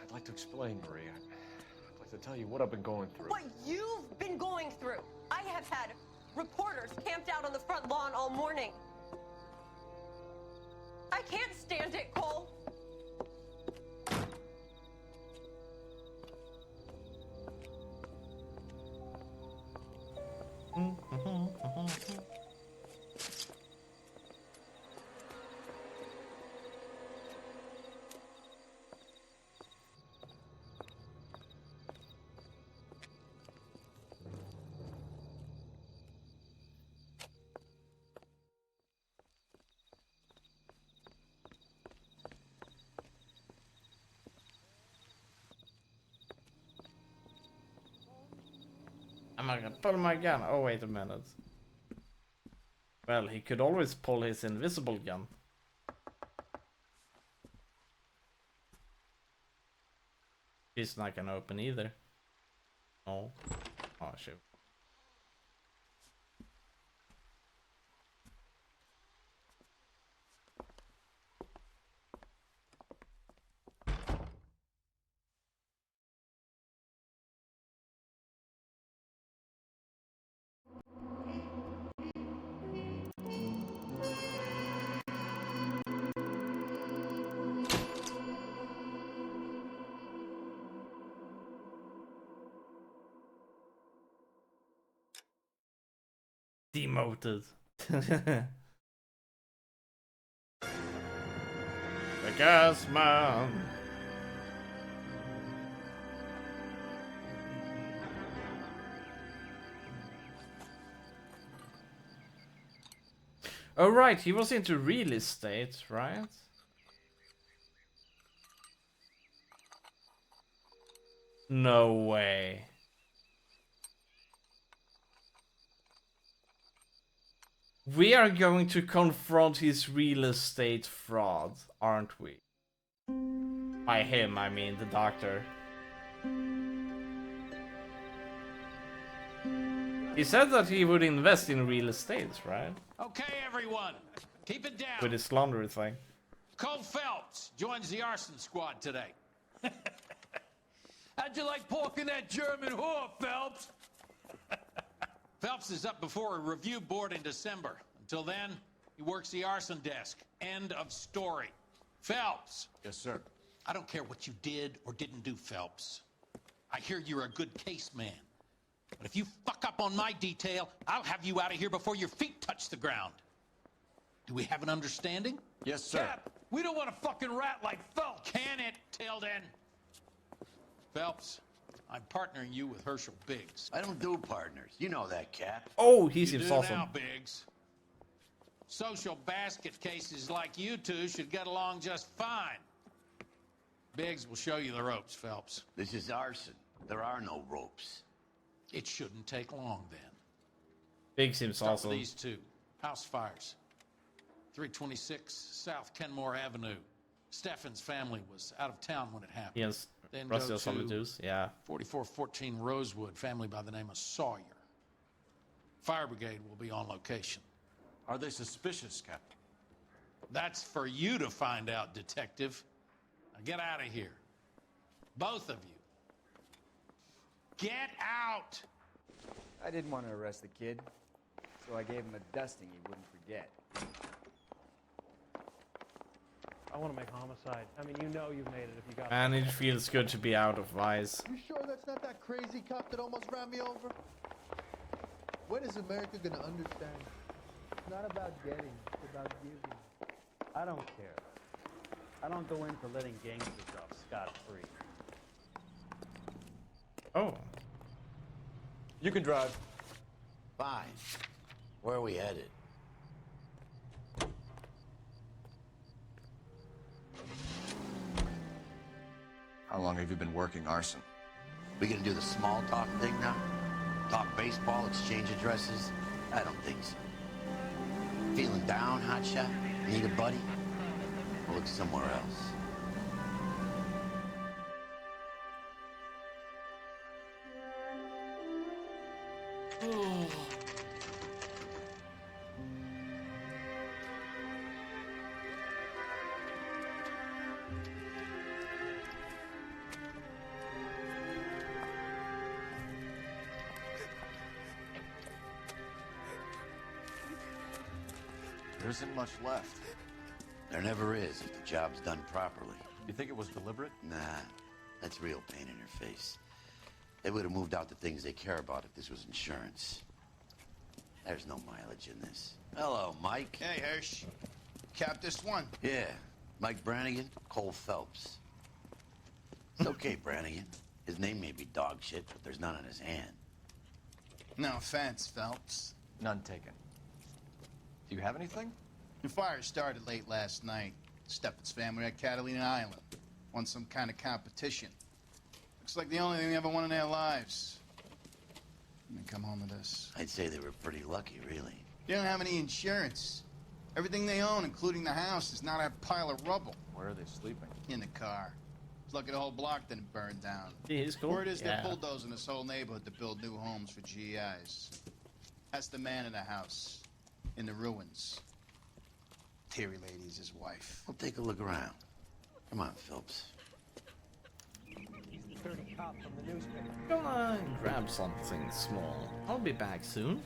I'd like to explain, Marie. I'd like to tell you what I've been going through. What you've been going through. I have had reporters camped out on the front lawn all morning. I can't stand it, Cole. Am I gonna pull my gun? Oh, wait a minute. Well, he could always pull his invisible gun. She's not gonna open either. Oh. Oh, shoot. Demoted. The gas man. Oh right, he was into real estate, right? No way. We are going to confront his real estate fraud, aren't we? By him, I mean the doctor. He said that he would invest in real estate, right? Okay, everyone, keep it down. With his laundry thing. Cole Phelps joins the arson squad today. How'd you like porking that German whore, Phelps? Phelps is up before a review board in December. Until then, he works the arson desk. End of story. Phelps. Yes, sir. I don't care what you did or didn't do, Phelps. I hear you're a good case man. But if you fuck up on my detail, I'll have you out of here before your feet touch the ground. Do we have an understanding? Yes, sir. Cap, we don't want a fucking rat like Phelps. Can it, Tilden? Phelps, I'm partnering you with Herschel Biggs. I don't do partners. You know that, Cap. Oh, he You seems do awesome. now, Biggs. Social basket cases like you two should get along just fine. Biggs will show you the ropes, Phelps. This is arson. There are no ropes. It shouldn't take long, then. Big seems Start awesome. with these two. House fires. 326 South Kenmore Avenue. Steffen's family was out of town when it happened. Yes, Then Rusty go or something to does. Yeah. 4414 Rosewood, family by the name of Sawyer. Fire brigade will be on location. Are they suspicious, Captain? That's for you to find out, detective. Now get out of here. Both of you. Get out! I didn't want to arrest the kid, so I gave him a dusting he wouldn't forget. I want to make homicide. I mean, you know you've made it if you got. And it feels good to be out of Vice. You sure that's not that crazy cop that almost ran me over? When is America gonna understand? It's not about getting, it's about giving. I don't care. I don't go into letting gangsters off scot-free. Oh. You can drive. Fine. Where are we headed? How long have you been working arson? We gonna do the small talk thing now? Talk baseball, exchange addresses? I don't think so. Feeling down, hotshot? Need a buddy? We'll look somewhere else. There isn't much left. There never is if the job's done properly. You think it was deliberate? Nah, that's real pain in their face. They would have moved out the things they care about if this was insurance. There's no mileage in this. Hello, Mike. Hey, Hirsch. Cap this one. Yeah, Mike Brannigan, Cole Phelps. It's okay, Brannigan. His name may be dog shit, but there's none on his hand. No offense, Phelps. None taken. Do you have anything? The fire started late last night. Steffen's family at Catalina Island. Won some kind of competition. Looks like the only thing they ever won in their lives. And they come home to this. I'd say they were pretty lucky, really. They don't have any insurance. Everything they own, including the house, is not a pile of rubble. Where are they sleeping? In the car. It's lucky the whole block didn't burn down. Yeah, it's cool. Word is Yeah. they're bulldozing this whole neighborhood to build new homes for GIs. That's the man in the house. In the ruins. Terry lady's his wife. We'll take a look around. Come on, Phelps. Gonna grab something small. I'll be back soon.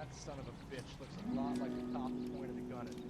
That son of a bitch looks a lot like the cop who pointed the gun at me.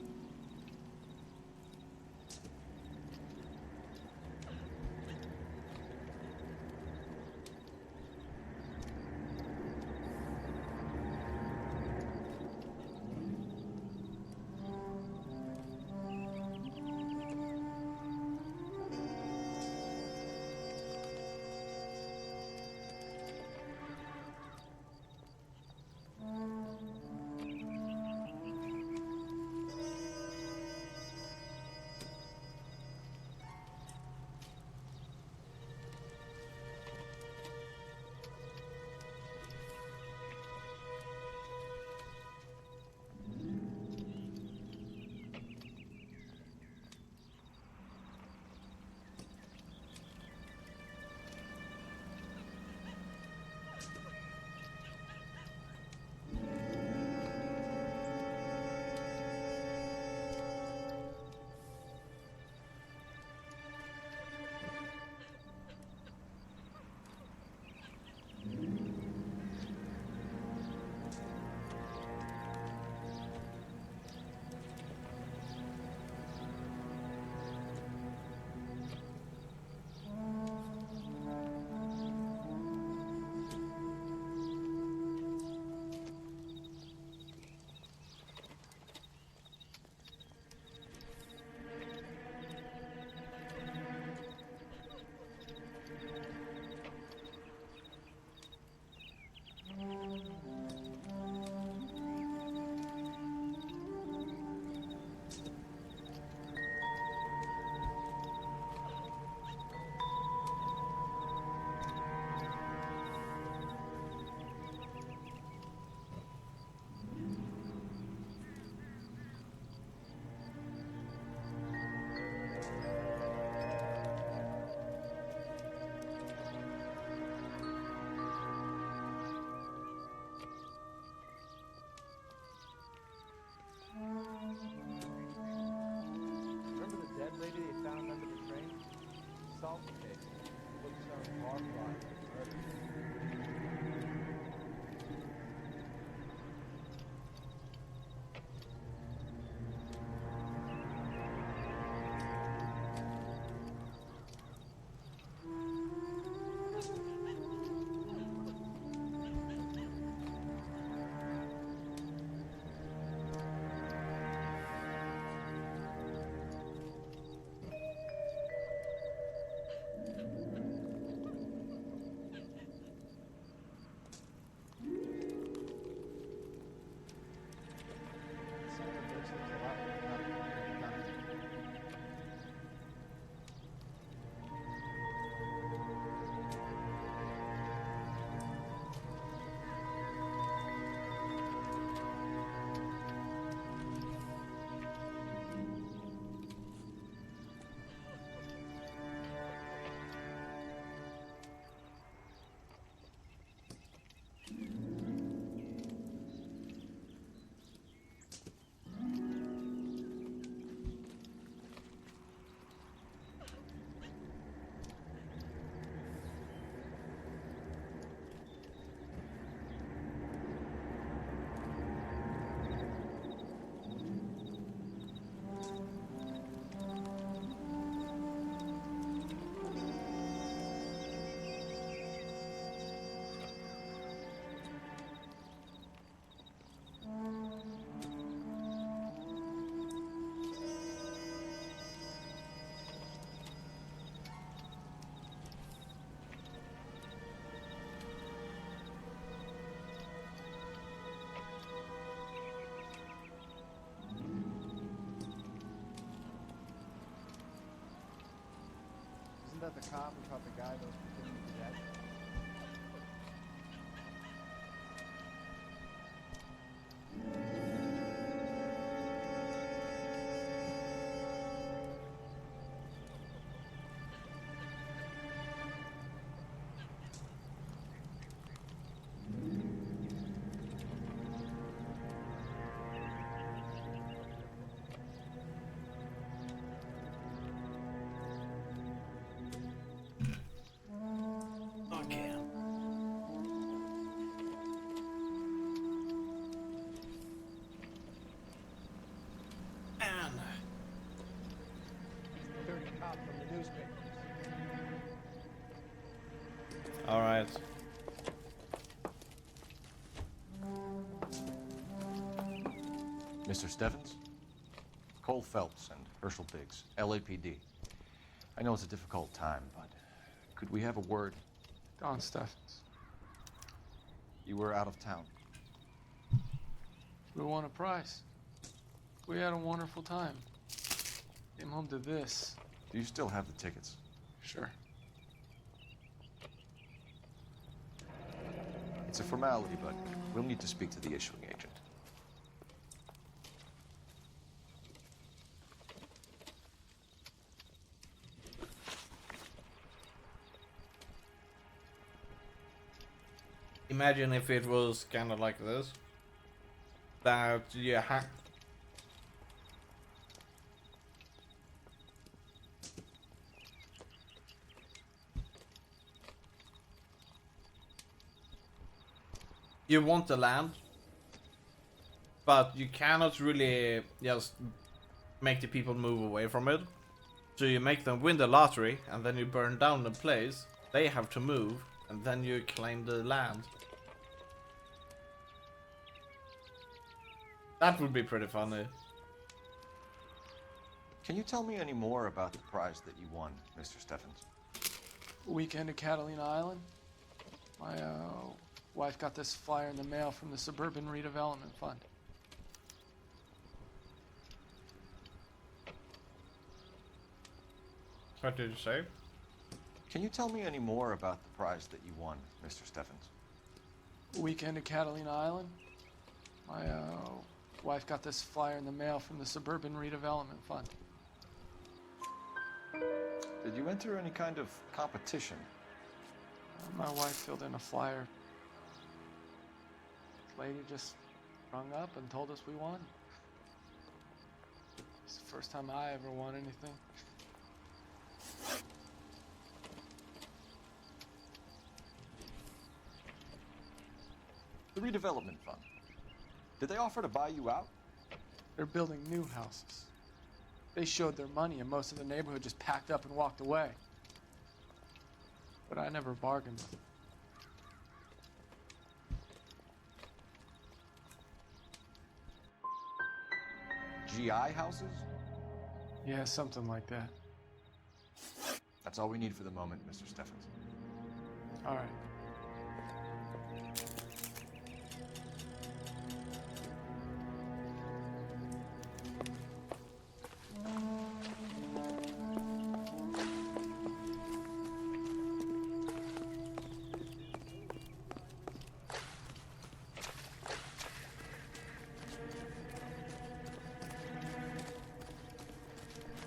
Remember the dead lady they found under the train? Solved the case. Looks some horrifying murder. Isn't that the cop who caught the guy that was pretending to be dead? newspapers. All right. Mr. Stevens? Cole Phelps and Herschel Biggs, LAPD. I know it's a difficult time, but could we have a word? Don Steffens. You were out of town. We won a prize. We had a wonderful time. Came home to this. Do you still have the tickets? Sure. It's a formality, but we'll need to speak to the issuing agent. Imagine if it was kind of like this. That you have. You want the land, but you cannot really just make the people move away from it. So you make them win the lottery, and then you burn down the place. They have to move, and then you claim the land. That would be pretty funny. Can you tell me any more about the prize that you won, Mr. Steffens? Weekend at Catalina Island. My wife got this flyer in the mail from the Suburban Redevelopment Fund. What did you say? Can you tell me any more about the prize that you won, Mr. Steffens? Weekend at Catalina Island. My wife got this flyer in the mail from the Suburban Redevelopment Fund. Did you enter any kind of competition? My wife filled in a flyer. This lady just rung up and told us we won. It's the first time I ever won anything. The redevelopment fund. Did they offer to buy you out? They're building new houses. They showed their money and most of the neighborhood just packed up and walked away. But I never bargained with them. GI houses? Yeah, something like that. That's all we need for the moment, Mr. Steffens. All right.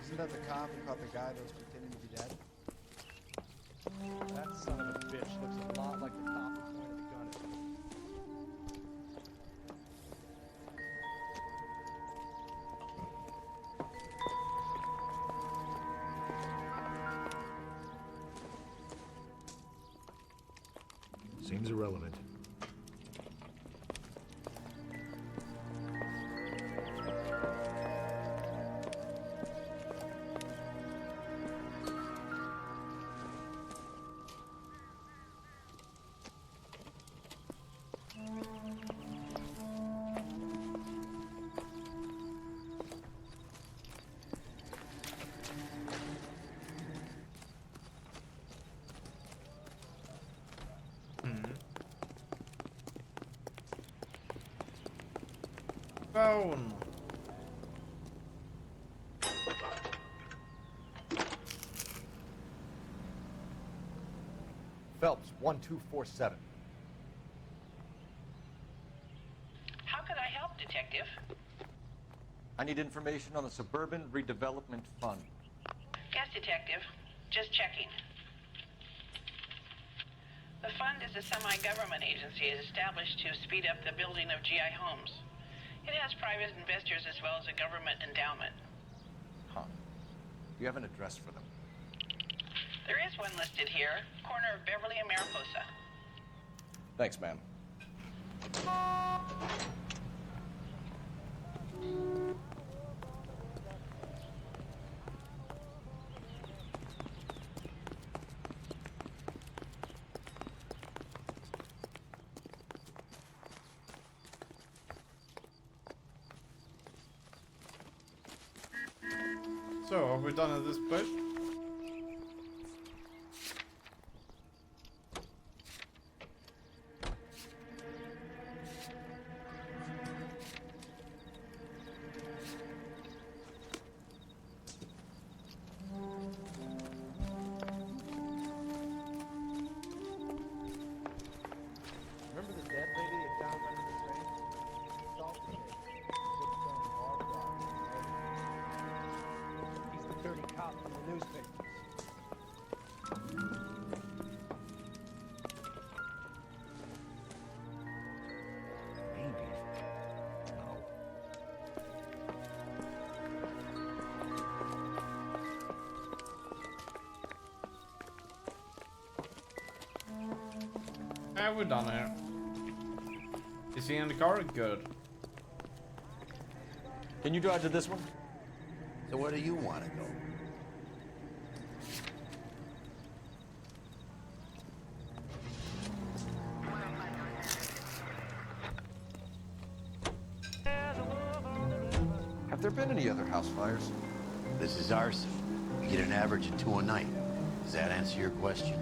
Isn't that the cop who caught the guy that was pretending to be dead? That son of a bitch looks a lot like the cop who pointed the gun at me. Seems irrelevant. Phone. Phelps, 1247. How can I help, Detective? I need information on the Suburban Redevelopment Fund. Yes, Detective. Just checking. The fund is a semi-government agency established to speed up the building of GI homes. It has private investors as well as a government endowment. Huh. Do you have an address for them? There is one listed here, corner of Beverly and Mariposa. Thanks, ma'am. So, are we done at this place? Remember the dead lady they found under the train? Salt cake. Soapstone bar fraud. He's the dirty cop from the newspapers. Maybe. No. Yeah, we're done here. Is he in the car? Good. Can you drive to this one? So where do you want to go? Have there been any other house fires? This is arson. We get an average of 2 a night. Does that answer your question?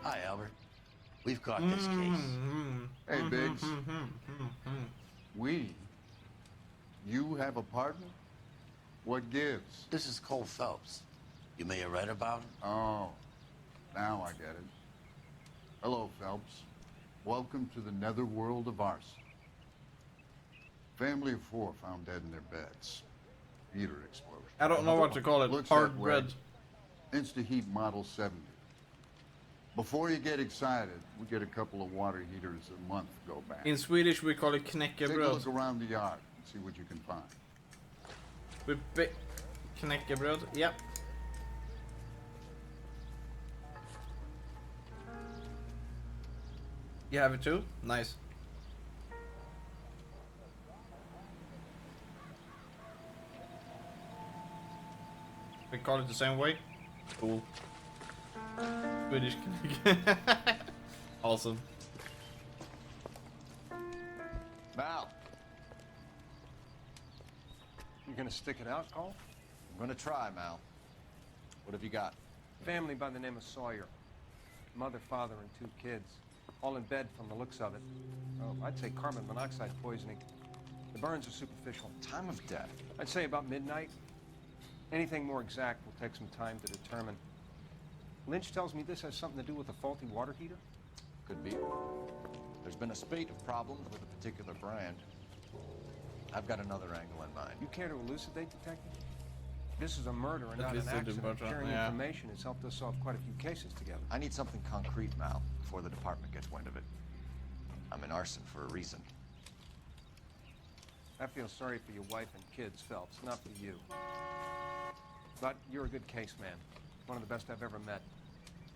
Hi, Albert. We've caught this case. Hey, Biggs. We? You have a partner? What gives? This is Cole Phelps. You may have read about him. Oh, now I get it. Hello, Phelps. Welcome to the netherworld of arson. Family of 4 found dead in their beds. Heater explosion. I don't know what to call it. Looks Hard that way. bread. Insta-heat Model 70. Before you get excited, we get a couple of water heaters a month go back. In Swedish, we call it Take a knäckebröd. look around the yard and see what you can find. Knäckebröd, yep. You have it too? Nice. We call it the same way? Cool. Swedish knäcke. Awesome. Mal, You gonna stick it out, Cole? I'm gonna try, Mal. What have you got? Family by the name of Sawyer. Mother, father, and 2 kids. All in bed from the looks of it. Oh, I'd say carbon monoxide poisoning. The burns are superficial. Time of death? I'd say about midnight. Anything more exact will take some time to determine. Lynch tells me this has something to do with a faulty water heater. Could be. There's been a spate of problems with a particular brand. I've got another angle in mind. You care to elucidate, Detective? This is a murder and At not an least they do accident. better, Sharing yeah. information has helped us solve quite a few cases together. I need something concrete, Mal, before the department gets wind of it. I'm in arson for a reason. I feel sorry for your wife and kids, Phelps, not for you. But you're a good case man. One of the best I've ever met.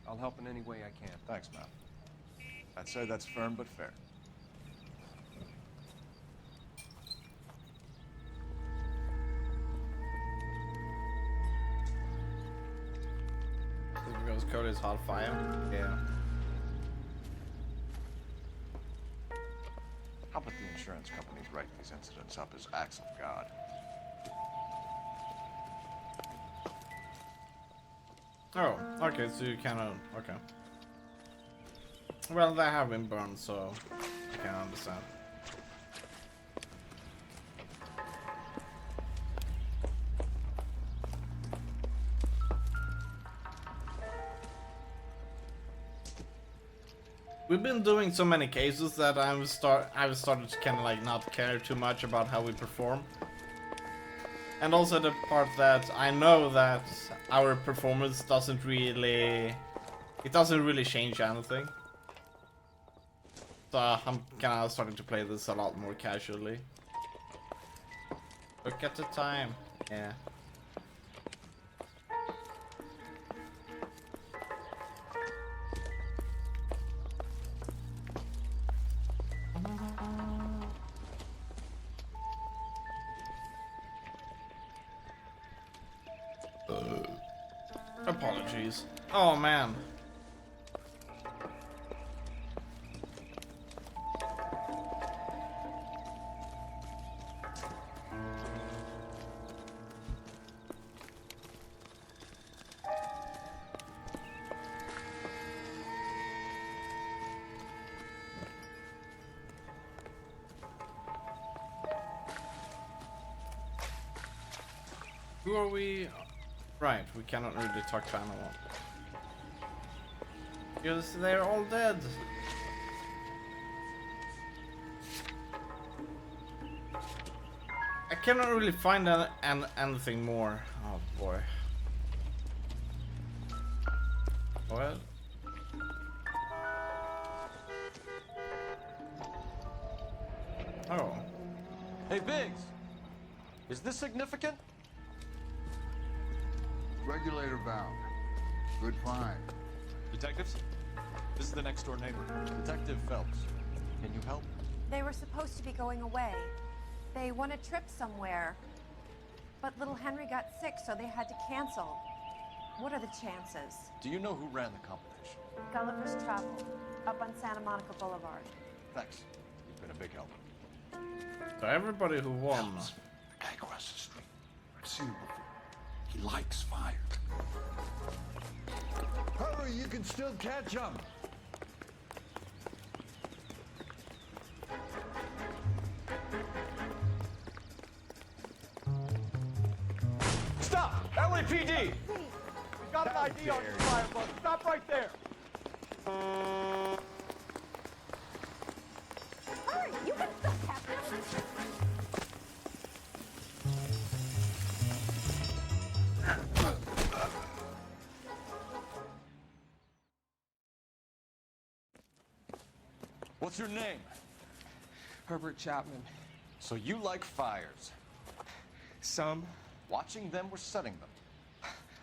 I'll help in any way I can. Thanks, Mal. I'd say that's firm but fair. Is it because code is hot fire? Yeah. How about the insurance companies write these incidents up as acts of God? Oh, okay, so you kinda... okay. Well, they have been burned, so I can understand. We've been doing so many cases that I've started to kind of like not care too much about how we perform. And also the part that I know that our performance doesn't really change anything. So I'm kind of starting to play this a lot more casually. Look at the time. Yeah. Apologies. Oh man. Who are we? Right, we cannot really talk to anyone. Because they're all dead. I cannot really find anything more. Oh boy. What? Oh. Hey, Biggs! Is this significant? Regulator valve. Good find. Detectives? This is the next door neighbor. Detective Phelps. Can you help? They were supposed to be going away. They won a trip somewhere. But little Henry got sick, so they had to cancel. What are the chances? Do you know who ran the competition? Gulliver's Travel, up on Santa Monica Boulevard. Thanks. You've been a big help. So everybody who won. Phelps, the guy across the street. I've seen him before. He likes fire. Hurry, you can still catch him. Stop! LAPD! We got an ID on your firebug. Stop right there! Hurry! You can still catch them! What's your name? Herbert Chapman. So you like fires? Some. Watching them or setting them?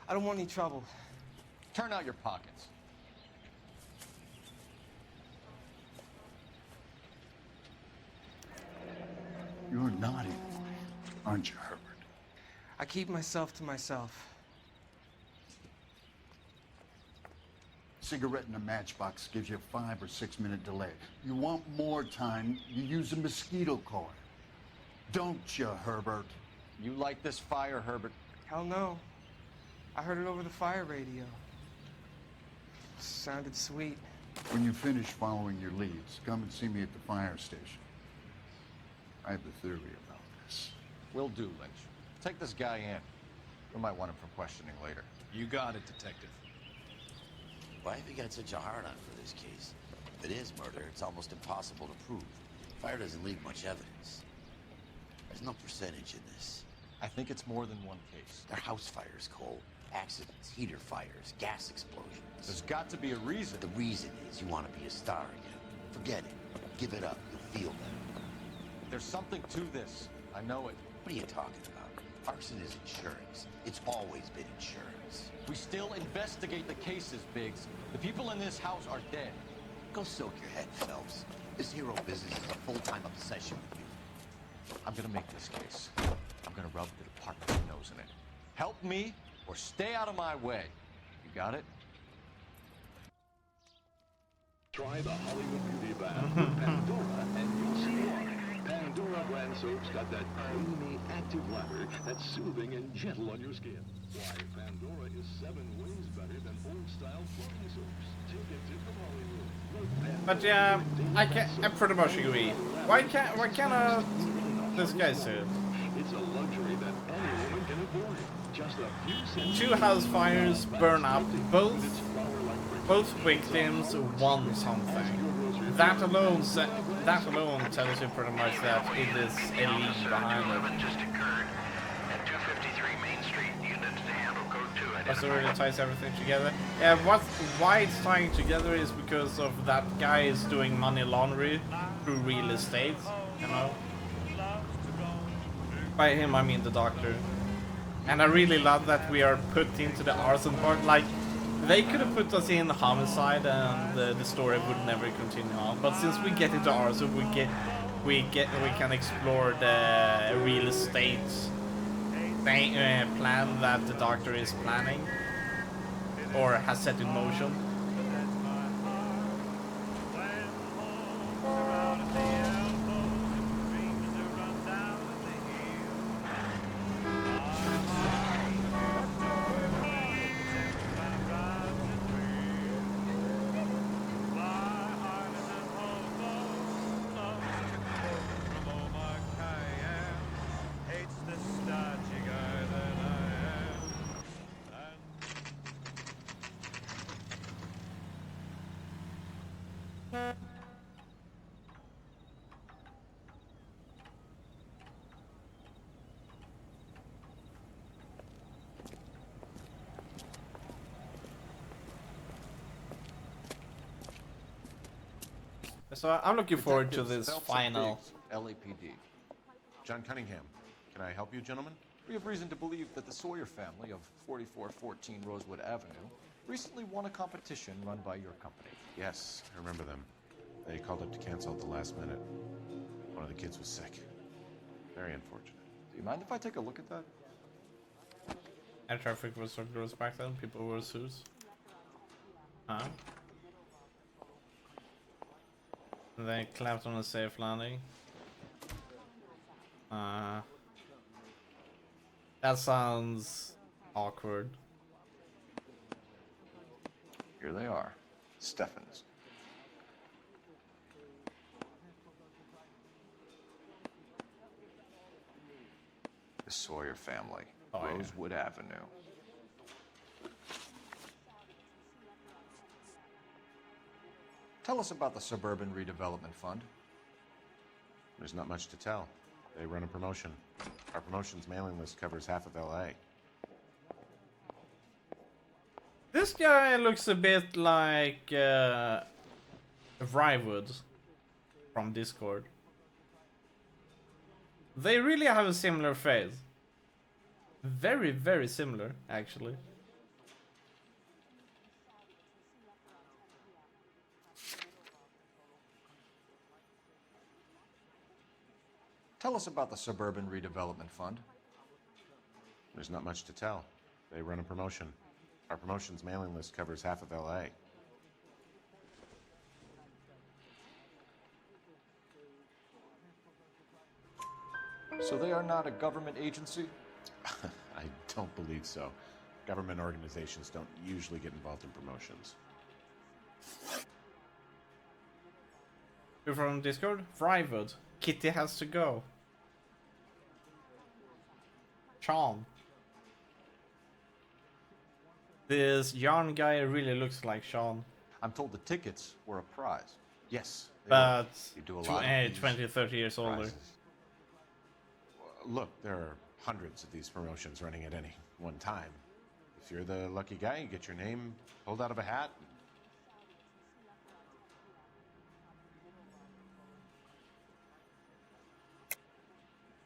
I don't want any trouble. Turn out your pockets. You're naughty, aren't you, Herbert? I keep myself to myself. Cigarette in a matchbox gives you a 5 or 6 minute delay. You want more time, you use a mosquito coil. Don't you, Herbert? You like this fire, Herbert? Hell no. I heard it over the fire radio. Sounded sweet. When you finish following your leads, come and see me at the fire station. I have a theory about this. Will do, Lynch. Take this guy in. We might want him for questioning later. You got it, Detective. Why have you got such a hard-on for this case? If it is murder, it's almost impossible to prove. Fire doesn't leave much evidence. There's no percentage in this. I think it's more than one case. They're house fires, Cole. Accidents, heater fires, gas explosions. There's got to be a reason. The reason is you want to be a star again. Forget it. Give it up. You'll feel better. There's something to this. I know it. What are you talking about? Arson is insurance. It's always been insurance. We still investigate the cases, Biggs. The people in this house are dead. Go soak your head, Phelps. This hero business is a full-time obsession with you. I'm gonna make this case. I'm gonna rub the department's nose in it. Help me or stay out of my way. You got it? Try the Hollywood Beauty Bath with Pandora and you'll see why. Pandora brand soaps got that creamy, active lather that's soothing and gentle on your skin. Why, Pandora is 7 ways better than old-style floating soaps. Take a tip from Hollywood. But yeah, I pretty much agree. Why can't this guy say it? It's a luxury that any woman can afford. Just a few cents. 2 house fires burn up. Both victims won something. That alone tells you pretty much that it is a lead behind it. Just occurred at 253 Main Street. Units to handle code 2. Also really ties everything together. Yeah, why it's tying together is because of that guy is doing money laundering through real estate, you know? By him I mean the doctor. And I really love that we are put into the arson part. Like, they could have put us in homicide and the story would never continue on. But since we get into arson, we can explore the real estate plan that the doctor is planning or has set in motion. So I'm looking forward to this Phelps and final. Biggs, LAPD. John Cunningham, can I help you, gentlemen? We have reason to believe that the Sawyer family of 4414 Rosewood Avenue recently won a competition run by your company. Yes, I remember them. They called up to cancel at the last minute. One of the kids was sick. Very unfortunate. Do you mind if I take a look at that? Air traffic was so gross back then. People wore suits. Huh? And they clapped on a safe landing. That sounds awkward. Here they are. Steffens. The Sawyer family. Rosewood Avenue. Tell us about the Suburban Redevelopment Fund. There's not much to tell. They run a promotion. Our promotion's mailing list covers half of LA. This guy looks a bit like Rywood from Discord. They really have a similar face. Very, very similar, actually. Tell us about the Suburban Redevelopment Fund. There's not much to tell. They run a promotion. Our promotion's mailing list covers half of LA. So they are not a government agency? I don't believe so. Government organizations don't usually get involved in promotions. You're from Discord? Rywood. Kitty has to go. Sean. This yarn guy really looks like Sean. I'm told the tickets were a prize. Yes. But You do a lot of these 20, 30 years older. prizes. Look, there are hundreds of these promotions running at any one time. If you're the lucky guy, you get your name pulled out of a hat.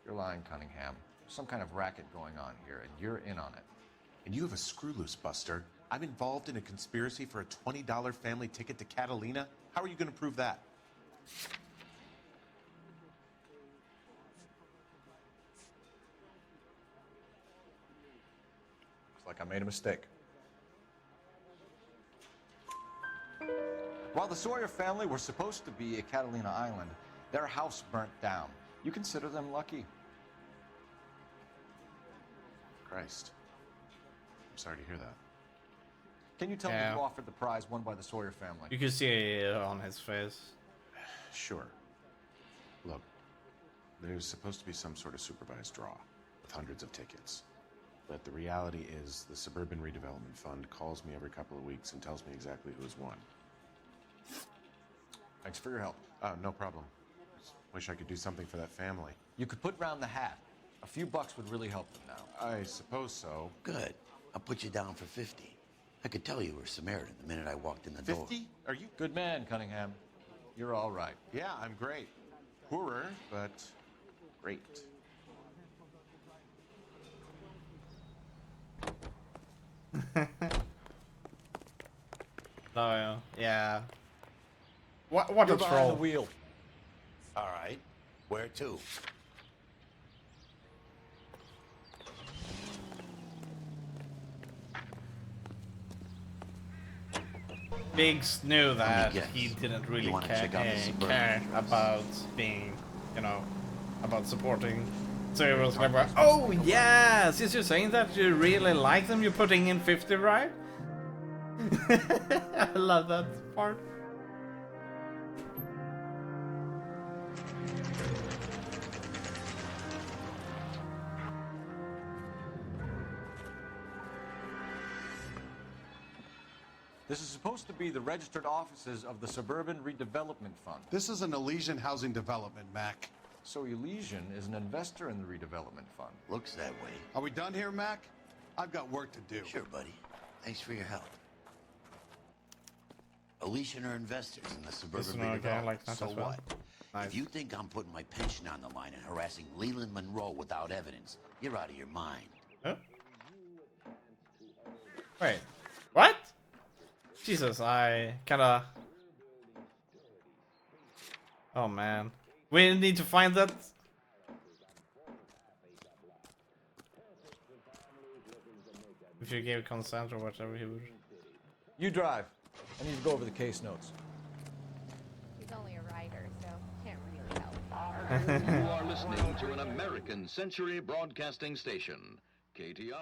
You're lying, Cunningham. There's some kind of racket going on here, and you're in on it. And you have a screw loose, Buster. I'm involved in a conspiracy for a $20 family ticket to Catalina. How are you going to prove that? Looks like I made a mistake. While the Sawyer family were supposed to be at Catalina Island, their house burnt down. You consider them lucky? Christ. I'm sorry to hear that. Can you tell me who offered the prize won by the Sawyer family? You can see it on his face. Sure. Look, there's supposed to be some sort of supervised draw with hundreds of tickets. But the reality is the Suburban Redevelopment Fund calls me every couple of weeks and tells me exactly who's won. Thanks for your help. No problem. Just wish I could do something for that family. You could put round the hat. A few bucks would really help them now. I suppose so. Good. I'll put you down for 50. I could tell you were Samaritan the minute I walked in the door. 50? Are you? Good man, Cunningham. You're all right. Yeah, I'm great. Poorer, but great. Oh yeah. What a You're behind troll. the wheel. All right. Where to? Biggs knew that guess. he didn't You really wanna check out the Suburban care address? about being, you know, about supporting. So he was like, oh yeah, since you're saying that you really like them, you're putting in 50, right? I love that part. This is supposed to be the registered offices of the Suburban Redevelopment Fund. This is an Elysian housing development, Mac. So Elysian is an investor in the redevelopment fund. Looks that way. Are we done here, Mac? I've got work to do. Sure, buddy. Thanks for your help. Elysian are investors in the Suburban Redevelopment. Like that So as well. what? Nice. If you think I'm putting my pension on the line and harassing Leland Monroe without evidence, you're out of your mind. Huh? Wait, what? Jesus, I kinda... Oh man. We need to find that. If you gave consent or whatever he would. You drive. I need to go over the case notes. He's only a writer, so can't really help. You are listening to an American Century Broadcasting Station, KTI.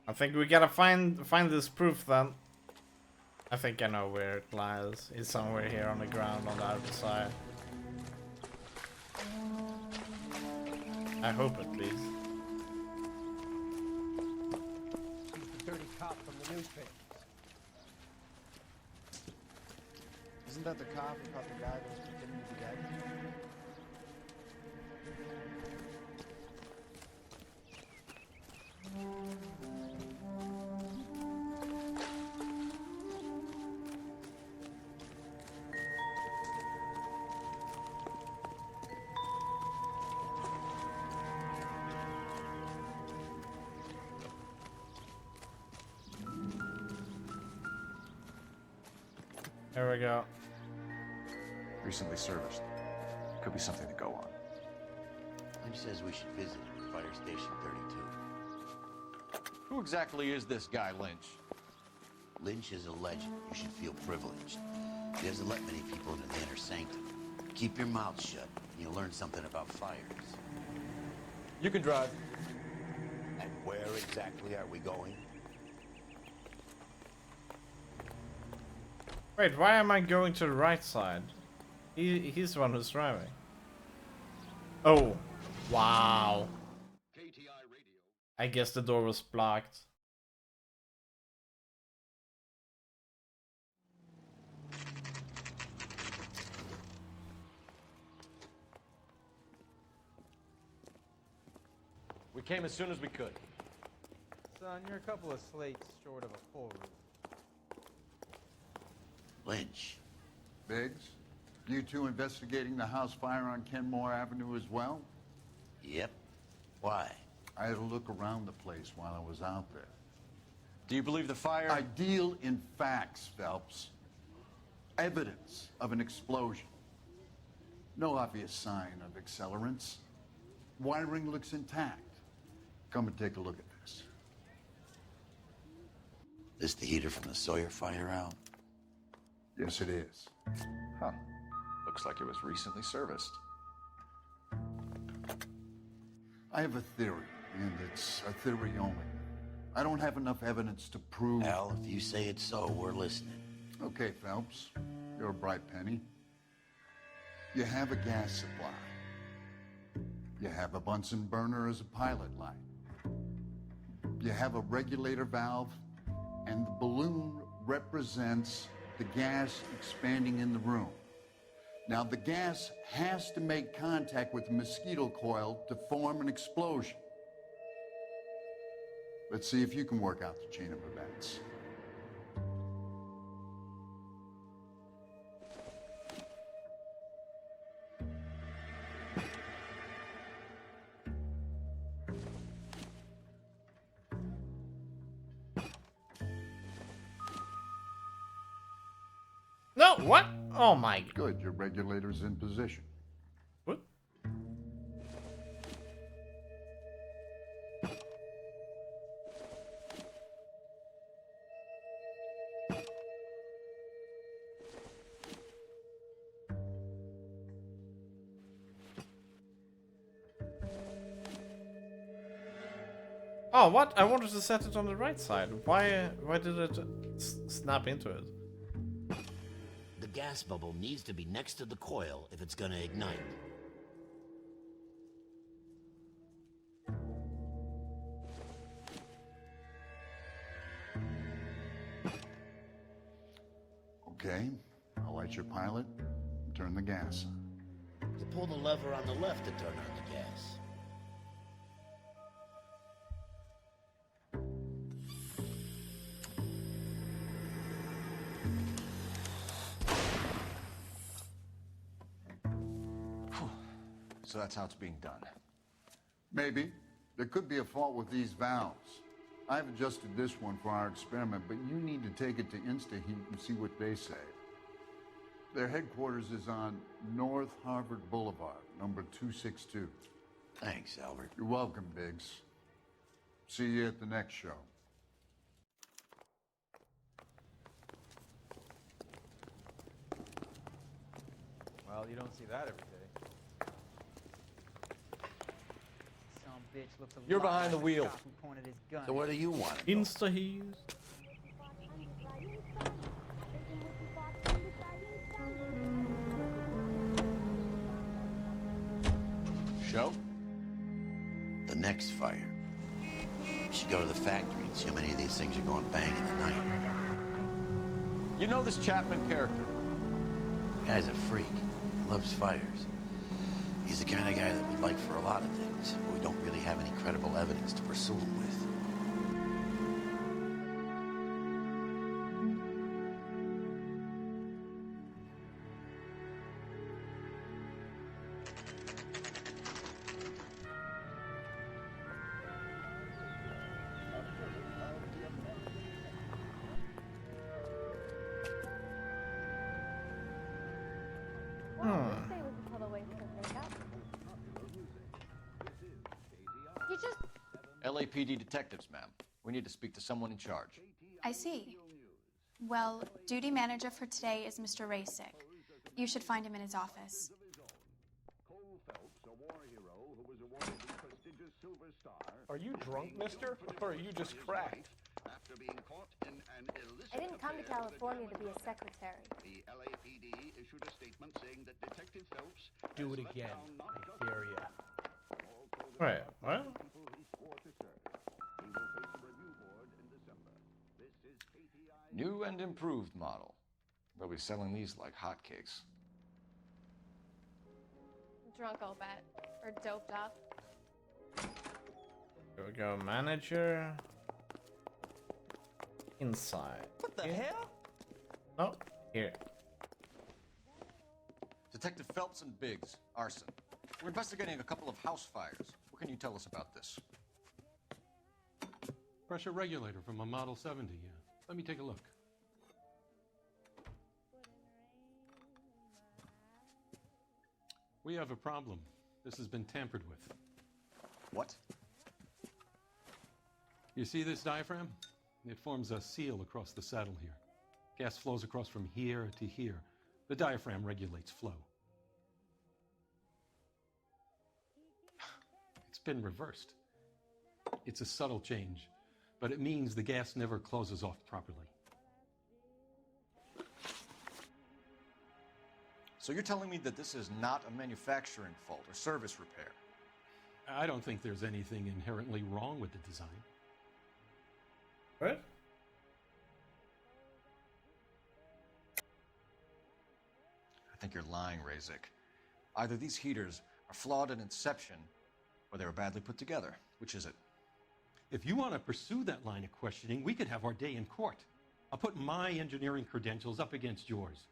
I think we gotta find this proof then. I think I know where it lies. It's somewhere here on the ground on the other side. I hope at least. The dirty cop from the newspaper. Isn't that the cop who caught the guy that was pretending to be dead? There we go. Recently serviced. Could be something to go on. Lynch says we should visit him at Fire Station 32. Who exactly is this guy, Lynch? Lynch is a legend. You should feel privileged. He doesn't let many people into the inner sanctum. Keep your mouth shut, and you'll learn something about fires. You can drive. And where exactly are we going? Wait, why am I going to the right side? He's the one who's driving. Oh, wow. I guess the door was blocked. We came as soon as we could. Son, you're a couple of slates short of a full roof. Lynch. Biggs, you two investigating the house fire on Kenmore Avenue as well? Yep. Why? I had a look around the place while I was out there. Do you believe the fire? I deal in facts, Phelps. Evidence of an explosion. No obvious sign of accelerants. Wiring looks intact. Come and take a look at this. This the heater from the Sawyer fire out? Yes, it is. Huh. Looks like it was recently serviced. I have a theory, and it's a theory only. I don't have enough evidence to prove... Al, if you say it's so, we're listening. Okay, Phelps. You're a bright penny. You have a gas supply. You have a Bunsen burner as a pilot light. You have a regulator valve, and the balloon represents the gas expanding in the room. Now, the gas has to make contact with the mosquito coil to form an explosion. Let's see if you can work out the chain of events. No, what? Oh my. Good, your regulator's in position. What? Oh, what? I wanted to set it on the right side. Why did it snap into it? The gas bubble needs to be next to the coil if it's gonna ignite. Okay, I'll light your pilot and turn the gas on. You pull the lever on the left to turn on the gas. So that's how it's being done. Maybe. There could be a fault with these valves. I've adjusted this one for our experiment, but you need to take it to InstaHeat and see what they say. Their headquarters is on North Harvard Boulevard, number 262. Thanks, Albert. You're welcome, Biggs. See you at the next show. Well, you don't see that every day. Bitch looks a You're lot behind the like wheel. cop who pointed his gun So at what do me. you want? Insta-heat. Show? The next fire. We should go to the factory and see how many of these things are going bang in the night. You know this Chapman character? The guy's a freak. He loves fires. He's the kind of guy that we'd like for a lot of things, but we don't really have any credible evidence to pursue him with. You just... LAPD detectives, ma'am. We need to speak to someone in charge. I see. Well, duty manager for today is Mr. Rasick. You should find him in his office. Are you drunk, mister? Or are you just cracked? I didn't come to California to be a secretary. The LAPD issued a statement saying that Detective Phelps Do it again. I dare ya. Right, well. New and improved model. They'll be selling these like hotcakes. Drunk, I'll bet. Or doped up. Here we go, manager. Inside. What the hell? Oh, here. Detective Phelps and Biggs, arson. We're investigating a couple of house fires. What can you tell us about this? Pressure regulator from a Model 70, yeah. Let me take a look. We have a problem. This has been tampered with. What? You see this diaphragm? It forms a seal across the saddle here. Gas flows across from here to here. The diaphragm regulates flow. It's been reversed. It's a subtle change, but it means the gas never closes off properly. So you're telling me that this is not a manufacturing fault or service repair? I don't think there's anything inherently wrong with the design. What? I think you're lying, Rasick. Either these heaters are flawed in inception, or they were badly put together. Which is it? If you want to pursue that line of questioning, we could have our day in court. I'll put my engineering credentials up against yours.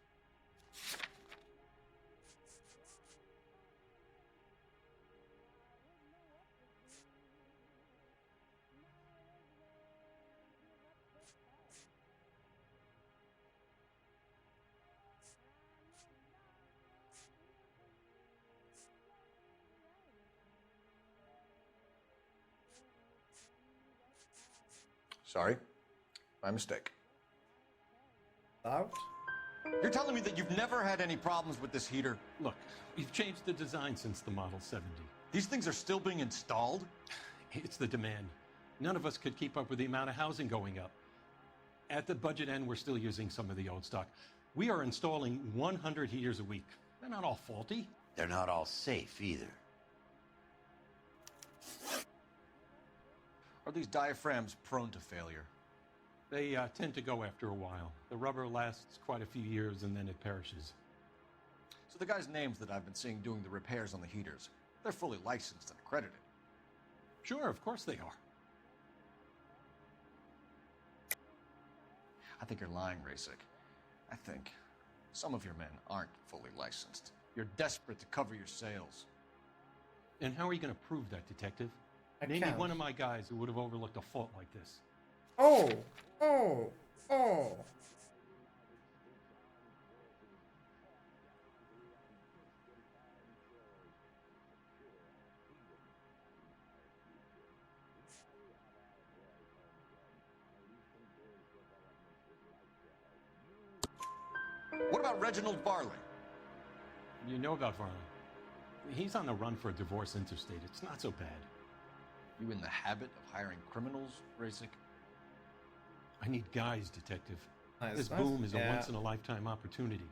Sorry. My mistake. Out? You're telling me that you've never had any problems with this heater? Look, we've changed the design since the Model 70. These things are still being installed? It's the demand. None of us could keep up with the amount of housing going up. At the budget end, we're still using some of the old stock. We are installing 100 heaters a week. They're not all faulty. They're not all safe either. Are these diaphragms prone to failure? They tend to go after a while. The rubber lasts quite a few years and then it perishes. So the guys' names that I've been seeing doing the repairs on the heaters, they're fully licensed and accredited. Sure, of course they are. I think you're lying, Rasik. I think some of your men aren't fully licensed. You're desperate to cover your sales. And how are you going to prove that, Detective? I Name me can't. one of my guys who would have overlooked a fault like this. Oh! Oh! Oh! What about Reginald Varley? You know about Varley. He's on the run for a divorce interstate. It's not so bad. You in the habit of hiring criminals, Rasik? I need guys, Detective. Nice, This nice. boom is a Yeah. once-in-a-lifetime opportunity.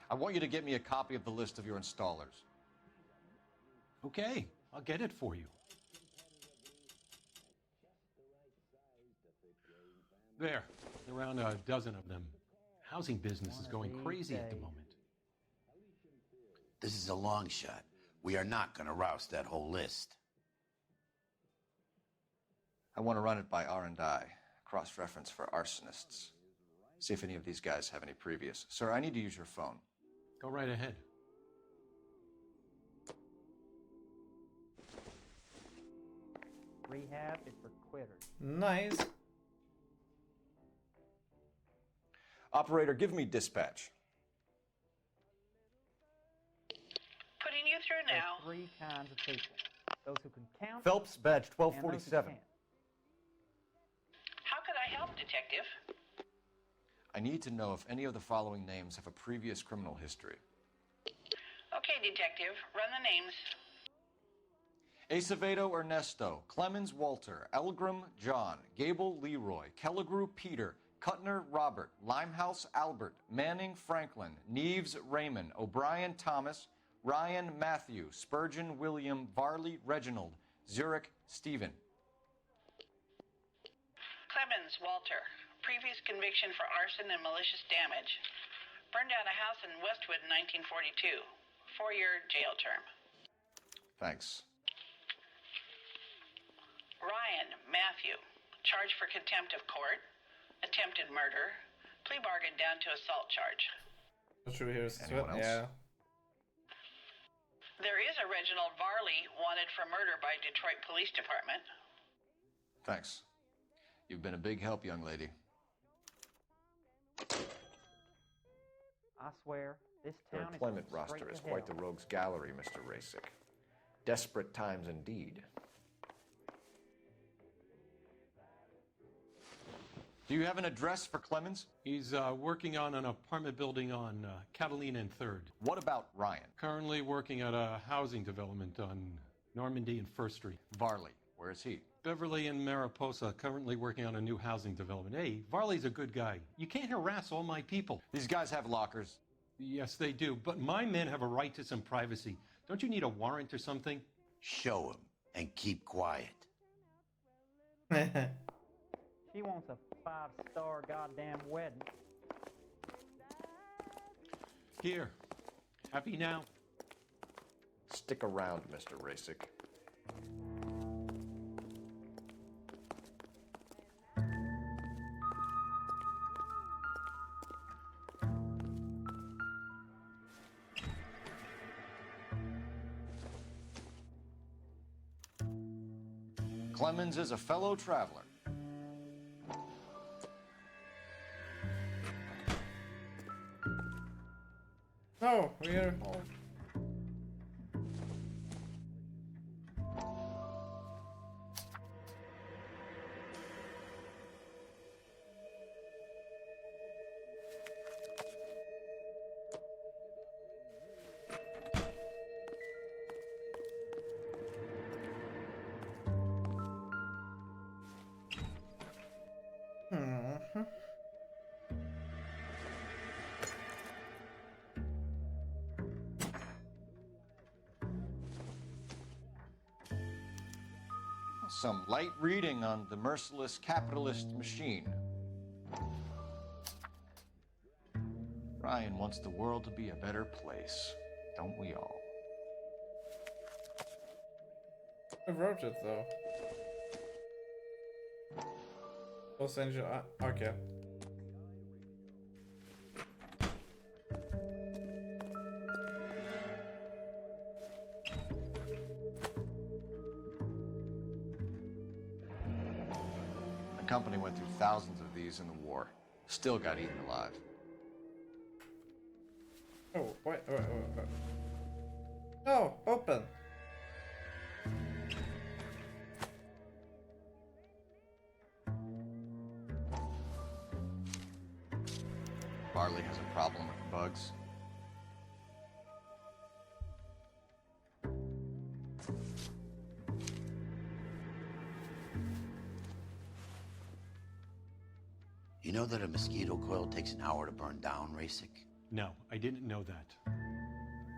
I want you to get me a copy of the list of your installers. Okay, I'll get it for you. There, around a dozen of them. Housing business is going crazy at the moment. This is a long shot. We are not going to rouse that whole list. I want to run it by R&I, cross-reference for arsonists. See if any of these guys have any previous. Sir, I need to use your phone. Go right ahead. Rehab is for quitters. Nice. Operator, give me dispatch. Putting you through There's now. 3 kinds of people. Those who can count. Phelps, badge and those who 1247. can't. How could I help, Detective? I need to know if any of the following names have a previous criminal history. Okay, Detective, run the names. Acevedo Ernesto, Clemens Walter, Elgram John, Gable Leroy, Kelligrew Peter, Cutner Robert, Limehouse Albert, Manning Franklin, Neves Raymond, O'Brien Thomas, Ryan Matthew, Spurgeon William, Varley Reginald, Zurich Stephen. Clemens Walter. Previous conviction for arson and malicious damage. Burned down a house in Westwood in 1942. 4-year jail term. Thanks. Ryan Matthew. Charged for contempt of court. Attempted murder. Plea bargain down to assault charge. What should we hear? Anyone else? Yeah. There is a Reginald Varley wanted for murder by Detroit Police Department. Thanks. You've been a big help, young lady. I swear, this Your town employment is going roster straight is to quite hell. the rogues gallery, Mr. Rasik. Desperate times indeed. Do you have an address for Clemens? He's working on an apartment building on Catalina and 3rd. What about Ryan? Currently working at a housing development on Normandy and 1st Street. Varley, where is he? Beverly and Mariposa, currently working on a new housing development. Hey, Varley's a good guy. You can't harass all my people. These guys have lockers. Yes, they do, but my men have a right to some privacy. Don't you need a warrant or something? Show him and keep quiet. She wants a 5-star goddamn wedding. Here. Happy now? Stick around, Mr. Rasik. Clemens is a fellow traveler. No, we're all... some light reading on the merciless capitalist machine. Ryan wants the world to be a better place, don't we all? I wrote it though. Los Angeles. Okay. The company went through thousands of these in the war. Still got eaten alive. Oh, wait. No, open. Barley has a problem with bugs. You know that a mosquito coil takes an hour to burn down, Rasic? No, I didn't know that.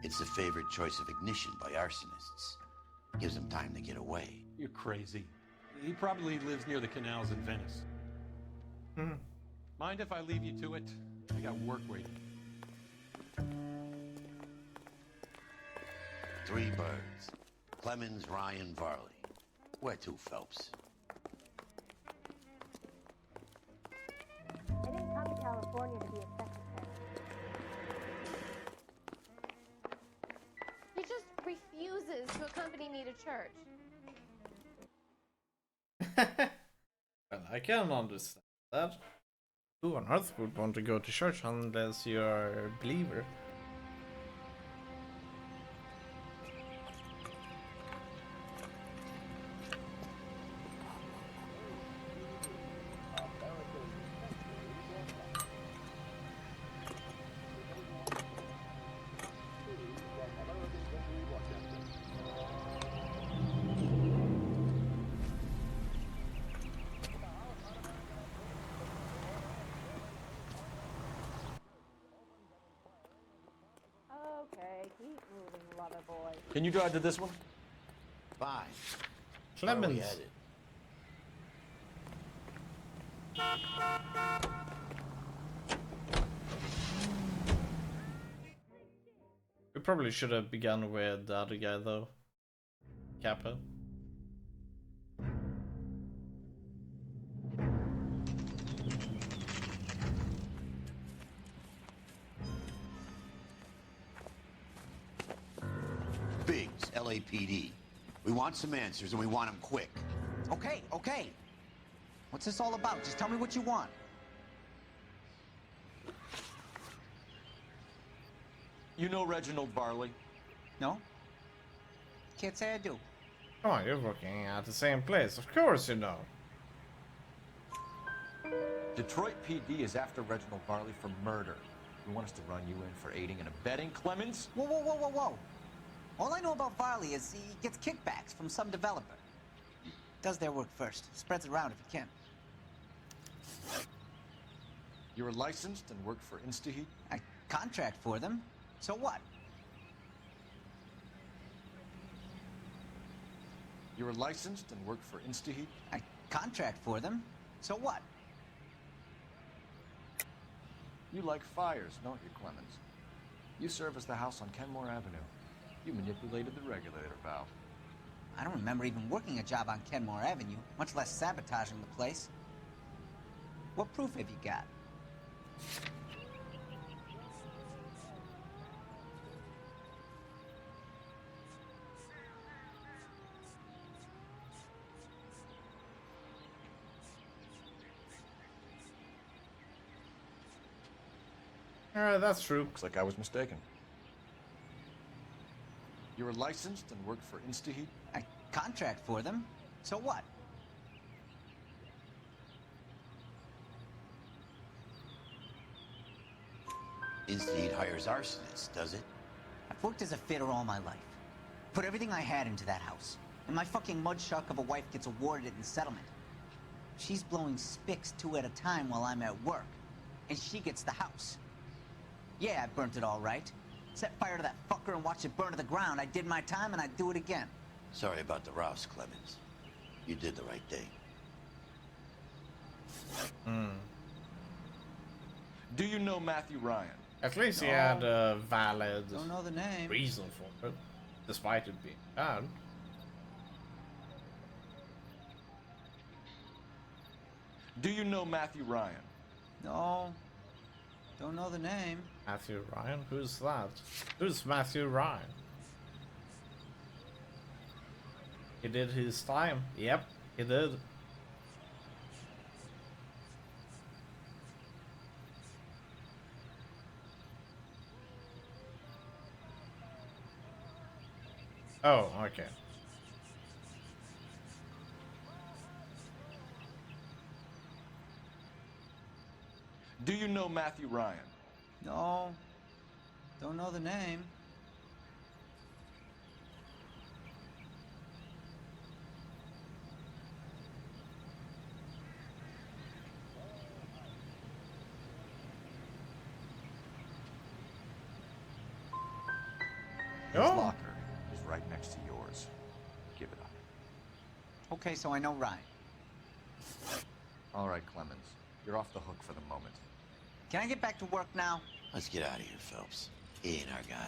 It's the favorite choice of ignition by arsonists. Gives them time to get away. You're crazy. He probably lives near the canals in Venice. Mind if I leave you to it? I got work waiting. 3 birds. Clemens, Ryan, Varley. Where to, Phelps? I didn't come to California to be a secretary. He just refuses to accompany me to church. Well, I can understand that. Who on earth would want to go to church unless you're a believer? Okay, keep moving, lover boy. Can you drive to this one? Fine. Clemens. We probably should have begun with the other guy though. Kappa. Biggs, LAPD. We want some answers and we want them quick. Okay, okay. What's this all about? Just tell me what you want. You know Reginald Barley? No? Can't say I do. Come on, you're working at the same place. Of course you know. Detroit PD is after Reginald Barley for murder. You want us to run you in for aiding and abetting, Clemens? Whoa, whoa, whoa, whoa, whoa. All I know about Varley is he gets kickbacks from some developer. Does their work first. Spreads it around if he can. You're licensed and work for InstaHeat? I contract for them. So what? You're licensed and work for InstaHeat? I contract for them. So what? You like fires, don't you, Clemens? You serviced the house on Kenmore Avenue. You manipulated the regulator valve. I don't remember even working a job on Kenmore Avenue, much less sabotaging the place. What proof have you got? Alright, that's true. Looks like I was mistaken. You're licensed and work for InstaHeat? I contract for them. So what? InstaHeat hires arsonists, does it? I've worked as a fitter all my life. Put everything I had into that house. And my fucking mudshuck of a wife gets awarded it in settlement. She's blowing spics 2 at a time while I'm at work. And she gets the house. Yeah, I burnt it all right. Set fire to that fucker and watch it burn to the ground. I did my time and I'd do it again. Sorry about the Rouse, Clemens. You did the right thing. Do you know Matthew Ryan? At least he had a valid Don't know the name. reason for it, despite it being bad. Do you know Matthew Ryan? No. Don't know the name. Matthew Ryan? Who's that? Who's Matthew Ryan? He did his time. Yep, he did. Oh, okay. Do you know Matthew Ryan? No. Don't know the name. His locker is right next to yours. Give it up. Okay, so I know Ryan. All right, Clemens. You're off the hook for the moment. Can I get back to work now? Let's get out of here, Phelps. He ain't our guy.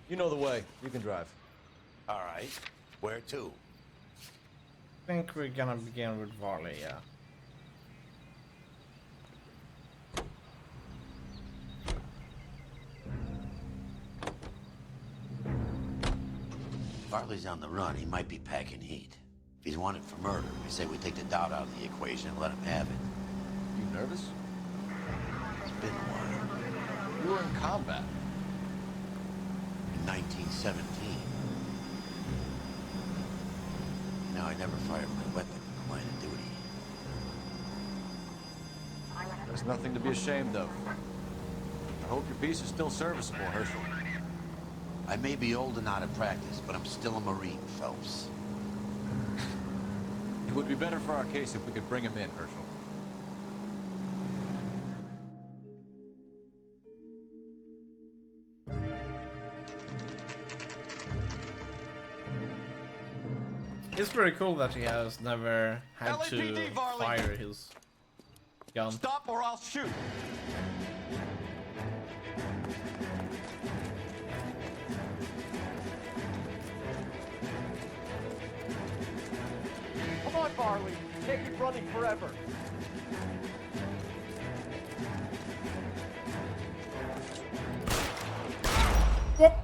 You know the way. You can drive. All right. Where to? I think we're gonna begin with Varley, yeah. Bartley's on the run. He might be packing heat. If he's wanted for murder, I say we take the doubt out of the equation and let him have it. You nervous? It's been a while. You were in combat. In 1917. Now, I never fired my weapon in the line of duty. There's nothing to be ashamed of. I hope your piece is still serviceable, Herschel. I may be old and out of practice, but I'm still a Marine, Phelps. It would be better for our case if we could bring him in, Herschel. It's pretty cool that he has never had LAPD, to Varley. fire his gun. Stop or I'll shoot! Come on, Varley. Can't keep running forever. What?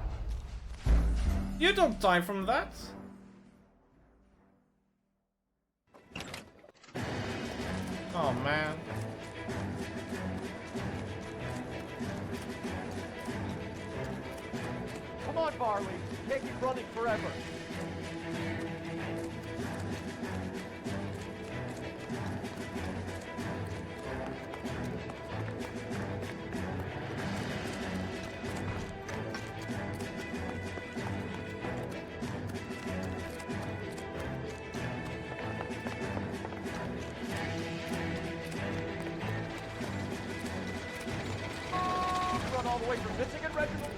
You don't die from that. Oh man. Come on, Varley. Can't keep running forever. Run all the way from Michigan, Reginald?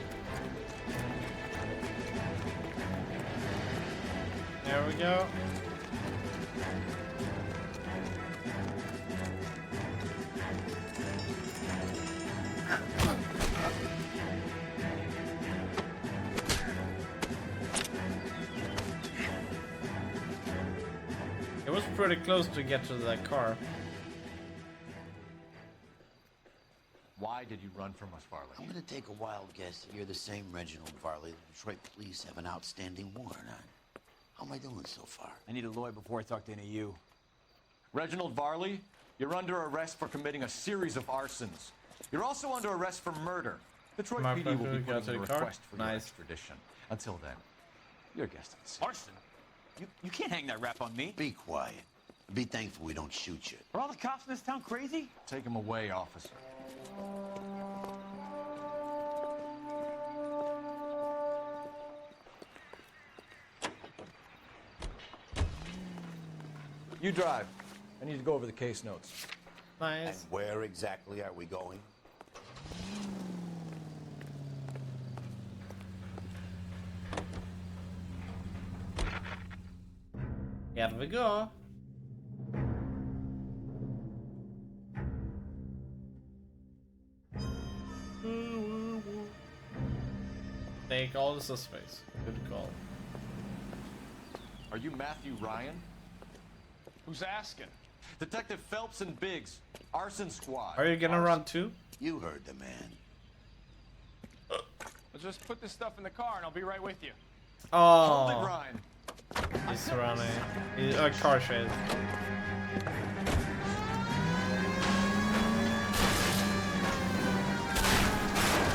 There we go. It was pretty close to get to that car. Why did you run from us, Varley? I'm gonna take a wild guess that you're the same Reginald Varley the Detroit police have an outstanding warrant on. How am I doing so far? I need a lawyer before I talk to any of you. Reginald Varley, you're under arrest for committing a series of arsons. You're also under arrest for murder. Detroit My PD will pleasure. be Got putting to a the car? request for your Nice. extradition. Until then, you're a guest at the scene. Arson? You can't hang that rap on me. Be quiet. Be thankful we don't shoot you. Are all the cops in this town crazy? Take him away, officer. You drive. I need to go over the case notes. And Nice. where exactly are we going? Here we go. Take all the suspects. Good call. Are you Matthew Ryan? Who's asking? Detective Phelps and Biggs, arson squad. Are you gonna run too? You heard the man. Let's just put this stuff in the car and I'll be right with you. Oh. Hold it, Ryan. He's running. He's a car chase.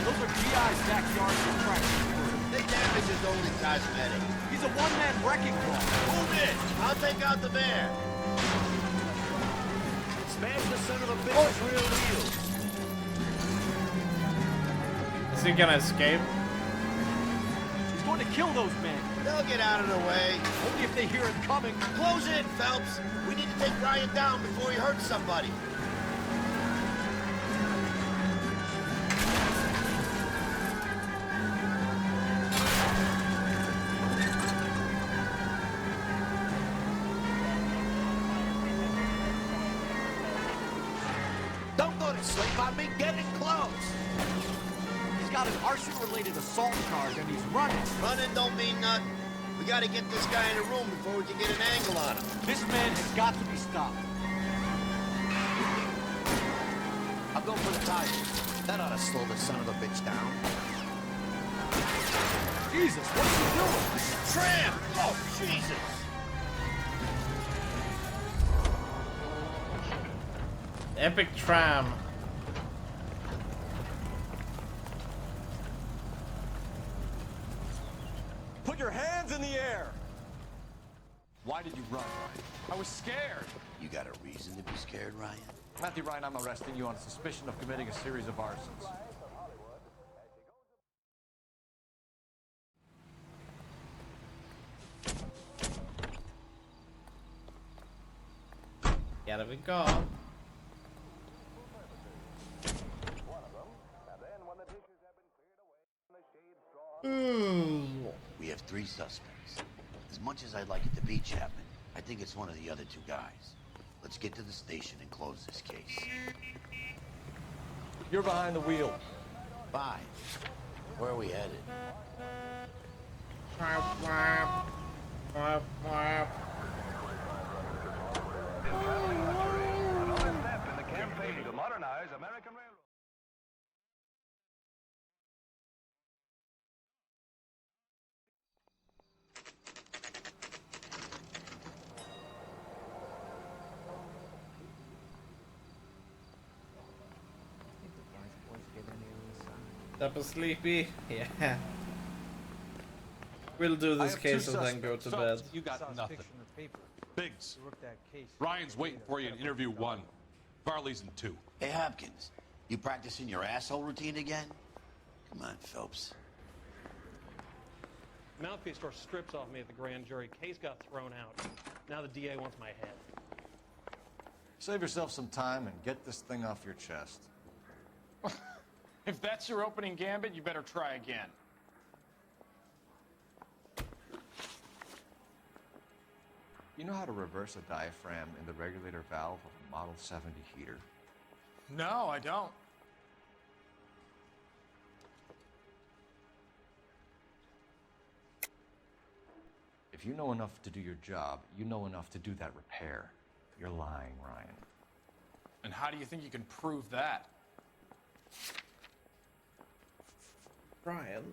Those are GI's backyard construction. The damage is only cosmetic. He's a one-man wrecking ball. Move in. I'll take out the bear. Smash the son of a bitch's real wheels. Is he gonna escape? He's going to kill those men. They'll get out of the way. Only if they hear him coming. Close in, Phelps. We need to take Ryan down before he hurts somebody. Don't go to sleep on me. Get in close. He's got an arson-related assault charge and he's running. Running don't mean nothing. We gotta get this guy in a room before we can get an angle on him. This man has got to be stopped. I'll go for the tire. That ought to slow the son of a bitch down. Jesus, what's he doing? Tram! Oh, Jesus! Epic tram. Put your hands in the air. Why did you run, Ryan? I was scared. You got a reason to be scared, Ryan? Matthew Ryan, I'm arresting you on suspicion of committing a series of arsons. Here we go. We have 3 suspects. As much as I'd like it to be Chapman, I think it's one of the other 2 guys. Let's get to the station and close this case. You're behind the wheel. 5. Where are we headed? Another step in the campaign to modernize American railroad. Up and sleepy? Yeah. We'll do this case and then go to bed. You got nothing. Biggs, Ryan's waiting for you in interview 1. Farley's in 2. Hey, Hopkins, you practicing your asshole routine again? Come on, Phelps. Mouthpiece tore strips off me at the grand jury. Case got thrown out. Now the DA wants my head. Save yourself some time and get this thing off your chest. If that's your opening gambit, you better try again. You know how to reverse a diaphragm in the regulator valve of a Model 70 heater? No, I don't. If you know enough to do your job, you know enough to do that repair. You're lying, Ryan. And how do you think you can prove that? Ryan.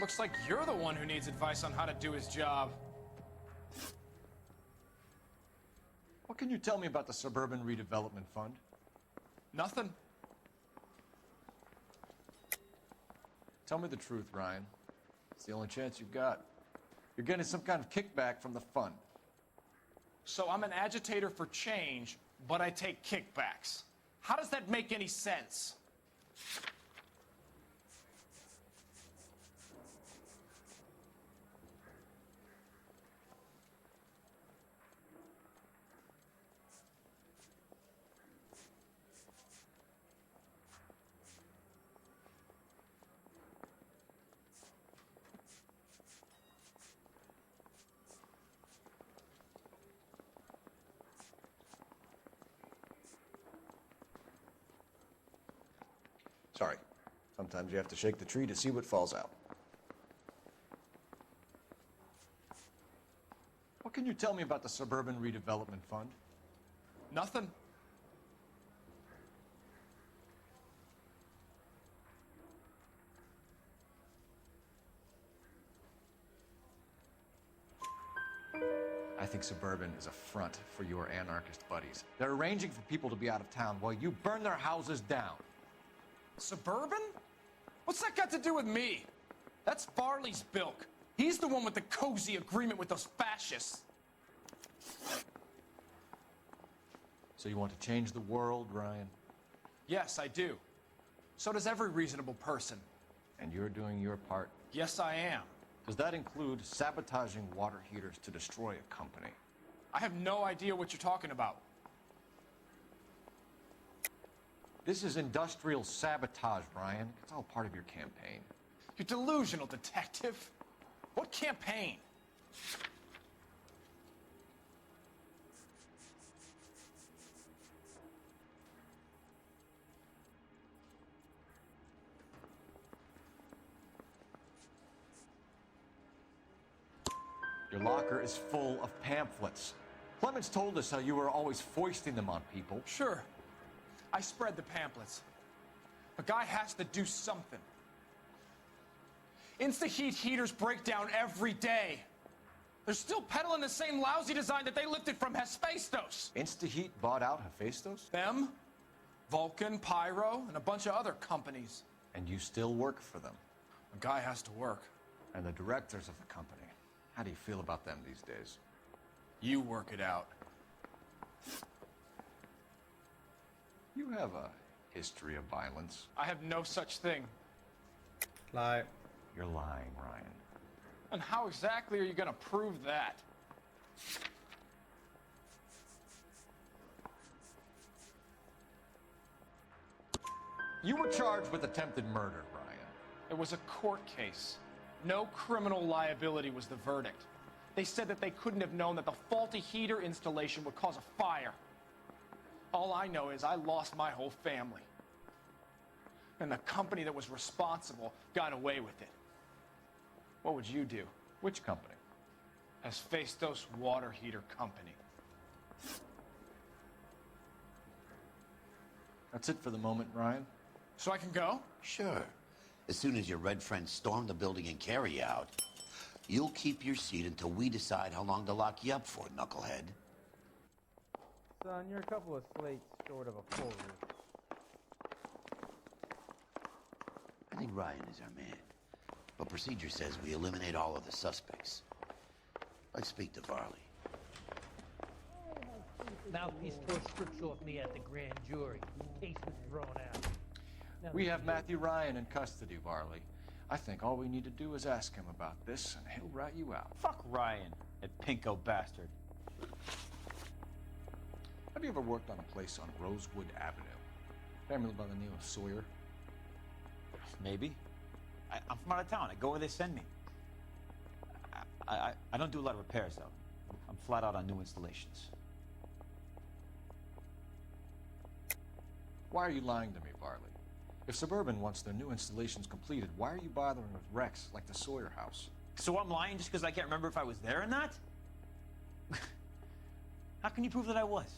Looks like you're the one who needs advice on how to do his job. What can you tell me about the Suburban Redevelopment Fund? Nothing. Tell me the truth, Ryan. It's the only chance you've got. You're getting some kind of kickback from the fund. So I'm an agitator for change, but I take kickbacks. How does that make any sense? Sorry. Sometimes you have to shake the tree to see what falls out. What can you tell me about the Suburban Redevelopment Fund? Nothing. I think Suburban is a front for your anarchist buddies. They're arranging for people to be out of town while you burn their houses down. Suburban? What's that got to do with me? That's Farley's bilk. He's the one with the cozy agreement with those fascists. So you want to change the world, Ryan? Yes, I do. So does every reasonable person. And you're doing your part? Yes, I am. Does that include sabotaging water heaters to destroy a company? I have no idea what you're talking about. This is industrial sabotage, Ryan. It's all part of your campaign. You're delusional, detective. What campaign? Your locker is full of pamphlets. Clemens told us how you were always foisting them on people. Sure. I spread the pamphlets. A guy has to do something. Insta-heat heaters break down every day. They're still peddling the same lousy design that they lifted from Hephaestus. Insta-heat bought out Hephaestus? Them, Vulcan, Pyro, and a bunch of other companies. And you still work for them? A guy has to work. And the directors of the company. How do you feel about them these days? You work it out. You have a history of violence. I have no such thing. Lie. You're lying, Ryan. And how exactly are you going to prove that? You were charged with attempted murder, Ryan. It was a court case. No criminal liability was the verdict. They said that they couldn't have known that the faulty heater installation would cause a fire. All I know is I lost my whole family. And the company that was responsible got away with it. What would you do? Which company? Hephaestus Water Heater Company. That's it for the moment, Ryan. So I can go? Sure. As soon as your red friends storm the building and carry out, you'll keep your seat until we decide how long to lock you up for, knucklehead. Son, you're a couple of slates short of a full roof. I think Ryan is our man. But procedure says we eliminate all of the suspects. Let's speak to Varley. Mouthpiece tore strips off me at the grand jury. Case was thrown out. We have Matthew Ryan in custody, Varley. I think all we need to do is ask him about this, and he'll rat you out. Fuck Ryan, that pinko bastard. Have you ever worked on a place on Rosewood Avenue? Family by the name of Sawyer? Maybe. I'm from out of town. I go where they send me. I don't do a lot of repairs, though. I'm flat out on new installations. Why are you lying to me, Varley? If Suburban wants their new installations completed, why are you bothering with wrecks like the Sawyer house? So I'm lying just because I can't remember if I was there or not? How can you prove that I was?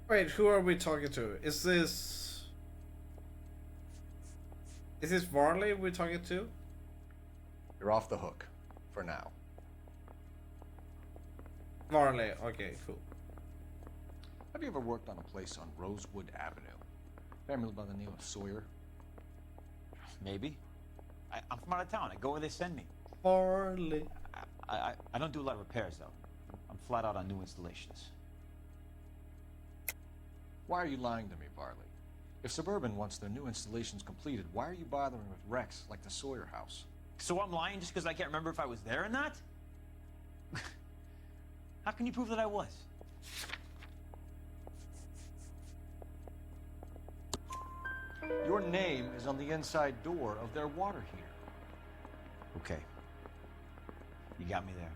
Wait, who are we talking to? Is this Varley we're talking to? You're off the hook. For now. Varley, okay, cool. Have you ever worked on a place on Rosewood Avenue? Family by the name of Sawyer? Maybe. I'm from out of town. I go where they send me. Varley. I don't do a lot of repairs, though. I'm flat out on new installations. Why are you lying to me, Varley? If Suburban wants their new installations completed, why are you bothering with wrecks like the Sawyer house? So I'm lying just because I can't remember if I was there or not? How can you prove that I was? Your name is on the inside door of their water heater. Okay. You got me there.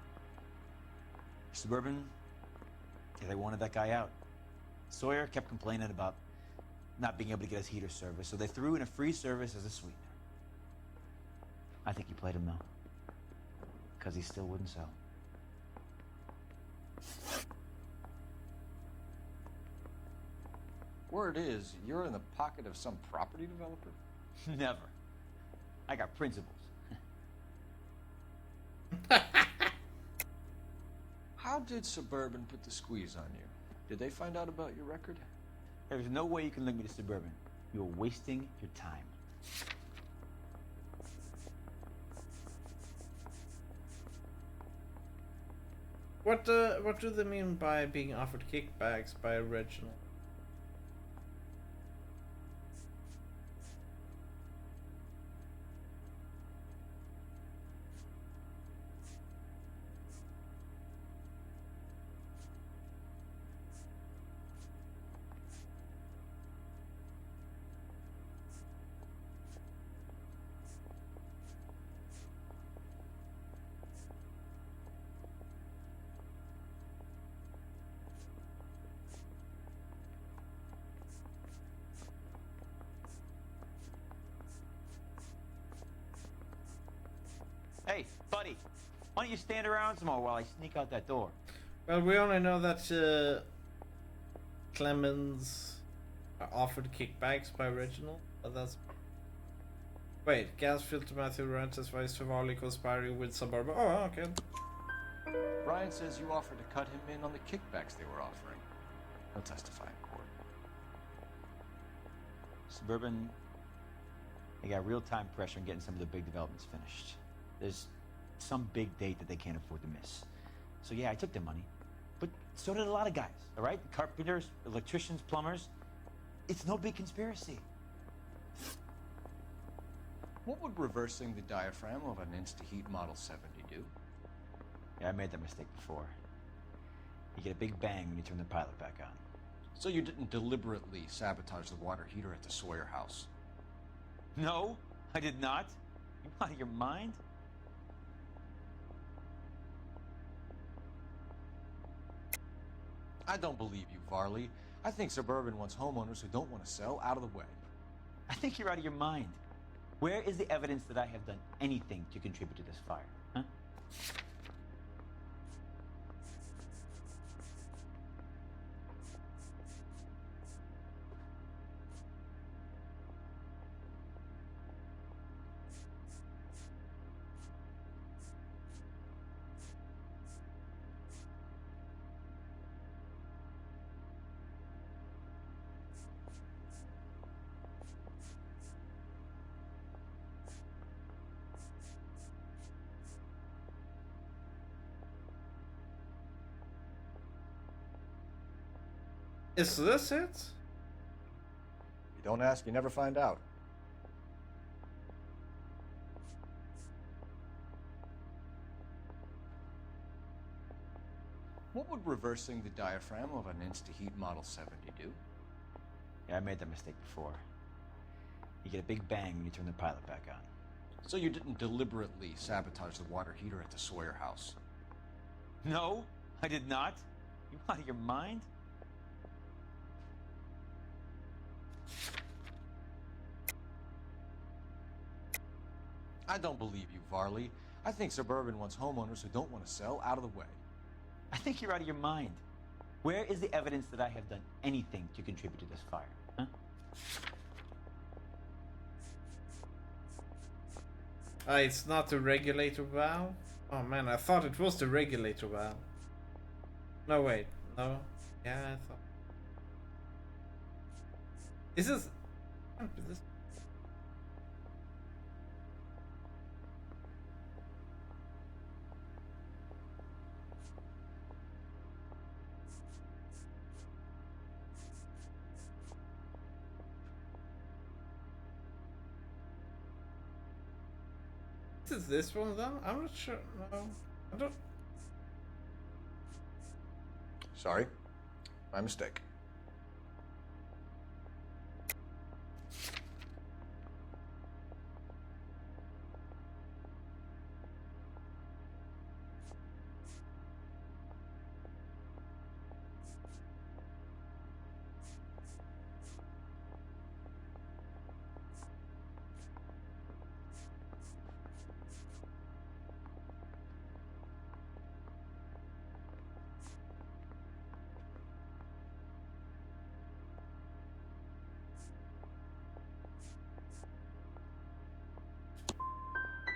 Suburban, yeah, they wanted that guy out. Sawyer kept complaining about not being able to get his heater service, so they threw in a free service as a sweetener. I think you played him, though, because he still wouldn't sell. Word is, you're in the pocket of some property developer? Never. I got principles. How did Suburban put the squeeze on you? Did they find out about your record? There's no way you can link me to Suburban. You're wasting your time. What do they mean by being offered kickbacks by Reginald? Hey, buddy, why don't you stand around some more while I sneak out that door? Well, we only know that Clemens are offered kickbacks by Reginald, but that's... Wait, gas filter Matthew Rent is Varley conspiring with Suburban. Oh, okay. Brian says you offered to cut him in on the kickbacks they were offering. He'll testify in court. Suburban, they got real-time pressure on getting some of the big developments finished. There's some big date that they can't afford to miss. So yeah, I took their money. But so did a lot of guys, all right? Carpenters, electricians, plumbers. It's no big conspiracy. What would reversing the diaphragm of an Insta-Heat Model 70 do? Yeah, I made that mistake before. You get a big bang when you turn the pilot back on. So you didn't deliberately sabotage the water heater at the Sawyer house? No, I did not. You out of your mind? I don't believe you, Varley. I think Suburban wants homeowners who don't want to sell out of the way. I think you're out of your mind. Where is the evidence that I have done anything to contribute to this fire, huh? Is this it? You don't ask, you never find out. What would reversing the diaphragm of an Insta-Heat Model 70 do? Yeah, I made that mistake before. You get a big bang when you turn the pilot back on. So you didn't deliberately sabotage the water heater at the Sawyer house? No, I did not. You out of your mind? I don't believe you, Varley. I think Suburban wants homeowners who don't want to sell out of the way. I think you're out of your mind. Where is the evidence that I have done anything to contribute to this fire, huh? It's not the regulator valve? Oh man, I thought it was the regulator valve. No, wait. No. Yeah, I thought... Is this... Can't be this... Is this one then? I'm not sure. No, I don't. Sorry, my mistake.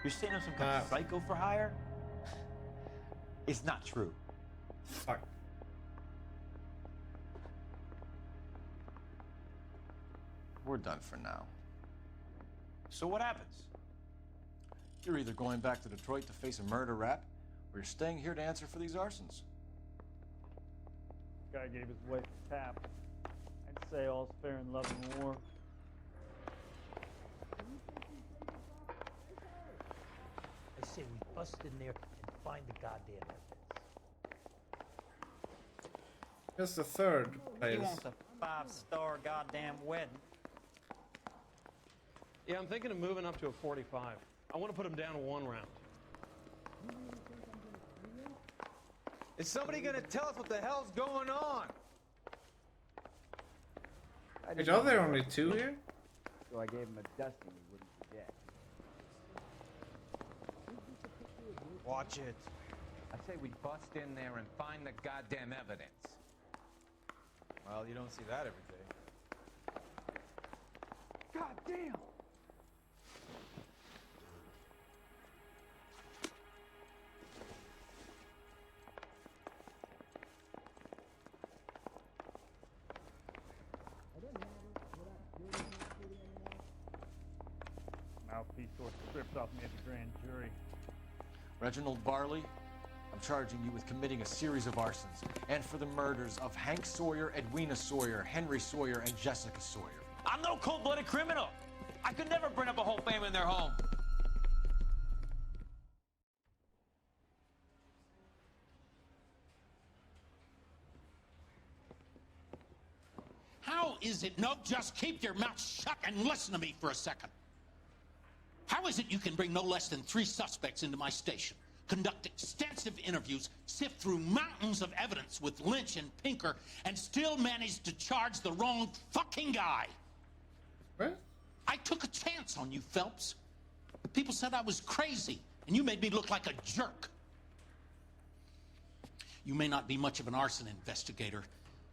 You're saying I'm some kind of psycho for hire? It's not true. Fuck. We're done for now. So what happens? You're either going back to Detroit to face a murder rap, or you're staying here to answer for these arsons. Guy gave his wife a tap. I'd say all's fair in love and war. I say we bust in there and find the goddamn evidence. Here's the third place. He wants a 5-star goddamn wedding. Yeah, I'm thinking of moving up to a 45. I want to put him down to 1 round. Is somebody gonna tell us what the hell's going on? Wait, are there only 2 here? So I gave him a dusting he wouldn't forget. Watch it. I say we bust in there and find the goddamn evidence. Well, you don't see that every day. God damn! Mouthpiece tore script off me at the grand jury. Reginald Barley, I'm charging you with committing a series of arsons and for the murders of Hank Sawyer, Edwina Sawyer, Henry Sawyer, and Jessica Sawyer. I'm no cold-blooded criminal. I could never burn up a whole family in their home. How is it? No, just keep your mouth shut and listen to me for a second. How is it you can bring no less than 3 suspects into my station, conduct extensive interviews, sift through mountains of evidence with Lynch and Pinker, and still manage to charge the wrong fucking guy? What? I took a chance on you, Phelps. People said I was crazy, and you made me look like a jerk. You may not be much of an arson investigator,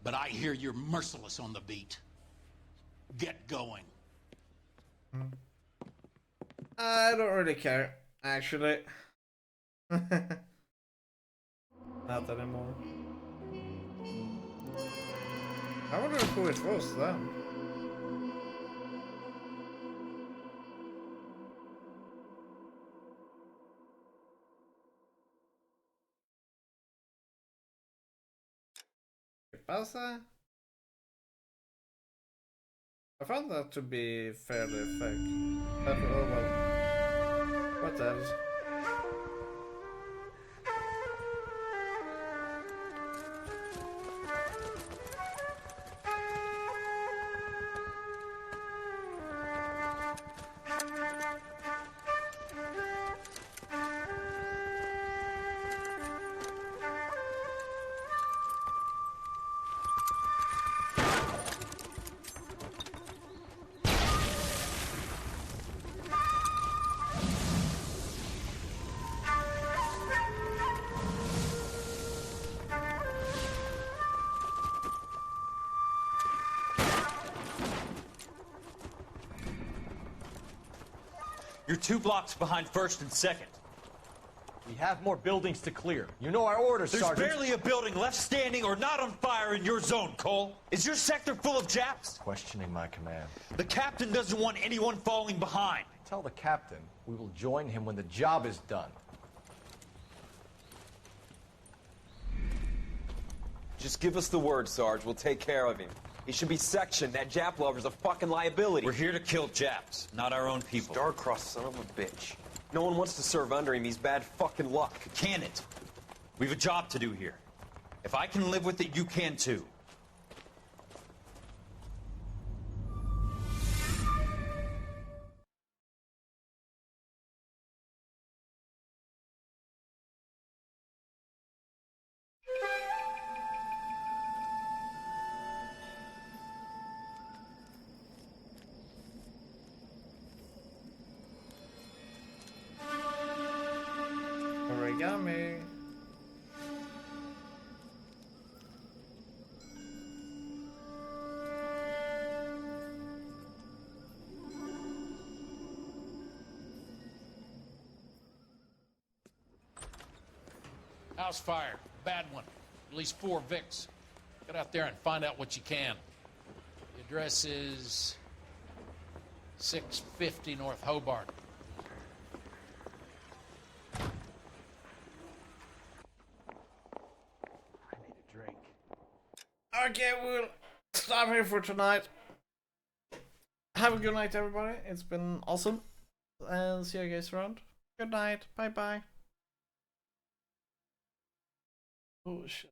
but I hear you're merciless on the beat. Get going. I don't really care, actually. Not anymore. I wonder who it was then. ¿Qué pasa? I found that to be fairly fake. But, oh well. What else? You're 2 blocks behind 1st and 2nd. We have more buildings to clear. You know our orders, There's Sergeant. barely a building left standing or not on fire in your zone, Cole. Is your sector full of Japs? Questioning my command. The captain doesn't want anyone falling behind. Tell the captain we will join him when the job is done. Just give us the word, Sarge. We'll take care of him. He should be sectioned. That Jap lover's a fucking liability. We're here to kill Japs, not our own people. Star-crossed son of a bitch. No one wants to serve under him. He's bad fucking luck. Can it? We've a job to do here. If I can live with it, you can too. Origami. House fire. Bad one. At least 4 Vicks. Get out there and find out what you can. The address is 650 North Hobart. Okay, we'll stop here for tonight. Have a good night, everybody. It's been awesome. And see you guys around. Good night. Bye bye. Oh shit.